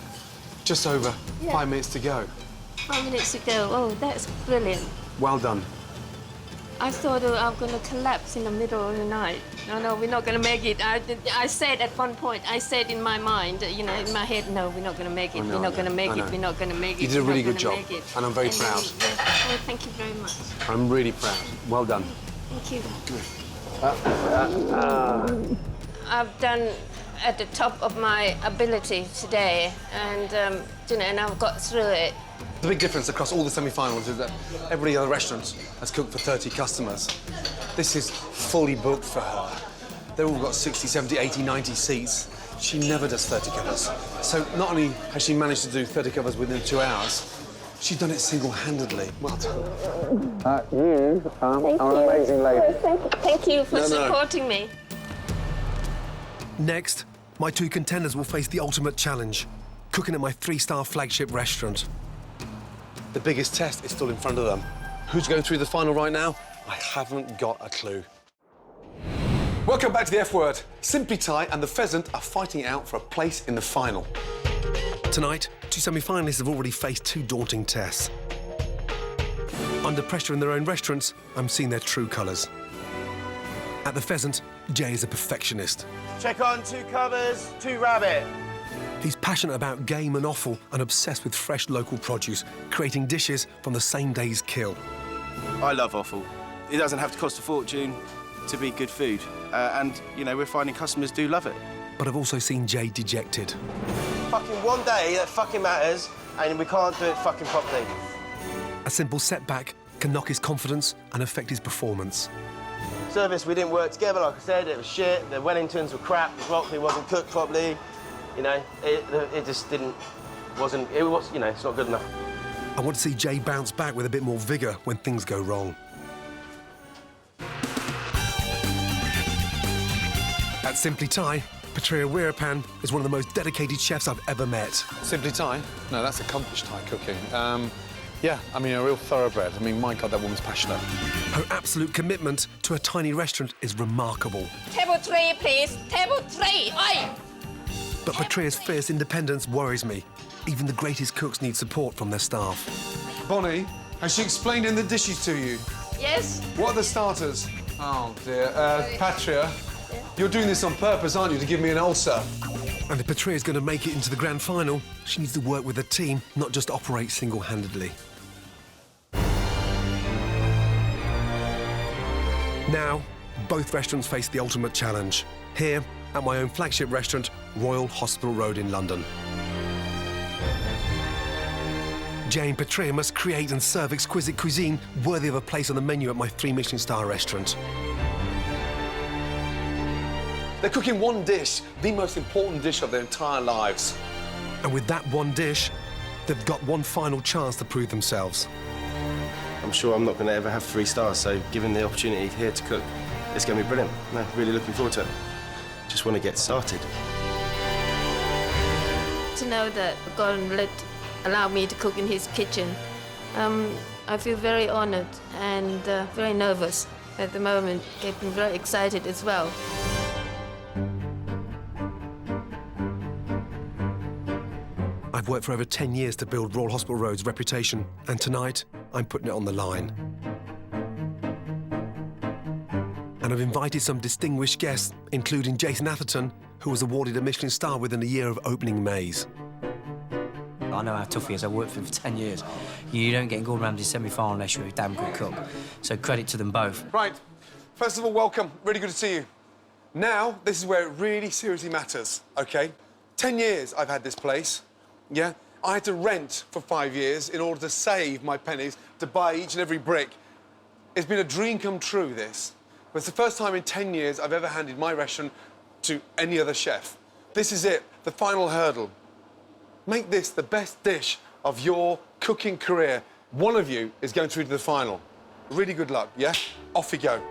just over 5 minutes to go. 5 minutes to go. Oh, that's brilliant. Well done. I thought I'm going to collapse in the middle of the night. No, we're not going to make it. I said at one point, I said in my mind, you know, in my head, no, we're not going to make it. We're not going to make it. We're not going to make it. You did a really good job, and I'm very proud. Oh, thank you very much. I'm really proud. Well done. Thank you. I've done at the top of my ability today, and you know, and I've got through it. The big difference across all the semi-finals is that every other restaurant has cooked for 30 customers. This is fully booked for her. They've all got 60, 70, 80, 90 seats. She never does 30 covers. So not only has she managed to do 30 covers within 2 hours, she's done it single-handedly. Well done. You are an amazing lady. Thank you for supporting me. Next, my 2 contenders will face the ultimate challenge, cooking at my 3-star flagship restaurant. The biggest test is still in front of them. Who's going through the final right now? I haven't got a clue. Welcome back to the F Word. Simply Thai and the Pheasant are fighting out for a place in the final. Tonight, 2 semi-finalists have already faced 2 daunting tests. Under pressure in their own restaurants, I'm seeing their true colours. At the Pheasant, Jay is a perfectionist. Check on 2 covers, 2 rabbit. He's passionate about game and offal and obsessed with fresh local produce, creating dishes from the same day's kill. I love offal. It doesn't have to cost a fortune to be good food. And, you know, we're finding customers do love it. But I've also seen Jay dejected. Fucking one day that fucking matters, and we can't do it fucking properly. A simple setback can knock his confidence and affect his performance. Service, we didn't work together, like I said, it was shit. The Wellingtons were crap, the broccoli wasn't cooked properly. You know, it just wasn't, you know, it's not good enough. I want to see Jay bounce back with a bit more vigour when things go wrong. At Simply Thai, Patria Weerapan is one of the most dedicated chefs I've ever met. Simply Thai? No, that's accomplished Thai cooking. Yeah, I mean, a real thoroughbred. I mean, my God, that woman's passionate. Her absolute commitment to a tiny restaurant is remarkable. Table 3, please. Table 3. Oi! But Patria's fierce independence worries me. Even the greatest cooks need support from their staff. Bonnie, has she explained in the dishes to you? Yes. What are the starters? Oh, dear. Patria, you're doing this on purpose, aren't you, to give me an ulcer? And if Patria's going to make it into the grand final, she needs to work with a team, not just operate single-handedly. Now, both restaurants face the ultimate challenge. Here, at my own flagship restaurant, Royal Hospital Road in London. Jay and Patria must create and serve exquisite cuisine worthy of a place on the menu at my 3 Michelin star restaurant. They're cooking one dish, the most important dish of their entire lives. And with that one dish, they've got one final chance to prove themselves. I'm sure I'm not going to ever have 3 stars, so given the opportunity here to cook, it's going to be brilliant. No, really looking forward to it. Just want to get started. To know that Gordon allowed me to cook in his kitchen, I feel very honoured and very nervous at the moment, getting very excited as well. I've worked for over 10 years to build Royal Hospital Road's reputation, and tonight I'm putting it on the line. And I've invited some distinguished guests, including Jason Atherton, who was awarded a Michelin star within a year of opening Maze. I know how tough he is. I worked for him for 10 years. You don't get in Gordon Ramsay's semi-final unless you're a damn good cook. So credit to them both. Right. First of all, welcome. Really good to see you. Now, this is where it really seriously matters, OK? 10 years I've had this place, yeah? I had to rent for 5 years in order to save my pennies to buy each and every brick. It's been a dream come true, this. But it's the first time in 10 years I've ever handed my restaurant to any other chef. This is it, the final hurdle. Make this the best dish of your cooking career. One of you is going through to the final. Really good luck, yeah? Off you go.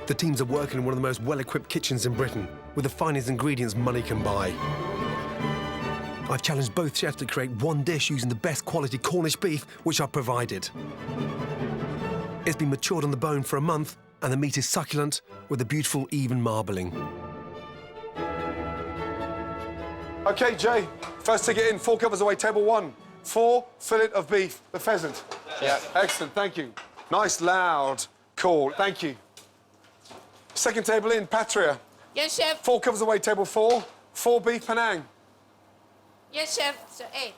The teams are working in one of the most well-equipped kitchens in Britain, with the finest ingredients money can buy. I've challenged both chefs to create one dish using the best quality Cornish beef, which I've provided. It's been matured on the bone for a month, and the meat is succulent with a beautiful, even marbling. OK, Jay, first ticket in, 4 covers away, table 1. 4 fillet of beef, the pheasant. Yeah. Excellent, thank you. Nice, loud call, thank you. Second table in, Patria. Yes, chef. 4 covers away, table 4. 4 beef Penang. Yes, chef. So 8.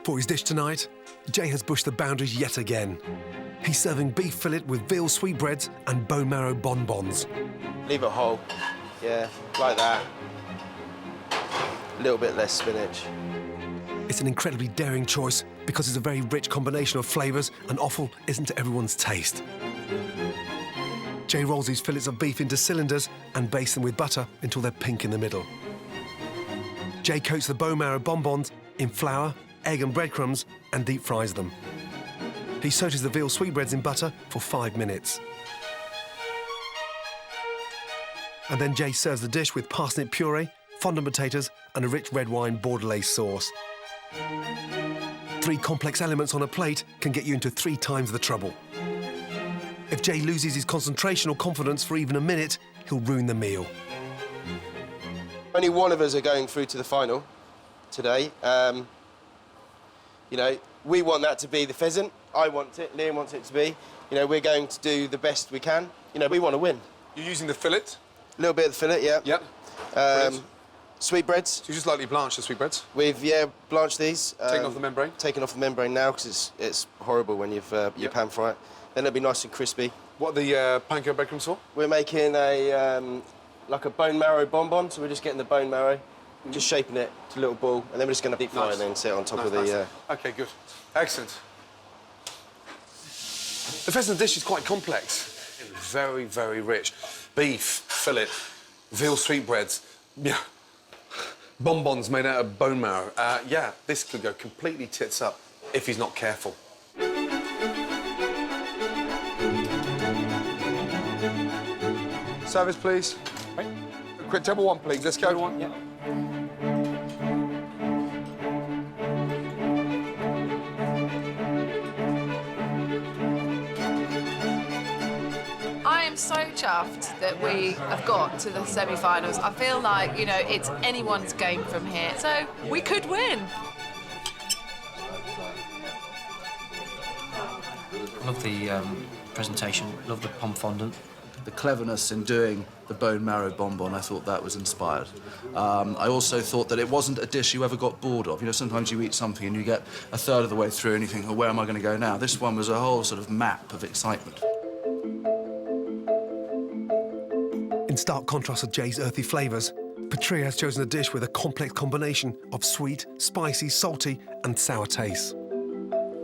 For his dish tonight, Jay has pushed the boundaries yet again. He's serving beef fillet with veal sweetbreads and bone marrow bonbons. Leave it whole. Yeah, like that. A little bit less spinach. It's an incredibly daring choice because it's a very rich combination of flavours and offal isn't to everyone's taste. Jay rolls these fillets of beef into cylinders and bastes them with butter until they're pink in the middle. Jay coats the bone marrow bonbons in flour, egg and breadcrumbs and deep fries them. He sautés the veal sweetbreads in butter for 5 minutes. And then Jay serves the dish with parsnip puree, fondant potatoes and a rich red wine Bordelais sauce. 3 complex elements on a plate can get you into 3 times the trouble. If Jay loses his concentration or confidence for even a minute, he'll ruin the meal. Only one of us are going through to the final today. You know, we want that to be the pheasant. I want it, Liam wants it to be. You know, we're going to do the best we can. You know, we want to win. You're using the fillet? A little bit of the fillet, yeah. Yep. Sweetbreads. So you just lightly blanch the sweetbreads? We've, yeah, blanched these. Taking off the membrane? Taking off the membrane now, because it's horrible when you've you pan fry it. Then it'll be nice and crispy. What are the panko breadcrumbs for? We're making a, like a bone marrow bonbon, so we're just getting the bone marrow, just shaping it to a little ball, and then we're just going to deep fry it and then sit it on top of the... OK, good. Excellent. The pheasant dish is quite complex. Very, very rich. Beef, fillet, veal sweetbreads, yeah, bonbons made out of bone marrow. Yeah, this could go completely tits up if he's not careful. Service, please. Right. Quick, table 1, please. Let's go. Table 1, yeah. I am so chuffed that we have got to the semi-finals. I feel like, you know, it's anyone's game from here. So we could win. I love the presentation, love the pomme fondant. The cleverness in doing the bone marrow bonbon, I thought that was inspired. I also thought that it wasn't a dish you ever got bored of. You know, sometimes you eat something and you get a third of the way through and you think, oh, where am I going to go now? This one was a whole sort of map of excitement. In stark contrast to Jay's earthy flavours, Patria has chosen a dish with a complex combination of sweet, spicy, salty and sour tastes.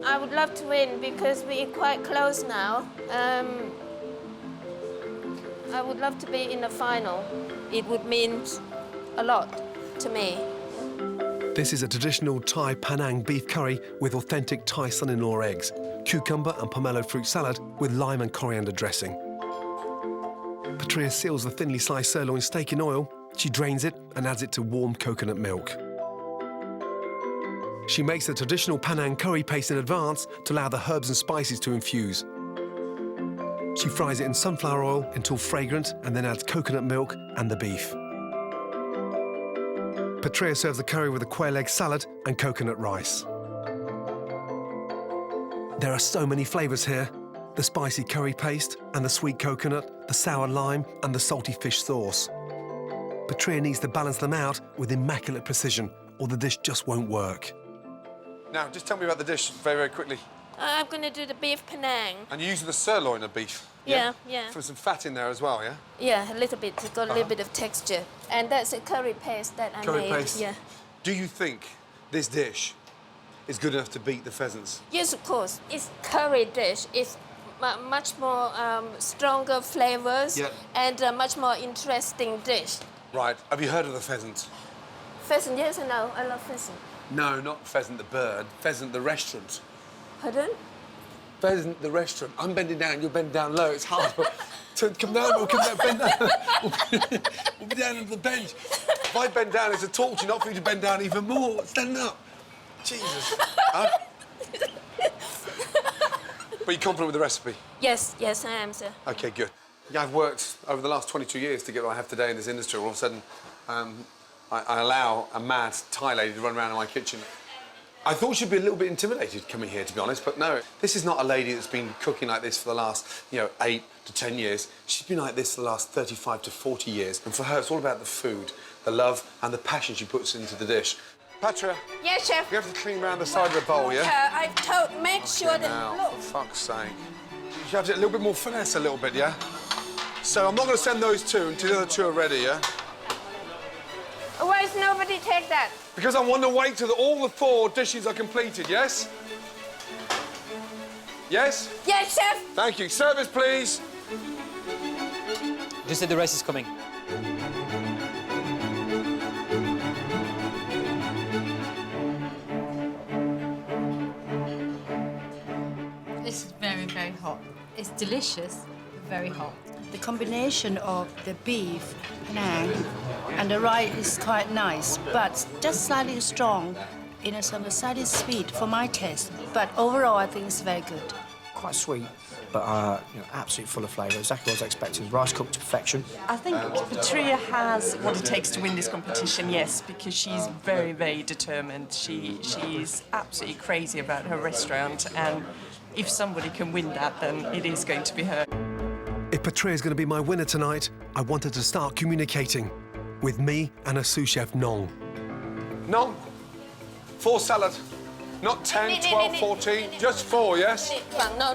I would love to win because we're quite close now. I would love to be in the final. It would mean a lot to me. This is a traditional Thai Penang beef curry with authentic Thai son-in-law eggs, cucumber and pomelo fruit salad with lime and coriander dressing. Patria seals the thinly sliced sirloin steak in oil. She drains it and adds it to warm coconut milk. She makes the traditional Penang curry paste in advance to allow the herbs and spices to infuse. She fries it in sunflower oil until fragrant and then adds coconut milk and the beef. Patria serves the curry with a quail egg salad and coconut rice. There are so many flavours here. The spicy curry paste and the sweet coconut, the sour lime and the salty fish sauce. Patria needs to balance them out with immaculate precision or the dish just won't work. Now, just tell me about the dish very, very quickly. I'm going to do the beef Penang. And you're using the sirloin of beef? Yeah. Put some fat in there as well, yeah? Yeah, a little bit. It's got a little bit of texture. And that's a curry paste that I Curry made. paste? Yeah. Do you think this dish is good enough to beat the pheasants? Yes, of course. It's curry dish. It's much more stronger flavors and a much more interesting dish. Right. Have you heard of the pheasant? Pheasant, yes or no? I love pheasant. No, not pheasant the bird. Pheasant the restaurant. Pardon? Pheasant the restaurant. I'm bending down, you're bending down low. It's hard, but come down, we'll come down, bend down. We'll be down on the bench. If I bend down, it's a torture, not for you to bend down even more. Stand up. Jesus. Huh? But you're confident with the recipe? Yes, I am, sir. OK, good. Yeah, I've worked over the last 22 years to get what I have today in this industry. All of a sudden, I allow a mad Thai lady to run around in my kitchen. I thought she'd be a little bit intimidated coming here, to be honest, but no. This is not a lady that's been cooking like this for the last, 8 to 10 years. She's been like this for the last 35 to 40 years. And for her, it's all about the food, the love and the passion she puts into the dish. Patria. Yes, chef. You have to clean around the side of the bowl, yeah? I've told, make sure that, Now, look. for fuck's sake. You have to a little bit more finesse a little bit, yeah? So I'm not going to send those two until the other two are ready, yeah? Why does nobody take that? Because I want to wait till all the 4 dishes are completed, yes? Yes? Yes, chef. Thank you. Service, please. Just said the rice is coming. This is very, very hot. It's delicious, but very hot. The combination of the beef, Penang, and the rice is quite nice, but just slightly strong, slightly sweet for my taste. But overall, I think it's very good. Quite sweet, but absolutely full of flavour. Exactly what I was expecting. Rice cooked to perfection. I think Patria has what it takes to win this competition, yes, because she's very, very determined. She's absolutely crazy about her restaurant, and if somebody can win that, then it is going to be her. If Patria is going to be my winner tonight, I want her to start communicating with me and her sous chef, Nong. Nong, 4 salad. Not 10, 12, 14, just 4, yes? No.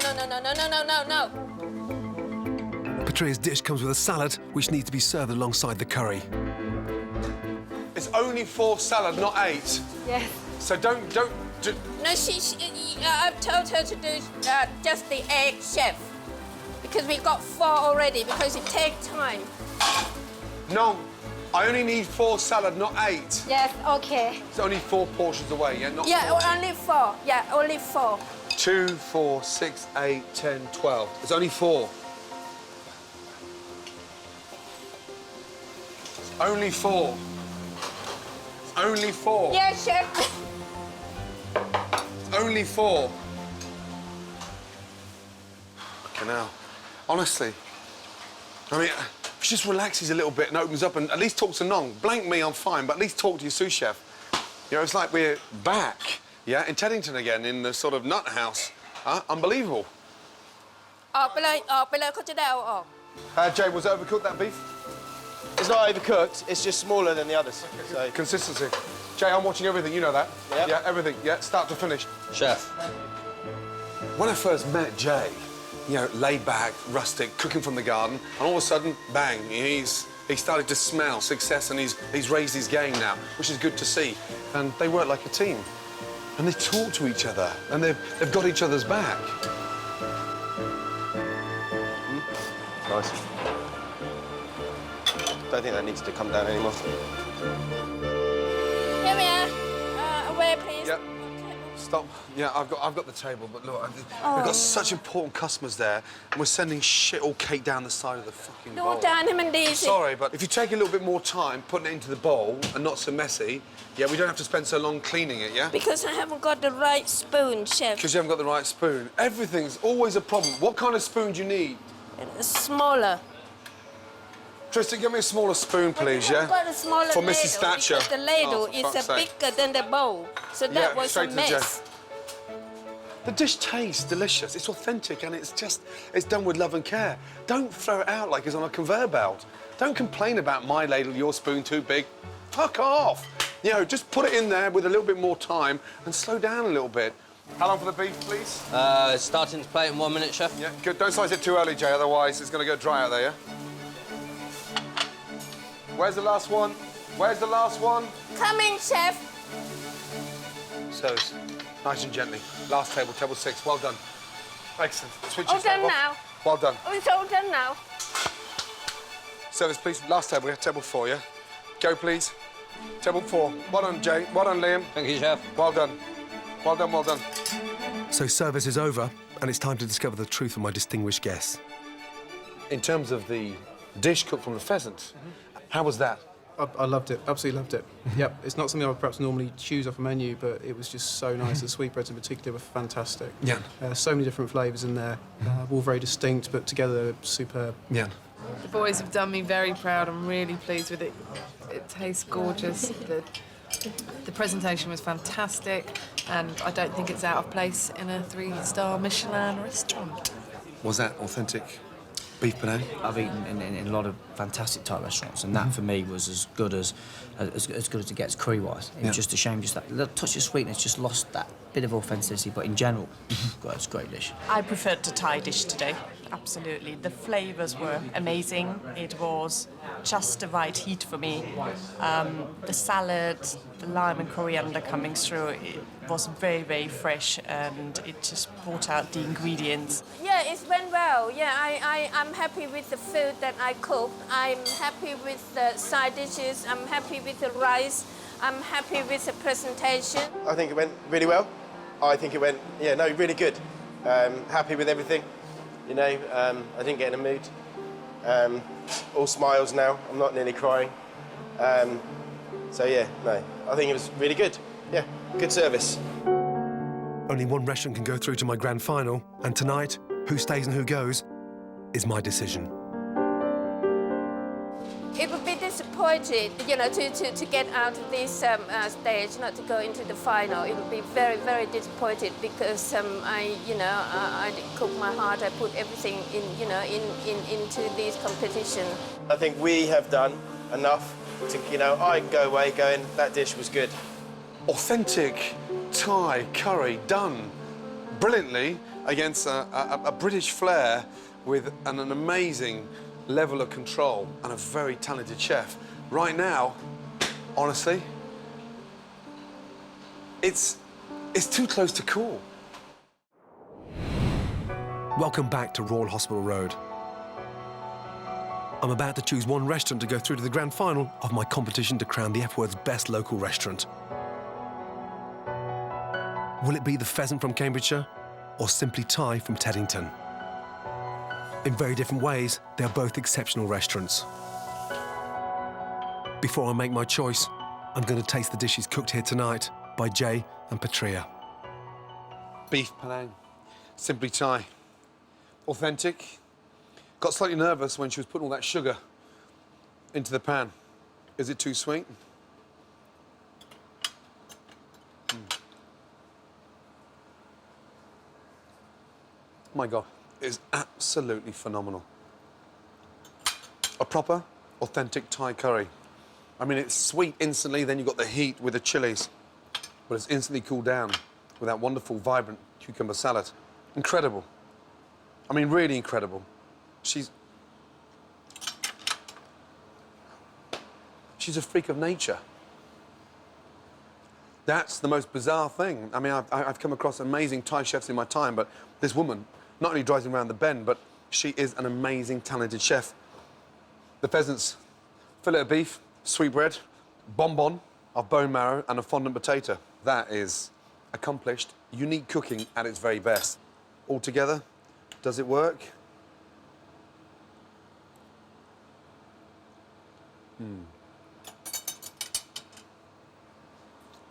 Patria's dish comes with a salad, which needs to be served alongside the curry. It's only 4 salad, not 8. Yes. So don't... No, I've told her to do just the egg, chef. Because we got 4 already, because it takes time. No, I only need 4 salad, not 8. Yes, okay. It's only 4 portions away, yeah? Not 4. Only 4. Yeah, only 4. 2, 4, 6, 8, 10, 12. It's only 4. Only 4. It's only 4. Yes, chef. It's only 4. Okay, now, honestly, I mean, if she just relaxes a little bit and opens up and at least talks to Nong. Blank me, I'm fine, but at least talk to your sous chef. It's like we're back, yeah, in Teddington again, in the sort of nut house. Unbelievable. Jay, was it overcooked, that beef? It's not overcooked, it's just smaller than the others. Okay, so. Consistency. Jay, I'm watching everything, you know that? Yep. Yeah, everything, yeah, start to finish. Chef. When I first met Jay, laid back, rustic, cooking from the garden, and all of a sudden, bang, he started to smell success and he's raised his game now, which is good to see. And they work like a team. And they talk to each other, and they've got each other's back. Nice. Don't think that needs to come down anymore. Here we are. Away, please. Yep. Stop. Yeah, I've got the table, but look, we've got such important customers there, and we're sending shit all cake down the side of the fucking bowl. No, Dan, him and Daisy. Sorry, but if you take a little bit more time putting it into the bowl and not so messy, yeah, we don't have to spend so long cleaning it, yeah? Because I haven't got the right spoon, chef. Because you haven't got the right spoon. Everything's always a problem. What kind of spoon do you need? Smaller. Tristan, give me a smaller spoon, please, yeah? I've got a smaller For ladle, Mrs. Thatcher. because the ladle for is fuck's sake. bigger than the bowl. So that was a straight to the mess. The dish tastes delicious. It's authentic and it's done with love and care. Don't throw it out like it's on a conveyor belt. Don't complain about my ladle, your spoon too big. Fuck off. You know, just put it in there with a little bit more time and slow down a little bit. How long for the beef, please? Starting to plate in 1 minute, chef. Yeah, good. Don't slice it too early, Jay, otherwise it's going to go dry out there, yeah? Where's the last one? Where's the last one? Coming, chef. So, nice and gently. Last table, table 6. Well done. Excellent. Switch All your step done off. now. Well done. Oh, it's all done now. Service, please. Last table, we have table 4, yeah? Go, please. Table 4. Well done, Jay. Well done, Liam. Thank you, chef. Well done. Well done, well done. So service is over, and it's time to discover the truth of my distinguished guests. In terms of the dish cooked from the pheasant, how was that? I loved it, absolutely loved it. Yep, it's not something I would perhaps normally choose off a menu, but it was just so nice. The sweetbreads in particular were fantastic. Yeah. So many different flavours in there, all very distinct, but together superb. Yeah. The boys have done me very proud. I'm really pleased with it. It tastes gorgeous. The presentation was fantastic, and I don't think it's out of place in a 3-star Michelin restaurant. Was that authentic beef Penang? I've eaten in a lot of fantastic Thai restaurants, and that for me was as good as it gets curry-wise. It was just a shame, just that little touch of sweetness just lost that bit of authenticity. But in general, God, it's a great dish. I preferred the Thai dish today. Absolutely. The flavours were amazing. It was just the right heat for me. The salad, the lime and coriander coming through, it was very, very fresh, and it just brought out the ingredients. Yeah, it went well. Yeah, I'm happy with the food that I cooked. I'm happy with the side dishes. I'm happy with the rice. I'm happy with the presentation. I think it went really well. I think it went, yeah, no, really good. Happy with everything. You know, I didn't get in a mood. All smiles now. I'm not nearly crying. So yeah, no, I think it was really good. Yeah, good service. Only one restaurant can go through to my grand final, and tonight, who stays and who goes is my decision. It would be disappointed, you know, to get out of this stage, not to go into the final. It would be very, very disappointed because I cook my heart. I put everything in, you know, into this competition. I think we have done enough to, you know, I can go away going, that dish was good. Authentic Thai curry done brilliantly against a British flair with an amazing level of control and a very talented chef. Right now, honestly, it's too close to call. Welcome back to Royal Hospital Road. I'm about to choose one restaurant to go through to the grand final of my competition to crown the F-Word's best local restaurant. Will it be the Pheasant from Cambridgeshire or Simply Thai from Teddington? In very different ways, they are both exceptional restaurants. Before I make my choice, I'm going to taste the dishes cooked here tonight by Jay and Patria. Beef Penang, Simply Thai. Authentic. Got slightly nervous when she was putting all that sugar into the pan. Is it too sweet? My God, it is absolutely phenomenal. A proper, authentic Thai curry. I mean, it's sweet instantly, then you've got the heat with the chilies, but it's instantly cooled down with that wonderful, vibrant cucumber salad. Incredible. I mean, really incredible. She's a freak of nature. That's the most bizarre thing. I mean, I've come across amazing Thai chefs in my time, but this woman not only drives me around the bend, but she is an amazing, talented chef. The pheasant's fillet of beef, sweetbread, bonbon of bone marrow, and a fondant potato. That is accomplished, unique cooking at its very best. All together, does it work?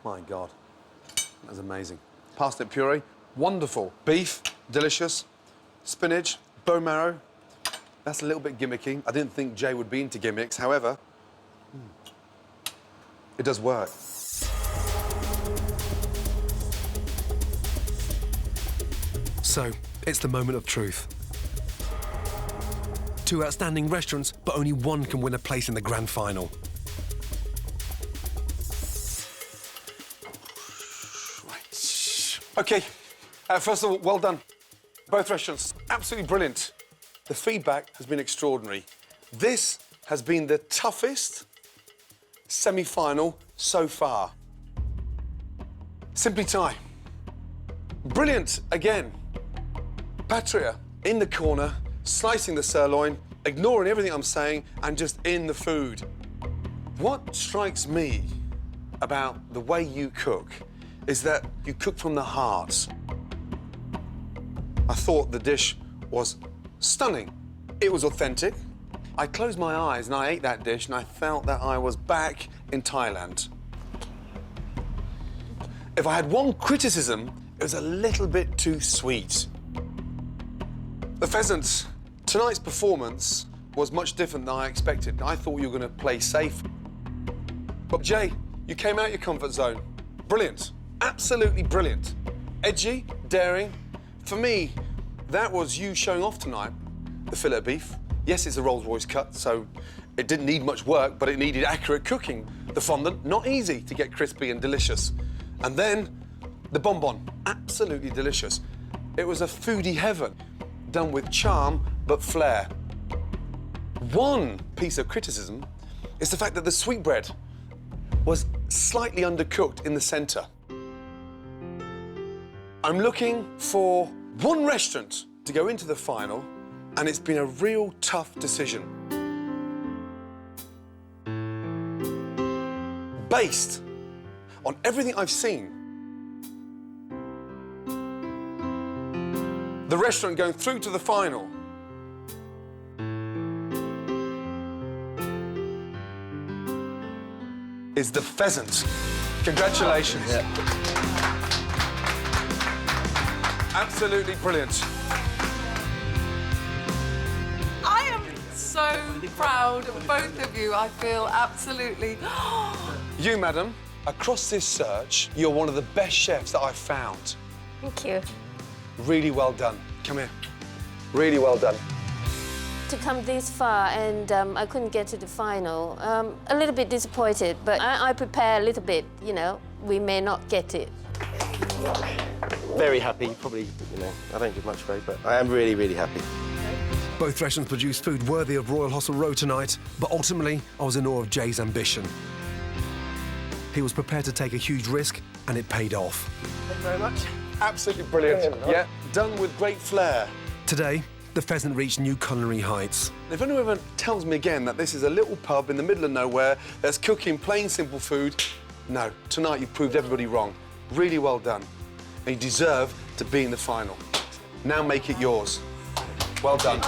My God, that's amazing. Parsnip puree, wonderful. Beef, delicious. Spinach, bone marrow. That's a little bit gimmicky. I didn't think Jay would be into gimmicks. However, it does work. So, it's the moment of truth. Two outstanding restaurants, but only one can win a place in the grand final. OK, first of all, well done. Both restaurants, absolutely brilliant. The feedback has been extraordinary. This has been the toughest semi-final so far. Simply Thai. Brilliant again. Patria in the corner, slicing the sirloin, ignoring everything I'm saying, and just in the food. What strikes me about the way you cook is that you cook from the heart. I thought the dish was stunning. It was authentic. I closed my eyes and I ate that dish and I felt that I was back in Thailand. If I had one criticism, it was a little bit too sweet. The pheasant, tonight's performance was much different than I expected. I thought you were going to play safe. But Jay, you came out your comfort zone. Brilliant. Absolutely brilliant. Edgy, daring. For me, that was you showing off tonight. The fillet of beef. Yes, it's a Rolls-Royce cut, so it didn't need much work, but it needed accurate cooking. The fondant, not easy to get crispy and delicious. And then the bonbon, absolutely delicious. It was a foodie heaven, done with charm but flair. One piece of criticism is the fact that the sweetbread was slightly undercooked in the centre. I'm looking for one restaurant to go into the final, and it's been a real tough decision. Based on everything I've seen, the restaurant going through to the final is the Pheasant. Congratulations. Absolutely brilliant. I am so proud of both of you. I feel absolutely... You, madam, across this search, you're one of the best chefs that I've found. Thank you. Really well done. Come here. Really well done. To come this far and I couldn't get to the final, a little bit disappointed, but I prepare a little bit, you know, we may not get it. Very happy, probably, you know, I don't give much away, but I am really, really happy. Both restaurants produced food worthy of Royal Hostel Row tonight, but ultimately, I was in awe of Jay's ambition. He was prepared to take a huge risk, and it paid off. Thank you very much. Absolutely brilliant. Yeah, done with great flair. Today, the Pheasant reached new culinary heights. If anyone ever tells me again that this is a little pub in the middle of nowhere that's cooking plain, simple food, no, tonight you proved everybody wrong. Really well done. And you deserve to be in the final. Now make it yours. Well done.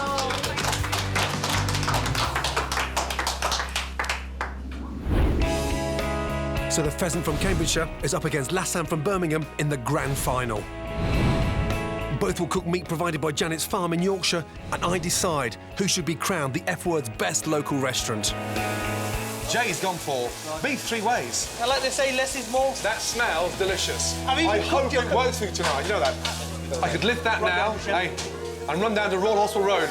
So the Pheasant from Cambridgeshire is up against Lassan from Birmingham in the grand final. Both will cook meat provided by Janet's Farm in Yorkshire, and I decide who should be crowned the F-word's best local restaurant. Jay's gone for beef three ways. I like to say less is more. That smells delicious. I hope it works for you tonight, you know that. I could lift that now, hey, and run down to Royal Hostel Road.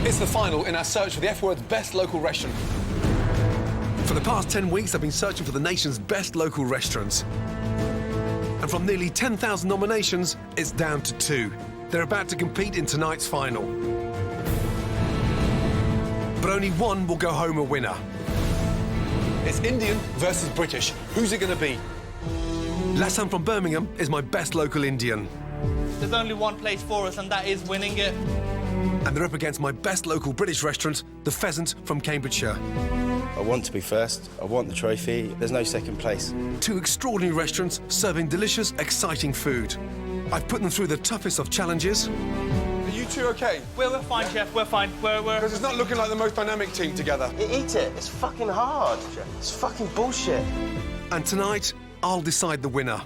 It's the final in our search for the F-word's best local restaurant. For the past 10 weeks, I've been searching for the nation's best local restaurants. And from nearly 10,000 nominations, it's down to 2. They're about to compete in tonight's final. But only one will go home a winner. It's Indian versus British. Who's it going to be? Lassan from Birmingham is my best local Indian. There's only one place for us, and that is winning it. And they're up against my best local British restaurant, the Pheasant from Cambridgeshire. I want to be first. I want the trophy. There's no second place. 2 extraordinary restaurants serving delicious, exciting food. I've put them through the toughest of challenges. Are you two OK? We're fine, Chef. We're fine. Because it's not looking like the most dynamic team together. Eat it. It's fucking hard. It's fucking bullshit. And tonight, I'll decide the winner.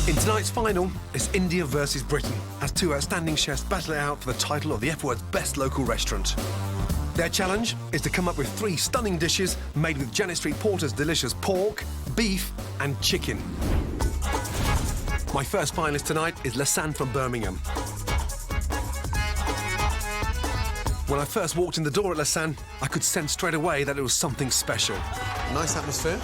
In tonight's final, it's India versus Britain, as 2 outstanding chefs battle it out for the title of the F-word's best local restaurant. Their challenge is to come up with 3 stunning dishes made with Janet Street Porter's delicious pork, beef and chicken. My first finalist tonight is Lassan from Birmingham. When I first walked in the door at Lassan, I could sense straight away that it was something special. Nice atmosphere.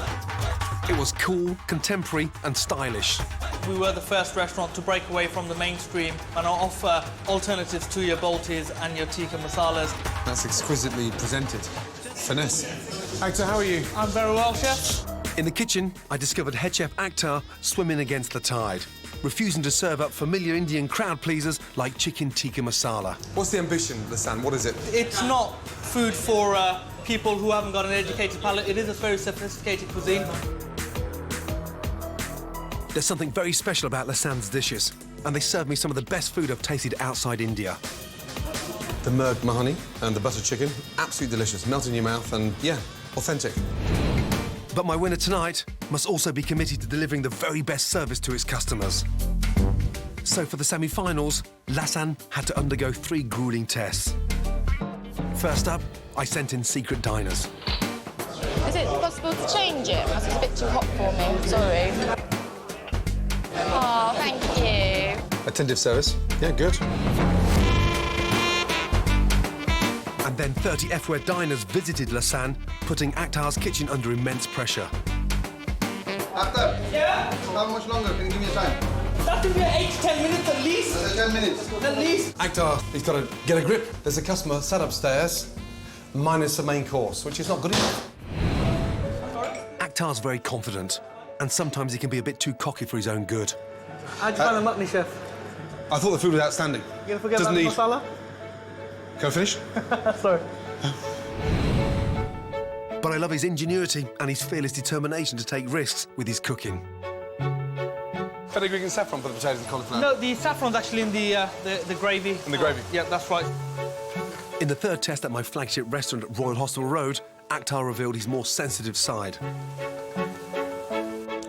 It was cool, contemporary and stylish. We were the first restaurant to break away from the mainstream and offer alternatives to your boltis and your tikka masalas. That's exquisitely presented. Finesse. Actor, how are you? I'm very well, Chef. In the kitchen, I discovered head chef Akhtar swimming against the tide, refusing to serve up familiar Indian crowd pleasers like chicken tikka masala. What's the ambition, Lassan? What is it? It's not food for people who haven't got an educated palate. It is a very sophisticated cuisine. There's something very special about Lassan's dishes, and they serve me some of the best food I've tasted outside India. The murg mahani and the butter chicken, absolutely delicious. Melt in your mouth and, yeah, authentic. But my winner tonight must also be committed to delivering the very best service to its customers. So for the semi-finals, Lassan had to undergo 3 grueling tests. First up, I sent in secret diners. Is it possible to change it? Because it's a bit too hot for me. Sorry. Oh, thank you. Attentive service. Yeah, good. And then 30 F-word diners visited Lassan, putting Akhtar's kitchen under immense pressure. Akhtar? Yeah? How much longer? Can you give me a time? That could be 8 to 10 minutes at least. 10 minutes. At least. Akhtar, he's got to get a grip. There's a customer sat upstairs, minus the main course, which is not good enough. Akhtar's very confident, and sometimes he can be a bit too cocky for his own good. How'd you find the mutton, Chef? I thought the food was outstanding. You gonna forget Doesn't about need... the masala? Can I finish? Sorry. But I love his ingenuity and his fearless determination to take risks with his cooking. Fenugreek and saffron for the potatoes and cauliflower. No, the saffron's actually in the gravy. In the gravy? Yeah, that's right. In the 3rd test at my flagship restaurant at Royal Hospital Road, Akhtar revealed his more sensitive side.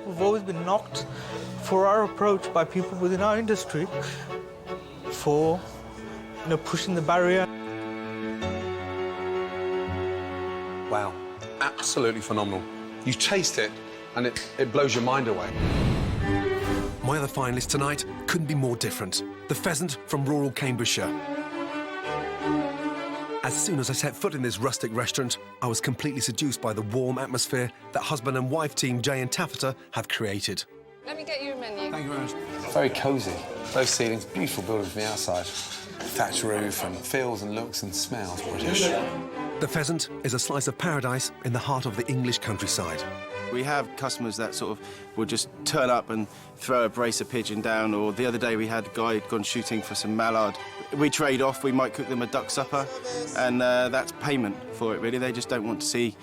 We've always been knocked for our approach by people within our industry for, pushing the barrier. Wow, absolutely phenomenal. You taste it, and it blows your mind away. My other finalist tonight couldn't be more different. The Pheasant from rural Cambridgeshire. As soon as I set foot in this rustic restaurant, I was completely seduced by the warm atmosphere that husband and wife team Jay and Taffeta have created. Let me get you a menu. Thank you very much. Very cosy. Those ceilings, beautiful building from the outside. Thatched roof and feels and looks and smells British. The Pheasant is a slice of paradise in the heart of the English countryside. We have customers that sort of will just turn up and throw a brace of pigeon down, or the other day we had a guy who'd gone shooting for some mallard. We trade off, we might cook them a duck supper, and that's payment for it, really. They just don't want to see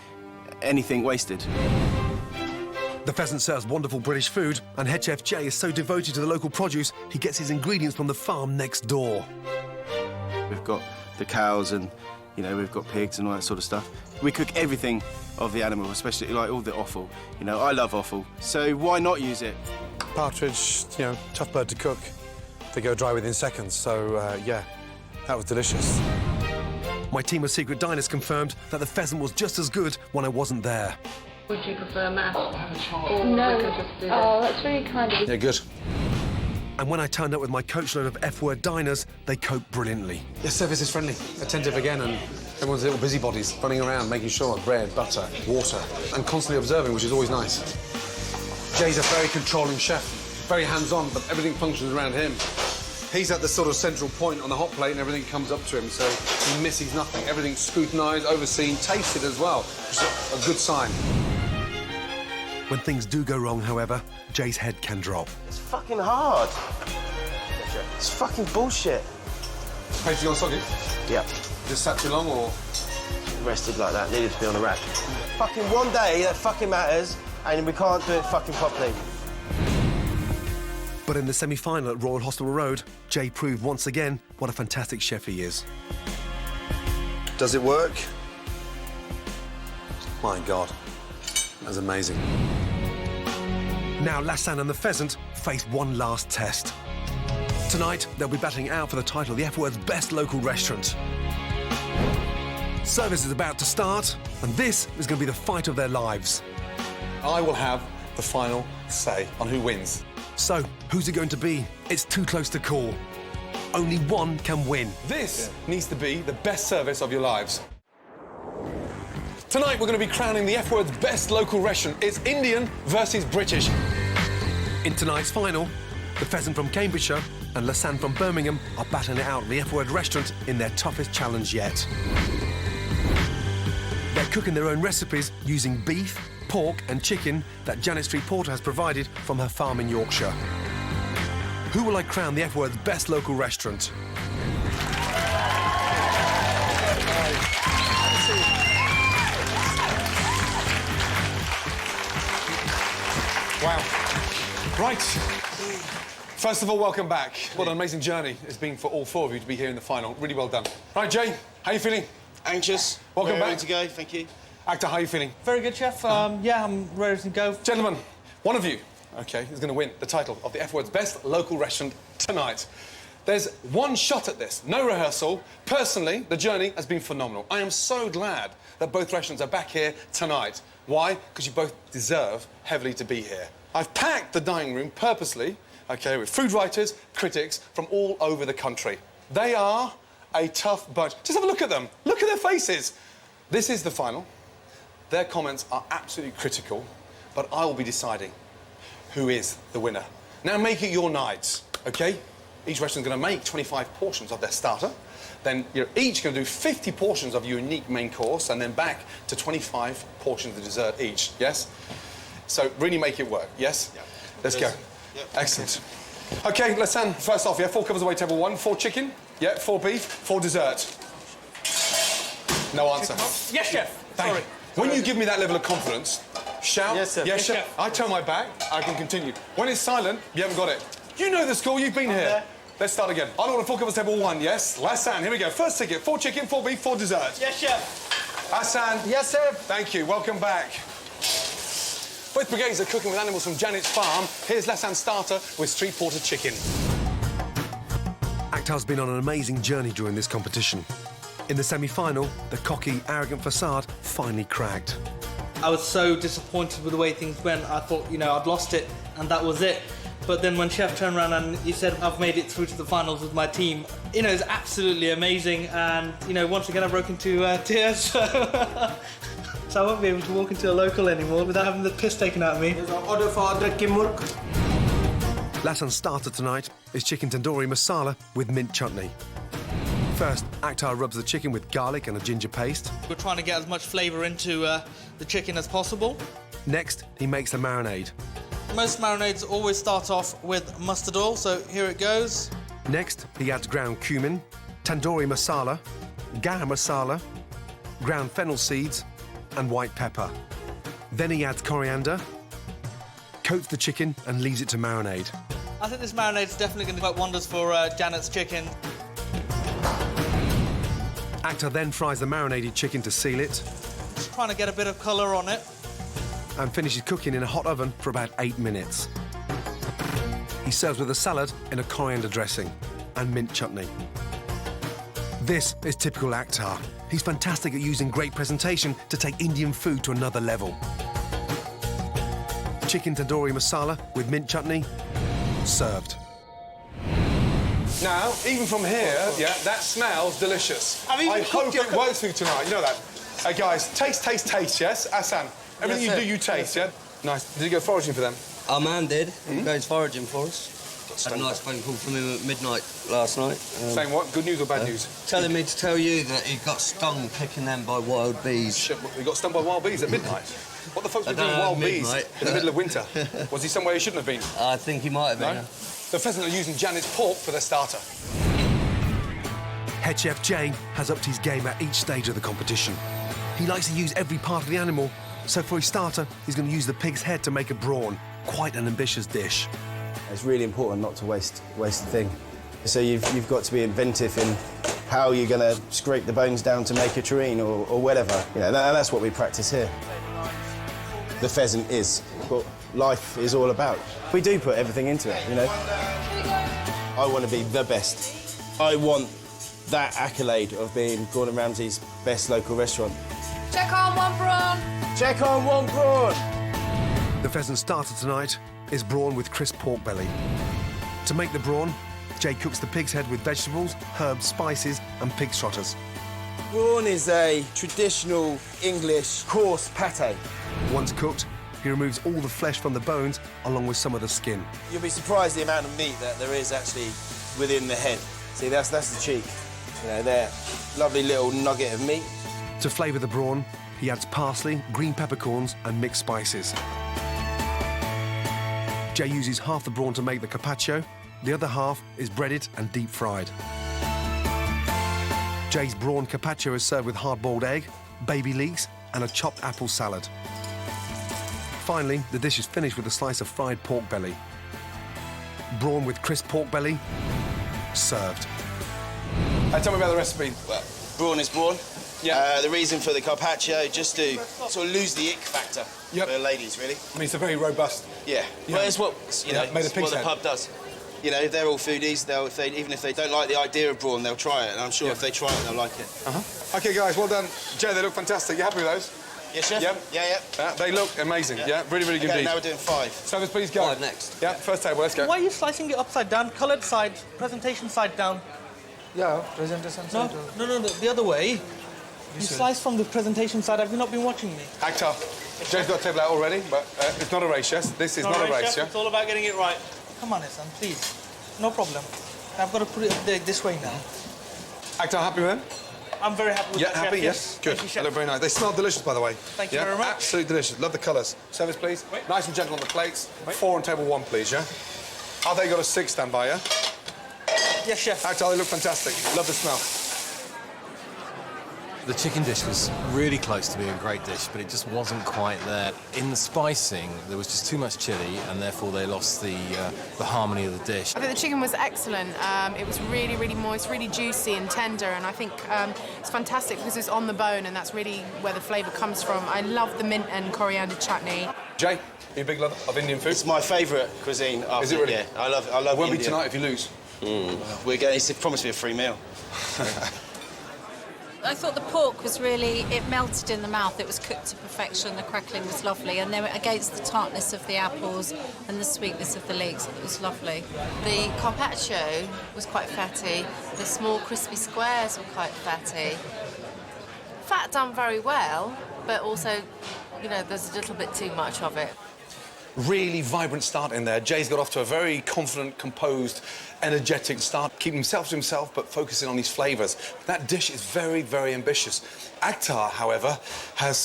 anything wasted. The Pheasant serves wonderful British food, and head chef Jay is so devoted to the local produce, he gets his ingredients from the farm next door. We've got the cows and, we've got pigs and all that sort of stuff. We cook everything of the animal, especially like all the offal. I love offal, so why not use it? Partridge, tough bird to cook. They go dry within seconds, so yeah, that was delicious. My team of secret diners confirmed that the pheasant was just as good when I wasn't there. Would you prefer mashed? No. Oh, that's really kind of you. Yeah, good. And when I turned up with my coachload of F-word diners, they coped brilliantly. Your service is friendly, attentive again, and everyone's little busybodies running around, making sure bread, butter, water, and constantly observing, which is always nice. Jay's a very controlling chef, very hands-on, but everything functions around him. He's at the sort of central point on the hot plate and everything comes up to him, so he misses nothing. Everything's scrutinised, overseen, tasted as well, which is a good sign. When things do go wrong, however, Jay's head can drop. It's fucking hard. It's fucking bullshit. Hey, do you want socket? Yeah. Just sat too long, or...? Rested like that, needed to be on the rack. Fucking one day, that fucking matters, and we can't do it fucking properly. But in the semi-final at Royal Hospital Road, Jay proved once again what a fantastic chef he is. Does it work? My God, that's amazing. Now Lassan and the pheasant face one last test. Tonight, they'll be battling out for the title of the F-Word's best local restaurant. Service is about to start, and this is going to be the fight of their lives. I will have the final say on who wins. So, who's it going to be? It's too close to call. Only one can win. This needs to be the best service of your lives. Tonight, we're going to be crowning the F-Word's best local restaurant. It's Indian versus British. In tonight's final, the pheasant from Cambridgeshire and Lassan from Birmingham are battling it out at the F-Word restaurant in their toughest challenge yet. They're cooking their own recipes using beef, pork and chicken that Janet Street Porter has provided from her farm in Yorkshire. Who will I crown the F-Word's best local restaurant? Wow. Right. First of all, welcome back. What an amazing journey it's been for all four of you to be here in the final. Really well done. Right, Jay, how are you feeling? Anxious. Welcome back. Ready to go, thank you. Actor, how are you feeling? Very good, Chef. Yeah, I'm ready to go. Gentlemen, one of you, OK, is going to win the title of the F-Word's best local restaurant tonight. There's one shot at this, no rehearsal. Personally, the journey has been phenomenal. I am so glad that both restaurants are back here tonight. Why? Because you both deserve heavily to be here. I've packed the dining room purposely, OK, with food writers, critics from all over the country. They are a tough bunch. Just have a look at them. Look at their faces. This is the final. Their comments are absolutely critical, but I will be deciding who is the winner. Now make it your night, OK? Each restaurant's going to make 25 portions of their starter. Then you're each going to do 50 portions of your unique main course, and then back to 25 portions of the dessert each, yes? So really make it work, yes? Yeah. Let's go. Yep. Excellent. OK, Lassan, first off, yeah, 4 covers away, table 1, 4 chicken, yeah, 4 beef, 4 dessert. No answer. Yes, Chef. Thank you. When you give me that level of confidence, shout. Yes, sir. Yes, chef. I turn my back, I can continue. When it's silent, you haven't got it. You know the score, you've been here. There. Let's start again. I'll order 4 covers, table 1, yes? Lassan, here we go. First ticket, 4 chicken, 4 beef, 4 dessert. Yes, Chef. Lassan. Yes, sir. Thank you, welcome back. Both brigades are cooking with animals from Janet's farm. Here's Lassan Starter with street porter chicken. Akhtar's been on an amazing journey during this competition. In the semi-final, the cocky, arrogant facade finally cracked. I was so disappointed with the way things went. I thought, you know, I'd lost it, and that was it. But then when Chef turned around and he said, I've made it through to the finals with my team, you know, it's absolutely amazing. And, you know, once again, I broke into tears. So I won't be able to walk into a local anymore without having the piss taken out of me. There's an order for Kimurk. Lassan Starter tonight is chicken tandoori masala with mint chutney. First, Akhtar rubs the chicken with garlic and a ginger paste. We're trying to get as much flavour into the chicken as possible. Next, he makes the marinade. Most marinades always start off with mustard oil, so here it goes. Next, he adds ground cumin, tandoori masala, garam masala, ground fennel seeds, and white pepper. Then he adds coriander, coats the chicken and leaves it to marinade. I think this marinade's definitely going to work wonders for Janet's chicken. Akhtar then fries the marinated chicken to seal it. Just trying to get a bit of colour on it. And finishes cooking in a hot oven for about 8 minutes. He serves with a salad in a coriander dressing and mint chutney. This is typical Akhtar. He's fantastic at using great presentation to take Indian food to another level. Chicken tandoori masala with mint chutney, served. Now, even from here, yeah, that smells delicious. I hope it works for you tonight, you know that. Guys, taste, yes? Lassan, everything Yes, you do, you taste, yeah? Nice. Did you go foraging for them? Our man did. He goes foraging for us. Had a nice phone call from him at midnight last night. Saying what? Good news or bad news? Telling me to tell you that he got stung picking them by wild bees. Shit, he got stung by wild bees at midnight? What the fuck's he doing with wild bees in the middle of winter? Was he somewhere he shouldn't have been? I think he might have been. No? The Pheasant are using Janet's pork for their starter. Head chef Jay has upped his game at each stage of the competition. He likes to use every part of the animal, so for his starter, he's going to use the pig's head to make a brawn. Quite an ambitious dish. It's really important not to waste a thing. So you've got to be inventive in how you're going to scrape the bones down to make a terrine or whatever. You know, and that's what we practice here. The pheasant is what life is all about. We do put everything into it, you know. I want to be the best. I want that accolade of being Gordon Ramsay's best local restaurant. Check on one prawn. Check on one prawn. The pheasant starter tonight is brawn with crisp pork belly. To make the brawn, Jay cooks the pig's head with vegetables, herbs, spices and pig trotters. Brawn is a traditional English coarse pate. Once cooked, he removes all the flesh from the bones along with some of the skin. You'll be surprised the amount of meat that there is actually within the head. See, that's the cheek. You know, there, lovely little nugget of meat. To flavour the brawn, he adds parsley, green peppercorns and mixed spices. Jay uses half the brawn to make the carpaccio. The other half is breaded and deep fried. Jay's brawn carpaccio is served with hard-boiled egg, baby leeks and a chopped apple salad. Finally, the dish is finished with a slice of fried pork belly. Brawn with crisp pork belly, served. Tell me about the recipe. Well, brawn is brawn. Yeah. The reason for the carpaccio, just to sort of lose the ick factor for ladies, really. I mean, it's a very robust... Yeah. Well, it's what, you know, made a it's what the pig's pub does. You know, they're all foodies. Even if they don't like the idea of brawn, they'll try it. And I'm sure if they try it, they'll like it. OK, guys, well done. Jay, they look fantastic. You happy with those? Yes, chef? Yeah. They look amazing. Yeah, really, really good OK, indeed. now we're doing 5. Service, please go. 5 next. Yeah, first table, let's go. Why are you slicing it upside down? Coloured side, presentation side down. Yeah, presentation side. No, the other way. You slice from the presentation side. Have you not been watching me? Actor, Jay's got a table out already, but it's not a race, yes? This is not a race, chef. yeah? It's all about getting it right. Come on, Lasan, please. No problem. I've got to put it this way now. Actor, happy with them? I'm very happy with that, happy, chef. yes? Good. Thank you, They chef. look very nice. They smell delicious, by the way. Thank you very much. Absolutely delicious. Love the colours. Service, please. Nice and gentle on the plates. 4 on table 1, please, yeah? Have they got a 6 standby, yeah? Yes, chef. Actor, they look fantastic. Love the smell. The chicken dish was really close to being a great dish, but it just wasn't quite there. In the spicing, there was just too much chilli, and therefore they lost the harmony of the dish. I think the chicken was excellent. It was really, really moist, really juicy and tender, and I think it's fantastic because it's on the bone, and that's really where the flavour comes from. I love the mint and coriander chutney. Jay, you a big lover of Indian food? It's my favourite cuisine. Is it really? Yeah, I love Won't India. be tonight if you lose. We're getting. It's promised to be a free meal. I thought the pork was really, it melted in the mouth. It was cooked to perfection. The crackling was lovely. And then against the tartness of the apples and the sweetness of the leeks, it was lovely. The carpaccio was quite fatty. The small crispy squares were quite fatty. Fat done very well, but also, you know, there's a little bit too much of it. Really vibrant start in there. Jay's got off to a very confident, composed, energetic start, keeping himself to himself, but focusing on these flavours. That dish is very, very ambitious. Akhtar, however, has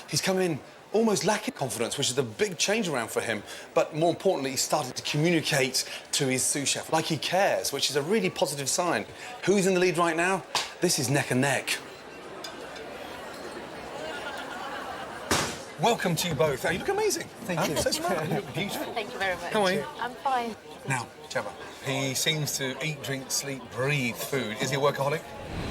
he's come in almost lacking confidence, which is a big change around for him. But more importantly, he's started to communicate to his sous chef like he cares, which is a really positive sign. Who's in the lead right now? This is neck and neck. Welcome to you both. You look amazing. Thank you. So smart. You look beautiful. Thank you very much. How are you? I'm fine. Now, Jabba, he seems to eat, drink, sleep, breathe food. Is he a workaholic?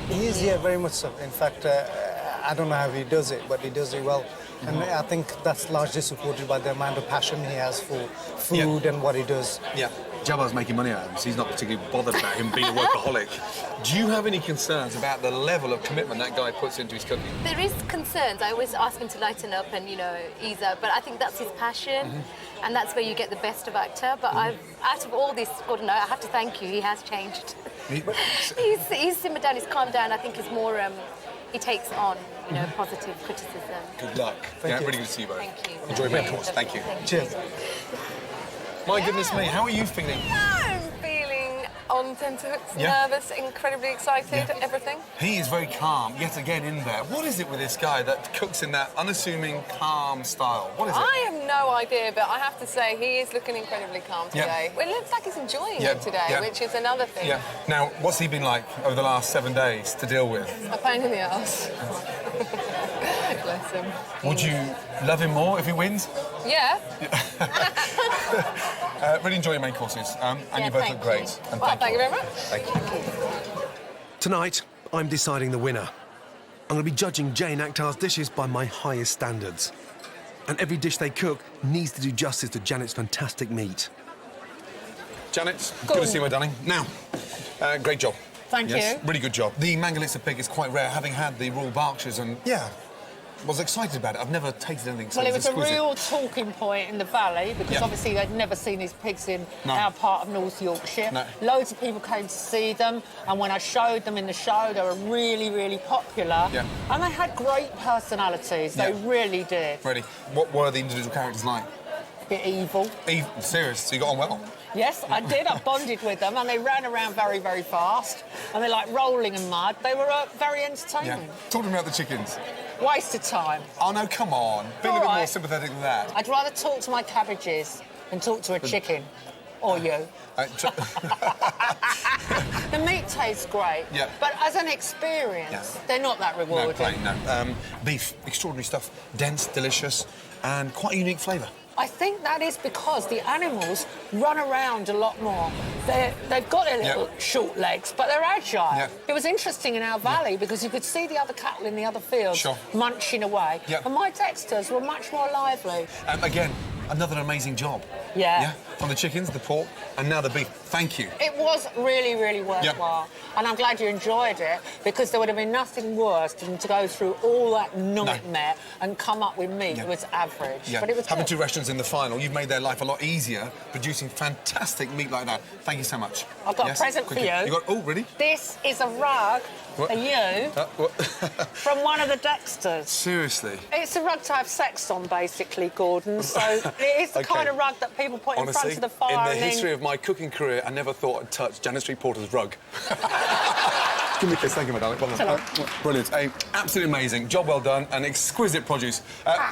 He is, yeah, very much so. In fact, I don't know how he does it, but he does it well. And I think that's largely supported by the amount of passion he has for food and what he does. Yeah. Jabbar's making money out of him, so he's not particularly bothered about him being a workaholic. Do you have any concerns about the level of commitment that guy puts into his cooking? There is concerns. I always ask him to lighten up and, you know, ease up, but I think that's his passion, and that's where you get the best of actor. But out of all this, Gordon, I have to thank you, he has changed. He's simmered down, he's calmed down. I think he's more, he takes on, you know, positive criticism. Good luck. Thank you. Really good to see you both. Thank you. Enjoy your course. Thank you. Cheers. My goodness me, how are you feeling? I'm feeling on tenterhooks, nervous, incredibly excited, everything. He is very calm, yet again in there. What is it with this guy that cooks in that unassuming, calm style? What is it? I have no idea, but I have to say he is looking incredibly calm today. Well, it looks like he's enjoying it today, which is another thing. Yeah. Now, what's he been like over the last 7 days to deal with? A pain in the ass. Bless him. Would you love him more if he wins? Yeah. Really enjoy your main courses, and you both look great. And Thank you very much. Thank you. Tonight, I'm deciding the winner. I'm going to be judging Jay and Akhtar's dishes by my highest standards. And every dish they cook needs to do justice to Janet's fantastic meat. Janet, good to see you, my darling. Now, great job. Thank you. Really good job. The Mangalitsa pig is quite rare, having had the Royal Berkshires, and was excited about it. I've never tasted anything so Well, it was exquisite. a real talking point in the valley because obviously they'd never seen these pigs in our part of North Yorkshire. No. Loads of people came to see them, and when I showed them in the show, they were really, really popular. Yeah. And they had great personalities. They really did. Ready. What were the individual characters like? A bit evil. Serious? So you got on well? Yes, I did. I bonded with them, and they ran around very, very fast, and they're like rolling in mud. They were very entertaining. Talk to me about the chickens. Waste of time. Oh, no, come on. Be a little more sympathetic than that. I'd rather talk to my cabbages than talk to a chicken. Or you. The meat tastes great, but as an experience, they're not that rewarding. No. Beef, extraordinary stuff. Dense, delicious, and quite a unique flavour. I think that is because the animals run around a lot more. They've got their little short legs, but they're agile. It was interesting in our valley because you could see the other cattle in the other fields munching away, and my Dexters were much more lively. Again, another amazing job. Yeah. From the chickens, the pork, and now the beef. Thank you. It was really, really worthwhile. And I'm glad you enjoyed it because there would have been nothing worse than to go through all that nightmare and come up with meat that was average. But it was Having good. 2 restaurants in the final, you've made their life a lot easier producing fantastic meat like that. Thank you so much. I've got a present for you. Oh, really? This is a rug for you from one of the Dexters. Seriously? It's a rug to have sex on, basically, Gordon. So it is the kind of rug that people put in front of the fire. In the and then... history of my cooking career, I never thought I'd touch Janet Street Porter's rug. Give me a kiss. Thank you, my darling. Well done. Brilliant. Absolutely amazing. Job well done and exquisite produce.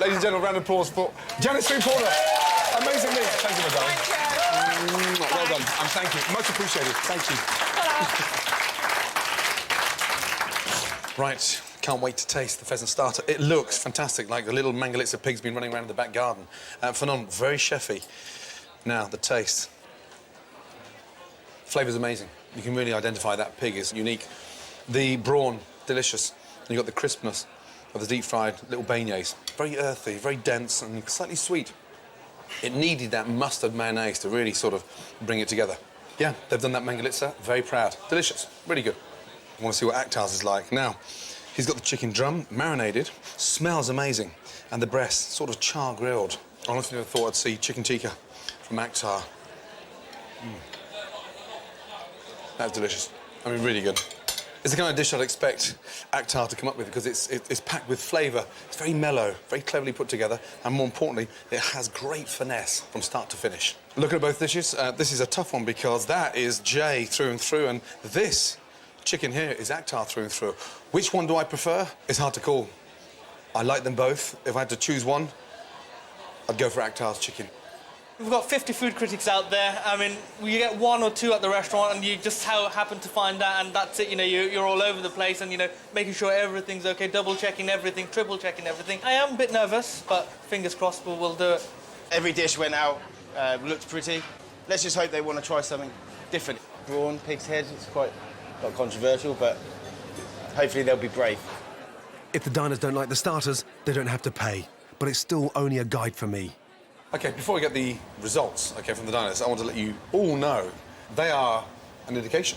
Ladies and gentlemen, round of applause for Janet Street Porter. Amazing meat. Thank you, my darling. Well done. And thank you. Much appreciated. Thank you. Right. Can't wait to taste the pheasant starter. It looks fantastic, like the little Mangalitsa pig's been running around in the back garden. Phenomenal. Very chefy. Now, the taste. Flavour's amazing. You can really identify that pig is unique. The brawn, delicious. And you've got the crispness of the deep-fried little beignets. Very earthy, very dense and slightly sweet. It needed that mustard mayonnaise to really sort of bring it together. Yeah, they've done that Mangalitsa. Very proud. Delicious. Really good. I want to see what Akhtar's is like. Now, he's got the chicken drum, marinated. Smells amazing. And the breast, sort of char-grilled. I honestly never thought I'd see chicken tikka from Akhtar. That's delicious. I mean, really good. It's the kind of dish I'd expect Akhtar to come up with because it's packed with flavour. It's very mellow, very cleverly put together, and more importantly, it has great finesse from start to finish. Looking at both dishes, this is a tough one because that is Jay through and through, and this chicken here is Akhtar through and through. Which one do I prefer? It's hard to call. I like them both. If I had to choose one, I'd go for Akhtar's chicken. We've got 50 food critics out there. I mean, you get 1 or 2 at the restaurant and you just happen to find that and that's it. You know, you're all over the place and, you know, making sure everything's OK, double-checking everything, triple-checking everything. I am a bit nervous, but fingers crossed we'll do it. Every dish went out, looked pretty. Let's just hope they want to try something different. Brawn, pig's head, it's quite not controversial, but hopefully they'll be brave. If the diners don't like the starters, they don't have to pay. But it's still only a guide for me. OK, before we get the results, OK, from the diners, I want to let you all know they are an indication.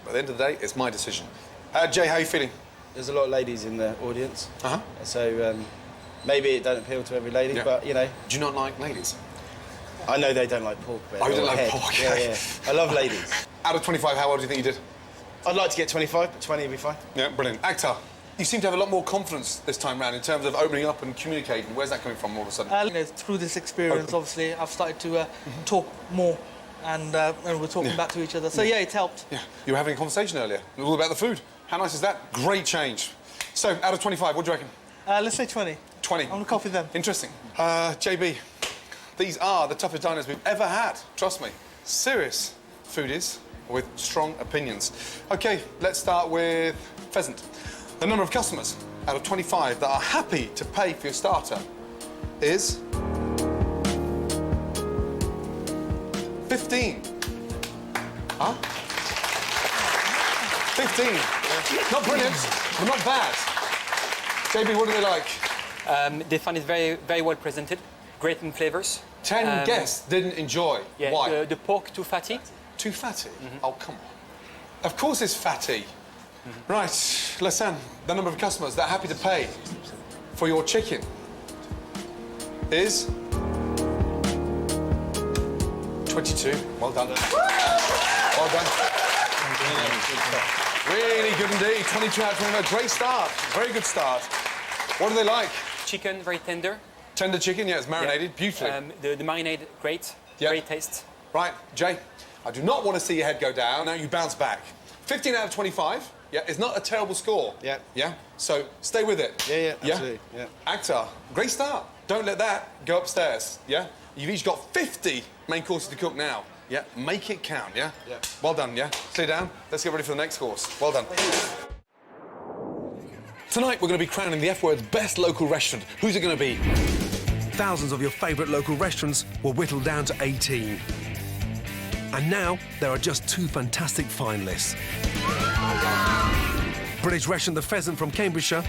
But at the end of the day, it's my decision. Jay, how are you feeling? There's a lot of ladies in the audience. So maybe it don't appeal to every lady, but, you know... Do you not like ladies? I know they don't like pork. Oh, you don't like pork? Yeah. I love ladies. Out of 25, how well do you think you did? I'd like to get 25, but 20 would be fine. Yeah, brilliant. Akhtar, you seem to have a lot more confidence this time round in terms of opening up and communicating. Where's that coming from all of a sudden? You know, through this experience, obviously, I've started to talk more and we're talking back to each other. So, yeah, it's helped. Yeah, you were having a conversation earlier. It was all about the food. How nice is that? Great change. So, out of 25, what do you reckon? Let's say 20. 20? I'm going to copy them. Interesting. JB, these are the toughest diners we've ever had. Trust me. Serious foodies with strong opinions. OK, let's start with Pheasant. The number of customers out of 25 that are happy to pay for your starter is... 15. Huh? 15. Not brilliant, but not bad. JB, what do they like? They find it very, very well presented, great in flavors. 10 guests didn't enjoy. Yeah, Why? The pork too fatty. Too fatty? Oh, come on. Of course it's fatty. Right, Lassan, the number of customers that are happy to pay for your chicken is... 22. Well done. Well done. Really good indeed. 22 out of 25. Great start. Very good start. What do they like? Chicken, very tender. Tender chicken, yeah, it's marinated beautifully. The marinade, great. Great taste. Right, Jay, I do not want to see your head go down. Now you bounce back. 15 out of 25. Yeah, it's not a terrible score. Yeah. Yeah? So stay with it. Yeah, absolutely. Yeah. Akhtar, great start. Don't let that go upstairs. Yeah? You've each got 50 main courses to cook now. Yeah? Make it count, yeah? Yeah. Well done, yeah? Stay down. Let's get ready for the next course. Well done. Tonight, we're going to be crowning the F-Word's best local restaurant. Who's it going to be? Thousands of your favourite local restaurants were whittled down to 18. And now, there are just 2 fantastic finalists. British restaurant The Pheasant from Cambridgeshire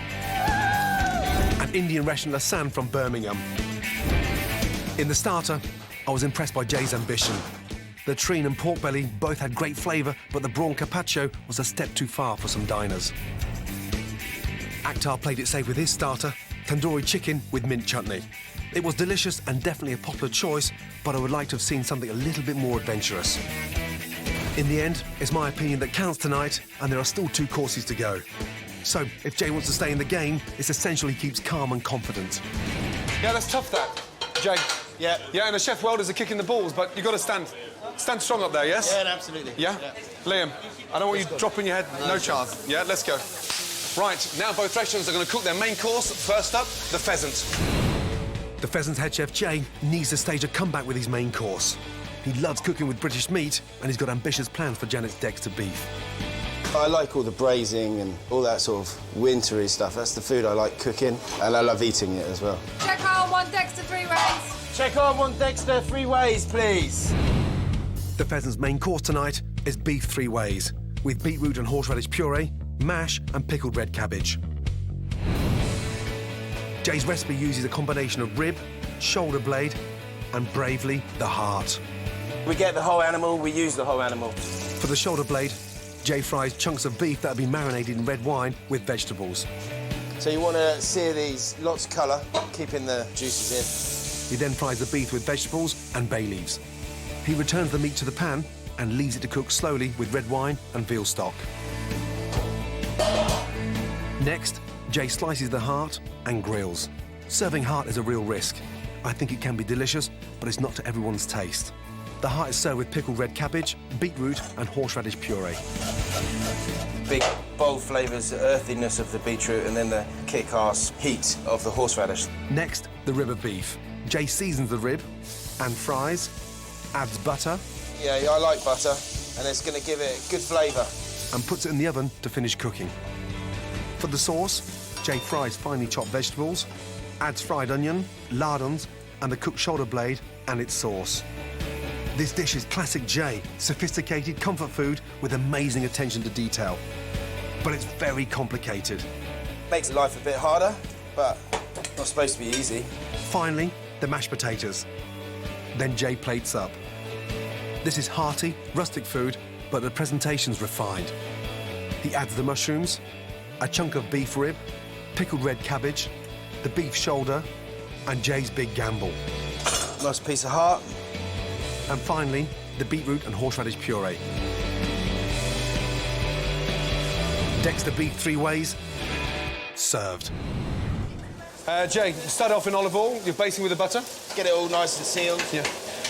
and Indian restaurant Lasan from Birmingham. In the starter, I was impressed by Jay's ambition. The treen and pork belly both had great flavour, but the prawn carpaccio was a step too far for some diners. Akhtar played it safe with his starter, tandoori chicken with mint chutney. It was delicious and definitely a popular choice, but I would like to have seen something a little bit more adventurous. In the end, it's my opinion that counts tonight, and there are still 2 courses to go. So, if Jay wants to stay in the game, it's essential he keeps calm and confident. Yeah, that's tough, that. Jay. Yeah. Yeah, and the chef welders are kicking the balls, but you've got to stand strong up there, yes? Yeah, absolutely. Yeah? Liam, I don't want you dropping your head. No chance. Yeah, let's go. Right, now both restaurants are going to cook their main course. First up, the pheasant. The Pheasant's head chef, Jay, needs to stage a comeback with his main course. He loves cooking with British meat, and he's got ambitious plans for Janet's Dexter beef. I like all the braising and all that sort of wintry stuff. That's the food I like cooking, and I love eating it as well. Check on 1 Dexter 3 ways. Check on 1 Dexter 3 ways, please. The Pheasant's main course tonight is beef 3 ways, with beetroot and horseradish puree, mash and pickled red cabbage. Jay's recipe uses a combination of rib, shoulder blade and, bravely, the heart. We get the whole animal, we use the whole animal. For the shoulder blade, Jay fries chunks of beef that have been marinated in red wine with vegetables. So you want to sear these, lots of colour, keeping the juices in. He then fries the beef with vegetables and bay leaves. He returns the meat to the pan and leaves it to cook slowly with red wine and veal stock. Next, Jay slices the heart and grills. Serving heart is a real risk. I think it can be delicious, but it's not to everyone's taste. The heart is served with pickled red cabbage, beetroot and horseradish puree. Big, bold flavours, the earthiness of the beetroot and then the kick-ass heat of the horseradish. Next, the rib of beef. Jay seasons the rib and fries, adds butter. Yeah, I like butter, and it's going to give it good flavour. And puts it in the oven to finish cooking. For the sauce, Jay fries finely chopped vegetables, adds fried onion, lardons, and the cooked shoulder blade and its sauce. This dish is classic Jay, sophisticated comfort food with amazing attention to detail. But it's very complicated. Makes life a bit harder, but not supposed to be easy. Finally, the mashed potatoes. Then Jay plates up. This is hearty, rustic food, but the presentation's refined. He adds the mushrooms, a chunk of beef rib, pickled red cabbage, the beef shoulder, and Jay's big gamble. Nice piece of heart. And finally, the beetroot and horseradish puree. Decks the beef 3 ways, served. Jay, start off in olive oil, you're basting with the butter. Get it all nice and sealed. Yeah.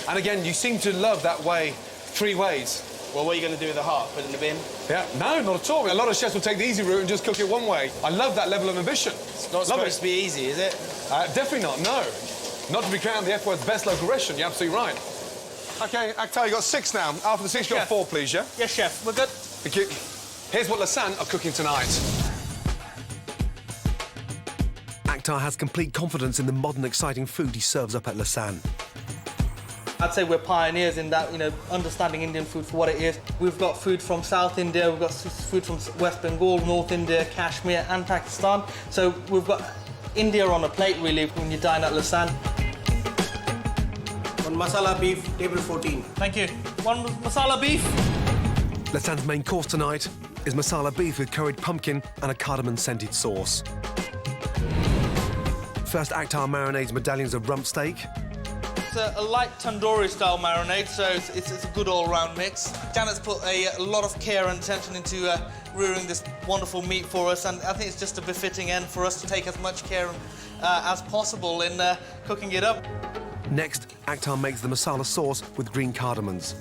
And again, you seem to love that way 3 ways. Well, what are you going to do with the heart? Put it in the bin? Yeah, no, not at all. A lot of chefs will take the easy route and just cook it one way. I love that level of ambition. It's not supposed to be easy, is it? Definitely not, no. Not to be crowned the F-word's best local restaurant, you're absolutely right. OK, Akhtar, you got 6 now. After the 6, you got 4, please, yeah? Yes, chef. We're good. Thank you. Here's what Lassan are cooking tonight. Akhtar has complete confidence in the modern, exciting food he serves up at Lasan. I'd say we're pioneers in that, you know, understanding Indian food for what it is. We've got food from South India, we've got food from West Bengal, North India, Kashmir and Pakistan. So we've got India on a plate, really, when you dine at Lasan. 1 masala beef, table 14. Thank you. 1 masala beef. Lasan's main course tonight is masala beef with curried pumpkin and a cardamom-scented sauce. First, Akhtar marinades medallions of rump steak. It's a light tandoori-style marinade, so it's a good all-round mix. Janet's put a lot of care and attention into rearing this wonderful meat for us, and I think it's just a befitting end for us to take as much care as possible in cooking it up. Next, Akhtar makes the masala sauce with green cardamoms.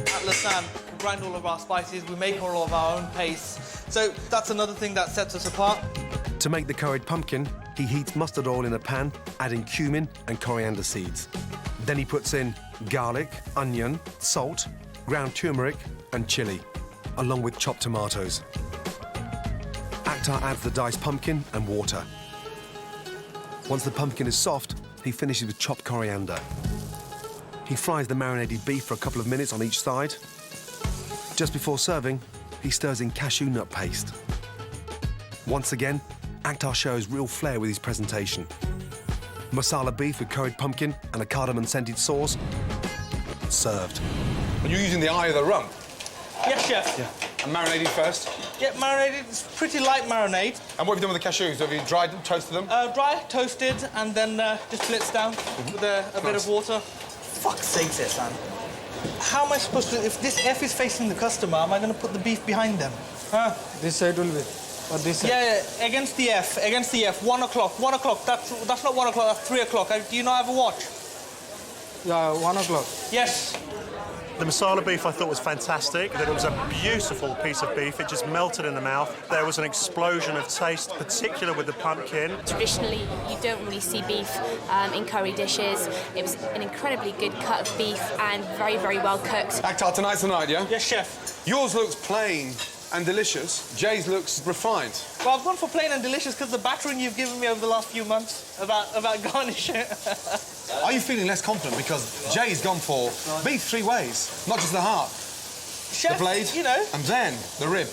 At Lasan, we grind all of our spices, we make all of our own paste, so that's another thing that sets us apart. To make the curried pumpkin, he heats mustard oil in a pan, adding cumin and coriander seeds. Then he puts in garlic, onion, salt, ground turmeric and chilli, along with chopped tomatoes. Akhtar adds the diced pumpkin and water. Once the pumpkin is soft, he finishes with chopped coriander. He fries the marinated beef for a couple of minutes on each side. Just before serving, he stirs in cashew nut paste. Once again, Akhtar shows real flair with his presentation. Masala beef with curried pumpkin and a cardamom-scented sauce, served. And you're using the eye of the rump? Yes, chef. Yeah. And marinated first? Yeah, marinated. It's pretty light marinade. And what have you done with the cashews? Have you dried them, toasted them? Dry, toasted, and then just blitzed down with a bit of water. Fuck's sake, Sam. How am I supposed to... If this F is facing the customer, am I going to put the beef behind them? Huh? This side will be. Or this side? Yeah, against the F, against the F. 1 o'clock, 1 o'clock. That's not 1 o'clock, that's 3 o'clock. Do you not have a watch? Yeah, 1 o'clock. Yes. The masala beef I thought was fantastic. That it was a beautiful piece of beef. It just melted in the mouth. There was an explosion of taste, particularly with the pumpkin. Traditionally, you don't really see beef in curry dishes. It was an incredibly good cut of beef and very, very well cooked. Akhtar, tonight's the night, yeah? Yes, chef. Yours looks plain and delicious. Jay's looks refined. Well, I've gone for plain and delicious because the battering you've given me over the last few months about garnish it. Are you feeling less confident because Jay's gone for beef 3 ways, not just the heart, Chef, the blade, you know, and then the rib?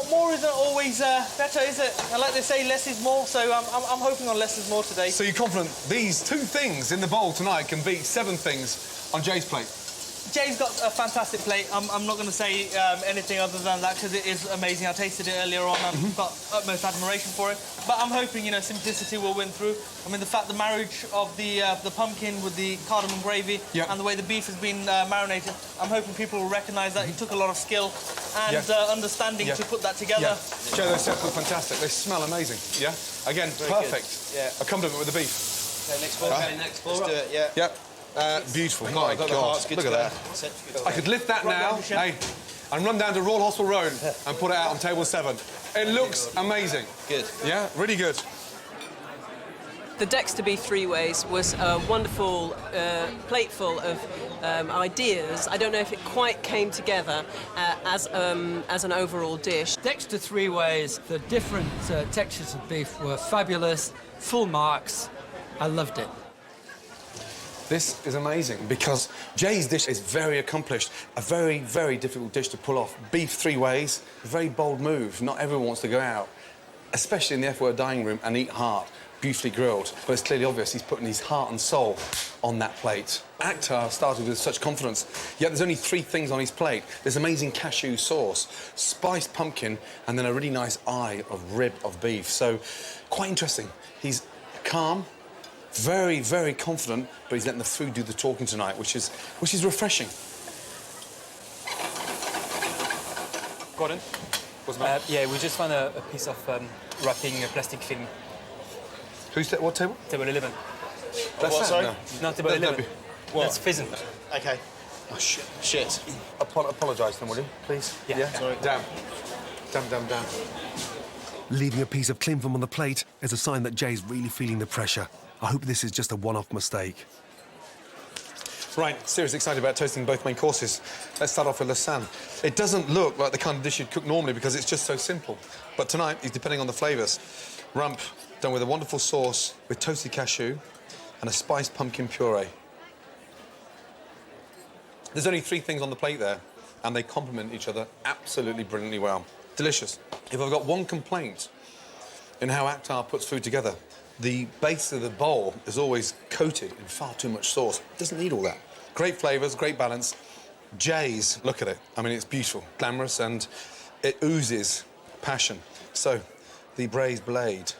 More isn't always better, is it? And like they say, less is more, so I'm hoping on less is more today. So you're confident these 2 things in the bowl tonight can beat 7 things on Jay's plate? Jay's got a fantastic plate. I'm not going to say anything other than that because it is amazing. I tasted it earlier on. I've got utmost admiration for it. But I'm hoping, you know, simplicity will win through. I mean, the marriage of the pumpkin with the cardamom gravy and the way the beef has been marinated, I'm hoping people will recognise that it took a lot of skill and understanding to put that together. Jay, those sets look fantastic. They smell amazing. Yeah? Again, very perfect. Good. Yeah. A compliment with the beef. Okay, next ball. Okay, next ball. Let's do it, yeah. Yep. Beautiful. My God. Look at that. I could lift that now, hey, and run down to Royal Hospital Road and put it out on table 7. It looks amazing. Good. Yeah, really good. The Dexter Beef 3 Ways was a wonderful plateful of ideas. I don't know if it quite came together as an overall dish. Dexter 3 Ways, the different textures of beef were fabulous, full marks. I loved it. This is amazing because Jay's dish is very accomplished, a very, very difficult dish to pull off. Beef 3 ways, a very bold move. Not everyone wants to go out, especially in the F-word dining room, and eat heart. beautifully grilled, but it's clearly obvious he's putting his heart and soul on that plate. Akhtar started with such confidence, yet there's only 3 things on his plate. There's amazing cashew sauce, spiced pumpkin, and then a really nice eye of rib of beef. So, quite interesting. He's calm, very, very confident, but he's letting the food do the talking tonight, which is refreshing. Gordon? Yeah, we just found a piece of wrapping plastic film. Who's that? What table? Table 11. That's what, sorry? No, table 11. What? That's pheasant. Okay. Oh, shit. Apologise then, will you, please? Yeah. Sorry. Damn. Leaving a piece of cling film on the plate is a sign that Jay's really feeling the pressure. I hope this is just a one-off mistake. Right, seriously excited about toasting both main courses. Let's start off with Lassan. It doesn't look like the kind of dish you'd cook normally because it's just so simple. But tonight, he's depending on the flavours. Rump, done with a wonderful sauce with toasted cashew and a spiced pumpkin puree. There's only 3 things on the plate there, and they complement each other absolutely brilliantly well. Delicious. If I've got one complaint in how Akhtar puts food together, the base of the bowl is always coated in far too much sauce. It doesn't need all that. Great flavours, great balance. Jay's, look at it. I mean, it's beautiful, glamorous, and it oozes passion. So, the braised blade,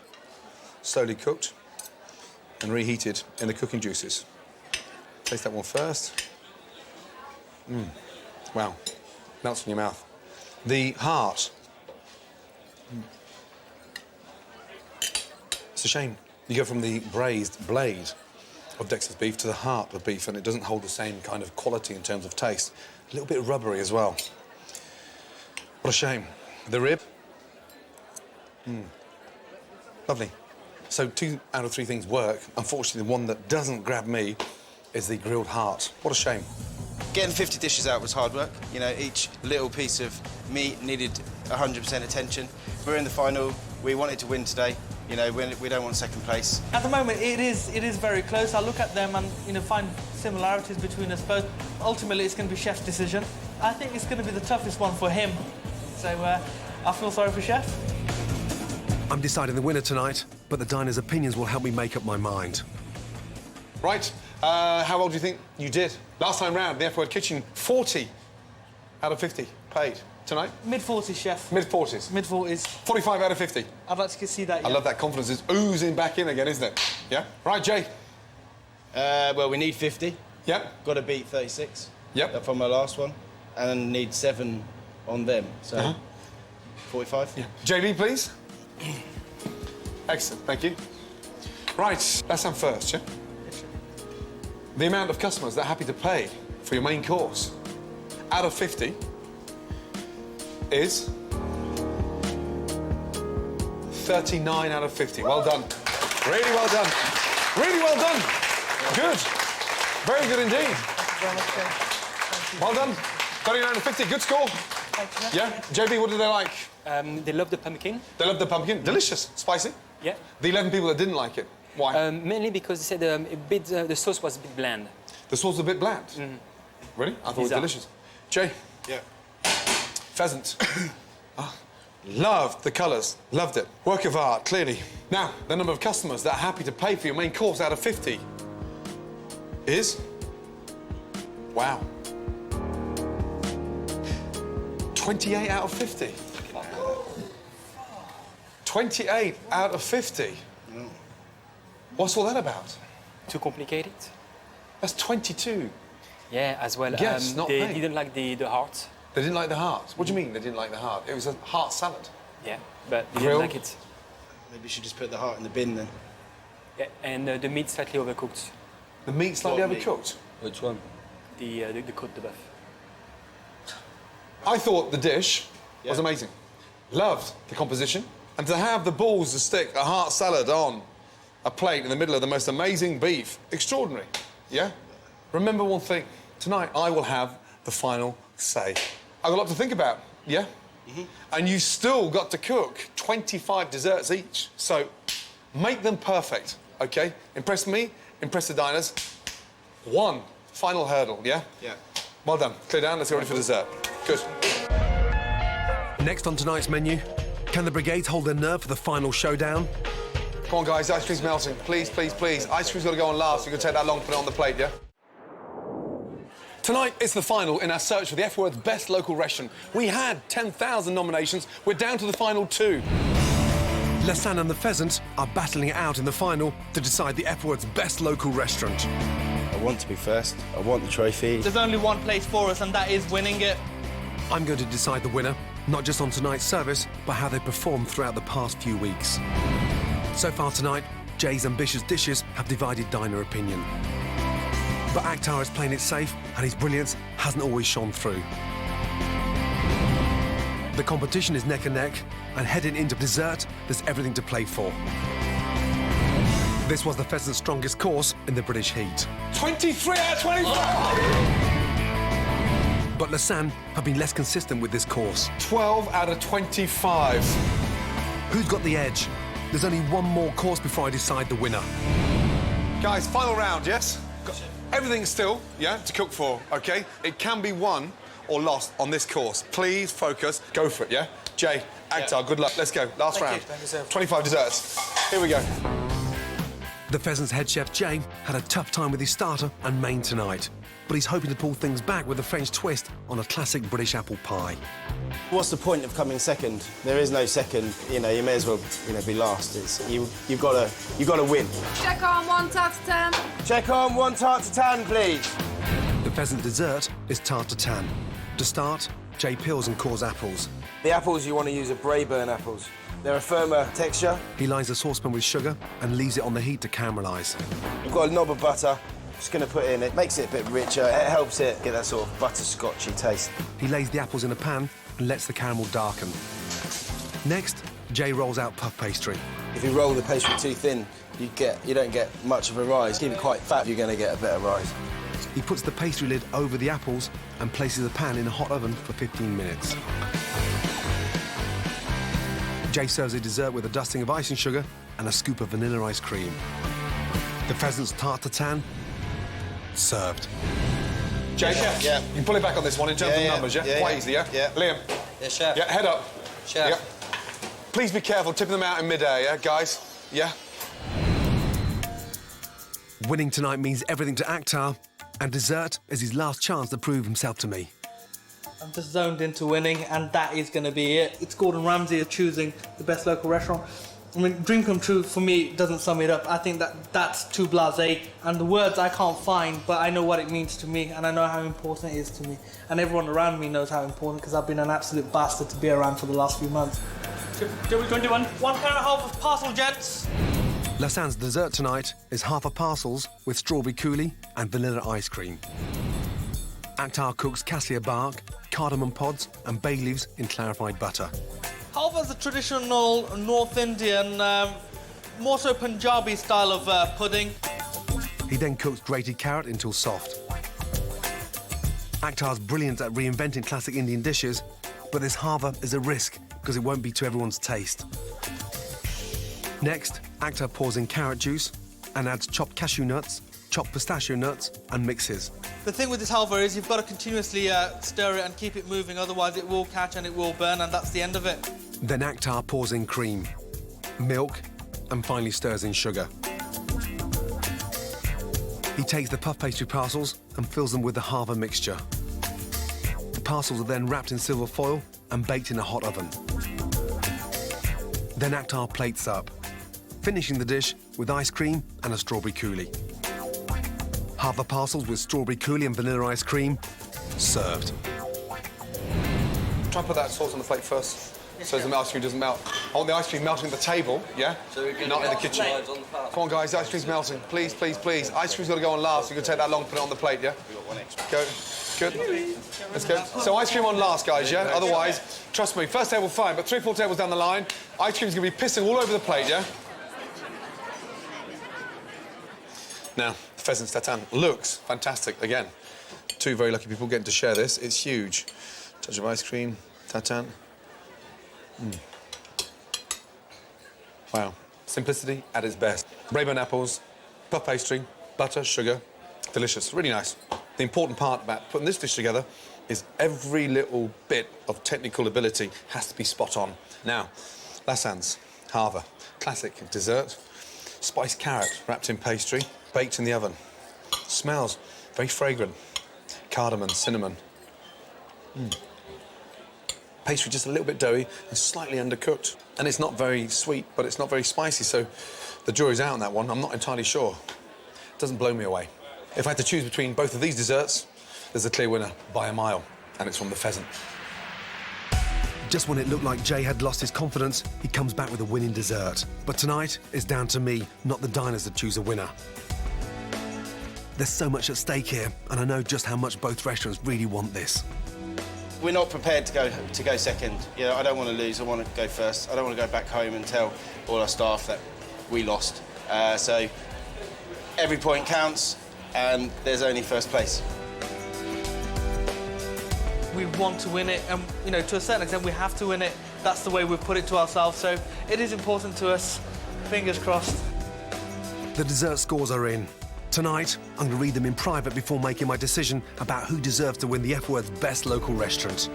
slowly cooked and reheated in the cooking juices. Taste that one first. Wow, melts in your mouth. The heart. It's a shame. You go from the braised blade of Dexter's beef to the heart of beef, and it doesn't hold the same kind of quality in terms of taste. A little bit rubbery as well. What a shame. The rib. Lovely. So 2 out of 3 things work. Unfortunately, the one that doesn't grab me is the grilled heart. What a shame. Getting 50 dishes out was hard work. You know, each little piece of meat needed 100% attention. We're in the final. We wanted to win today. You know, we don't want second place. At the moment, it is very close. I look at them and find similarities between us both. Ultimately, it's going to be Chef's decision. I think it's going to be the toughest one for him. So I feel sorry for Chef. I'm deciding the winner tonight, but the diners' opinions will help me make up my mind. Right, how well do you think you did? Last time round, the F-Word Kitchen, 40 out of 50 paid. Tonight? Mid-40s, Chef. Mid-40s? Mid-40s. 45 out of 50? I'd like to see that, yeah. I love that confidence. It's oozing back in again, isn't it? Yeah? Right, Jay? Well, we need 50. Yep. Got to beat 36. Yep. From my last one. And need 7 on them. So, 45. Yeah. JB, please. Excellent, thank you. Right, let's have first, yeah? The amount of customers that are happy to pay for your main course out of 50 is 39 out of 50. Well done. Really well done. Really well done. Good. Very good indeed. Well done. 39 out of 50. Good score. Yeah. JB, what did they like? They love the pumpkin. They love the pumpkin. Delicious. Spicy. Yeah. The 11 people that didn't like it. Why? Mainly because they said the sauce was a bit bland. The sauce was a bit bland? Really? I thought it was delicious. Jay? Yeah. Pheasant. Loved the colours. Loved it. Work of art, clearly. Now, the number of customers that are happy to pay for your main course out of 50 is... Wow. 28 out of 50. 28 out of 50. What's all that about? Too complicated. That's 22. Yeah, as well. Yes, not they paid. didn't like the heart. They didn't like the heart? What do you mean they didn't like the heart? It was a heart salad. Yeah, but they Grilled? didn't like it. Maybe you should just put the heart in the bin then. Yeah, and the meat slightly overcooked. The meat slightly What meat? overcooked? Which one? The côte de bœuf. I thought the dish was amazing. Loved the composition. And to have the balls to stick a heart salad on a plate in the middle of the most amazing beef, extraordinary, yeah? Remember one thing, tonight I will have the final say. I've got a lot to think about, yeah? And you still got to cook 25 desserts each, so make them perfect, OK? Impress me, impress the diners. One final hurdle, yeah? Yeah. Well done. Clear down, let's get ready for dessert. Good. Next on tonight's menu, can the brigades hold their nerve for the final showdown? Come on, guys, the ice cream's melting. Please, please, please. Ice cream's got to go on last. You can take that long, put it on the plate, yeah? Tonight, it's the final in our search for the F-Word's best local restaurant. We had 10,000 nominations. We're down to the final 2. Lasan and the Pheasant are battling it out in the final to decide the F-Word's best local restaurant. I want to be first. I want the trophy. There's only one place for us, and that is winning it. I'm going to decide the winner, not just on tonight's service, but how they performed throughout the past few weeks. So far tonight, Jay's ambitious dishes have divided diner opinion. But Akhtar is playing it safe, and his brilliance hasn't always shone through. The competition is neck and neck, and heading into dessert, there's everything to play for. This was the Pheasant's strongest course in the British heat. 23 out of 25! But Lasan have been less consistent with this course. 12 out of 25. Who's got the edge? There's only one more course before I decide the winner. Guys, final round, yes? Everything's still, yeah, to cook for, OK? It can be won or lost on this course. Please focus. Go for it, yeah? Jay, Akhtar, good luck. Let's go. Last round. 25 desserts. Here we go. The Pheasant's head chef, Jay, had a tough time with his starter and main tonight. But he's hoping to pull things back with a French twist on a classic British apple pie. What's the point of coming second? There is no second. You know, you may as well, be last. You've got to win. Check on 1 tart to 10. Check on 1 tart to 10, please. The Pheasant dessert is tart tatin. To start, Jay peels and cores apples. The apples you want to use are Braeburn apples. They're a firmer texture. He lines the saucepan with sugar and leaves it on the heat to caramelise. You've got a knob of butter. Just going to put in, it makes it a bit richer. It helps it get that sort of butterscotchy taste. He lays the apples in a pan and lets the caramel darken. Next, Jay rolls out puff pastry. If you roll the pastry too thin, you don't get much of a rise. Keep it quite fat, you're going to get a better rise. He puts the pastry lid over the apples and places the pan in a hot oven for 15 minutes. Jay serves the dessert with a dusting of icing sugar and a scoop of vanilla ice cream. The Pheasant's tart tatin, served. Jay, chef, yeah. You can pull it back on this one in terms of numbers, yeah? Quite easily, yeah? Yeah. Liam? Yeah, chef. Yeah, head up. Chef. Yeah. Please be careful, tipping them out in mid-air, yeah, guys? Yeah? Winning tonight means everything to Akhtar, and dessert is his last chance to prove himself to me. I'm just zoned into winning, and that is going to be it. It's Gordon Ramsay choosing the best local restaurant. I mean, dream come true for me doesn't sum it up. I think that's too blasé, and the words I can't find, but I know what it means to me, and I know how important it is to me. And everyone around me knows how important, because I've been an absolute bastard to be around for the last few months. 21, 1 pound and a half of parcel, gents. Lassan's dessert tonight is half a parcels with strawberry coulis and vanilla ice cream. Akhtar cooks cassia bark, cardamom pods and bay leaves in clarified butter. How was the traditional North Indian, more so Punjabi style of pudding? He then cooks grated carrot until soft. Akhtar's brilliant at reinventing classic Indian dishes, but this halva is a risk because it won't be to everyone's taste. Next, Akhtar pours in carrot juice and adds chopped cashew nuts, chopped pistachio nuts and mixes. The thing with this halva is you've got to continuously stir it and keep it moving, otherwise it will catch and it will burn, and that's the end of it. Then Akhtar pours in cream, milk and finally stirs in sugar. He takes the puff pastry parcels and fills them with the halva mixture. The parcels are then wrapped in silver foil and baked in a hot oven. Then Akhtar plates up, finishing the dish with ice cream and a strawberry coulis. Halva parcels with strawberry coulis and vanilla ice cream, served. Try and put that sauce on the plate first, so the ice cream doesn't melt. I want the ice cream melting at the table, yeah? So not in the kitchen. Come on, guys, the ice cream's melting. Please, please, please. Ice cream's got to go on last. You can take that long, put it on the plate, yeah? Go. Good. Let's go. So ice cream on last, guys, yeah? Otherwise, trust me, first table fine, but 3 or 4 tables down the line, ice cream's going to be pissing all over the plate, yeah? Now, the Pheasant Tatin looks fantastic. Again, 2 very lucky people getting to share this. It's huge. Touch of ice cream, tatin. Wow. Simplicity at its best. Braeburn apples, puff pastry, butter, sugar. Delicious. Really nice. The important part about putting this dish together is every little bit of technical ability has to be spot on. Now, Lassan's halva, classic dessert. spiced carrot wrapped in pastry, baked in the oven. Smells very fragrant. Cardamom, cinnamon. Pastry just a little bit doughy and slightly undercooked. And it's not very sweet, but it's not very spicy, so the jury's out on that one. I'm not entirely sure. It doesn't blow me away. If I had to choose between both of these desserts, there's a clear winner by a mile, and it's from the pheasant. Just when it looked like Jay had lost his confidence, he comes back with a winning dessert. But tonight, it's down to me, not the diners, to choose a winner. There's so much at stake here, and I know just how much both restaurants really want this. We're not prepared to go second. You know, I don't want to lose. I want to go first. I don't want to go back home and tell all our staff that we lost. So every point counts, and there's only first place. We want to win it, and you know, to a certain extent, we have to win it. That's the way we've put it to ourselves. So it is important to us. Fingers crossed. The dessert scores are in. Tonight, I'm going to read them in private before making my decision about who deserves to win the F-Word's best local restaurant.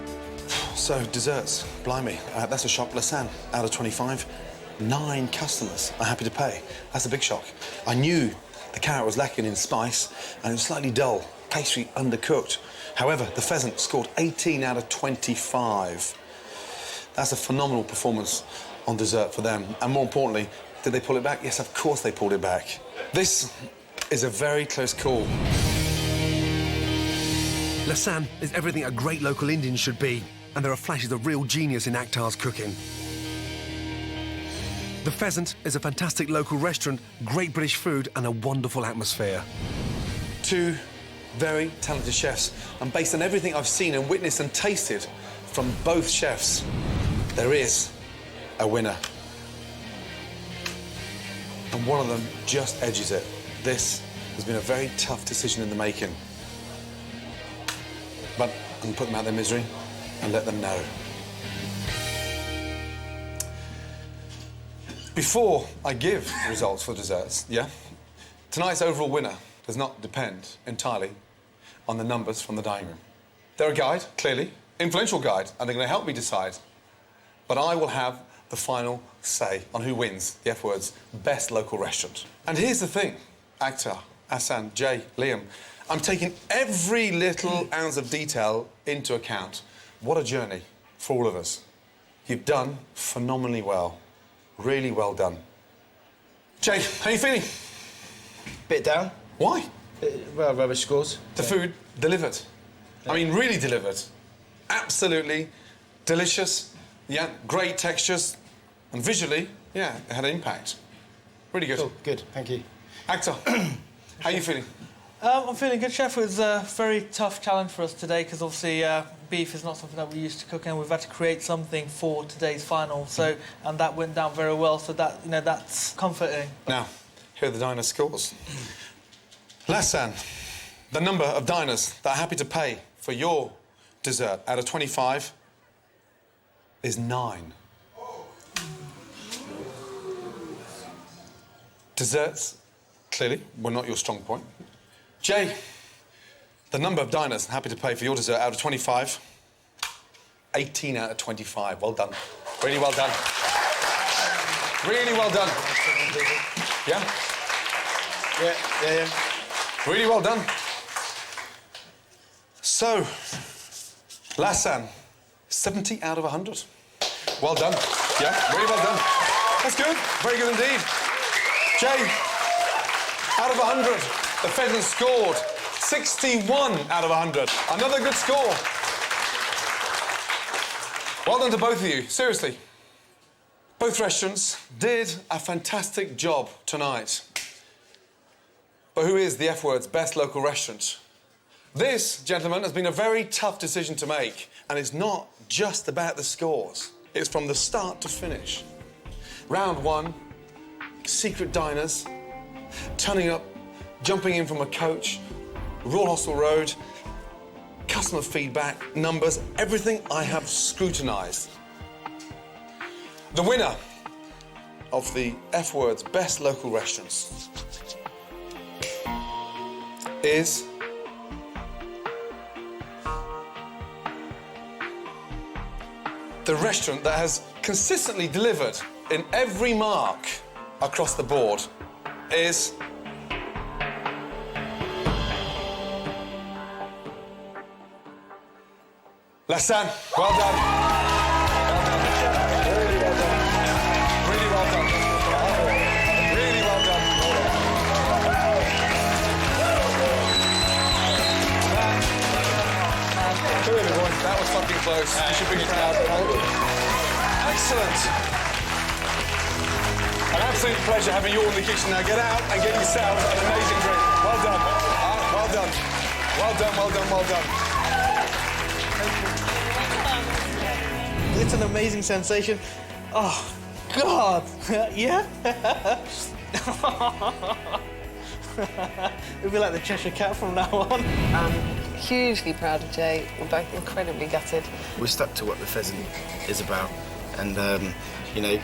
So, desserts, blimey, that's a shock. Lassan, out of 25. 9 customers are happy to pay. That's a big shock. I knew the carrot was lacking in spice and it was slightly dull. Pastry undercooked. However, the pheasant scored 18 out of 25. That's a phenomenal performance on dessert for them. And more importantly, did they pull it back? Yes, of course they pulled it back. This is a very close call. Lasan is everything a great local Indian should be, and there are flashes of real genius in Akhtar's cooking. The Pheasant is a fantastic local restaurant, great British food, and a wonderful atmosphere. 2 very talented chefs, and based on everything I've seen and witnessed and tasted from both chefs, there is a winner. And one of them just edges it. This has been a very tough decision in the making. But I'm going to put them out of their misery and let them know. Before I give the results for desserts, tonight's overall winner does not depend entirely on the numbers from the dining room. They're a guide, clearly, influential guide, and they're going to help me decide. But I will have the final say on who wins the F-Word's best local restaurant. And here's the thing, Akhtar, Hassan, Jay, Liam, I'm taking every little ounce of detail into account. What a journey for all of us. You've done phenomenally well. Really well done. Jay, how are you feeling? Bit down. Why? Well, rubbish scores. The food delivered. I mean, really delivered. Absolutely delicious. Yeah, great textures. And visually, it had an impact. Really good. Cool, good, thank you. Akhtar, how are you feeling? I'm feeling good, Chef. It was a very tough challenge for us today because obviously beef is not something that we're used to cooking. We've had to create something for today's final, and that went down very well. So that that's comforting. Now, here are the diner scores. Lassan, the number of diners that are happy to pay for your dessert out of 25 is 9. Desserts, clearly, were not your strong point. Jay, the number of diners happy to pay for your dessert out of 25, 18 out of 25. Well done. Really well done. Really well done. Yeah? Yeah. Really well done. So, Lassan, 70 out of 100. Well done. Yeah, really well done. That's good. Very good indeed. Jay, out of 100, the pheasant scored 61 out of 100. Another good score. Well done to both of you, seriously. Both restaurants did a fantastic job tonight. But who is the F-Word's best local restaurant? This, gentlemen, has been a very tough decision to make, and it's not just about the scores. It's from the start to finish. Round 1, secret diners, turning up, jumping in from a coach, Royal Hostel Road, customer feedback, numbers, everything I have scrutinised. The winner of the F-Word's best local restaurants is the restaurant that has consistently delivered in every mark across the board. is... Lassan. Well done. Really well done. Really well done. Really well done. Good, everyone. That was fucking close. You should be proud. Excellent. An absolute pleasure having you all in the kitchen. Now get out and get yourselves an amazing drink. Well done. Well done. Well done, well done, well done. It's an amazing sensation. Oh, God. Yeah? It'll be like the Cheshire Cat from now on. I'm hugely proud of Jay. We're both incredibly gutted. We stuck to what the pheasant is about, and you know,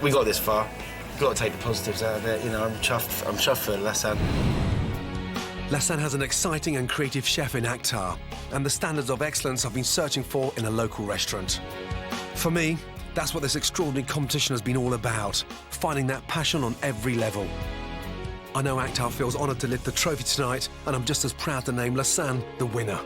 we got this far. We've got to take the positives out of it. You know, I'm chuffed for Lassan. Lassan has an exciting and creative chef in Akhtar, and the standards of excellence I've been searching for in a local restaurant. For me, that's what this extraordinary competition has been all about, finding that passion on every level. I know Akhtar feels honoured to lift the trophy tonight, and I'm just as proud to name Lassan the winner.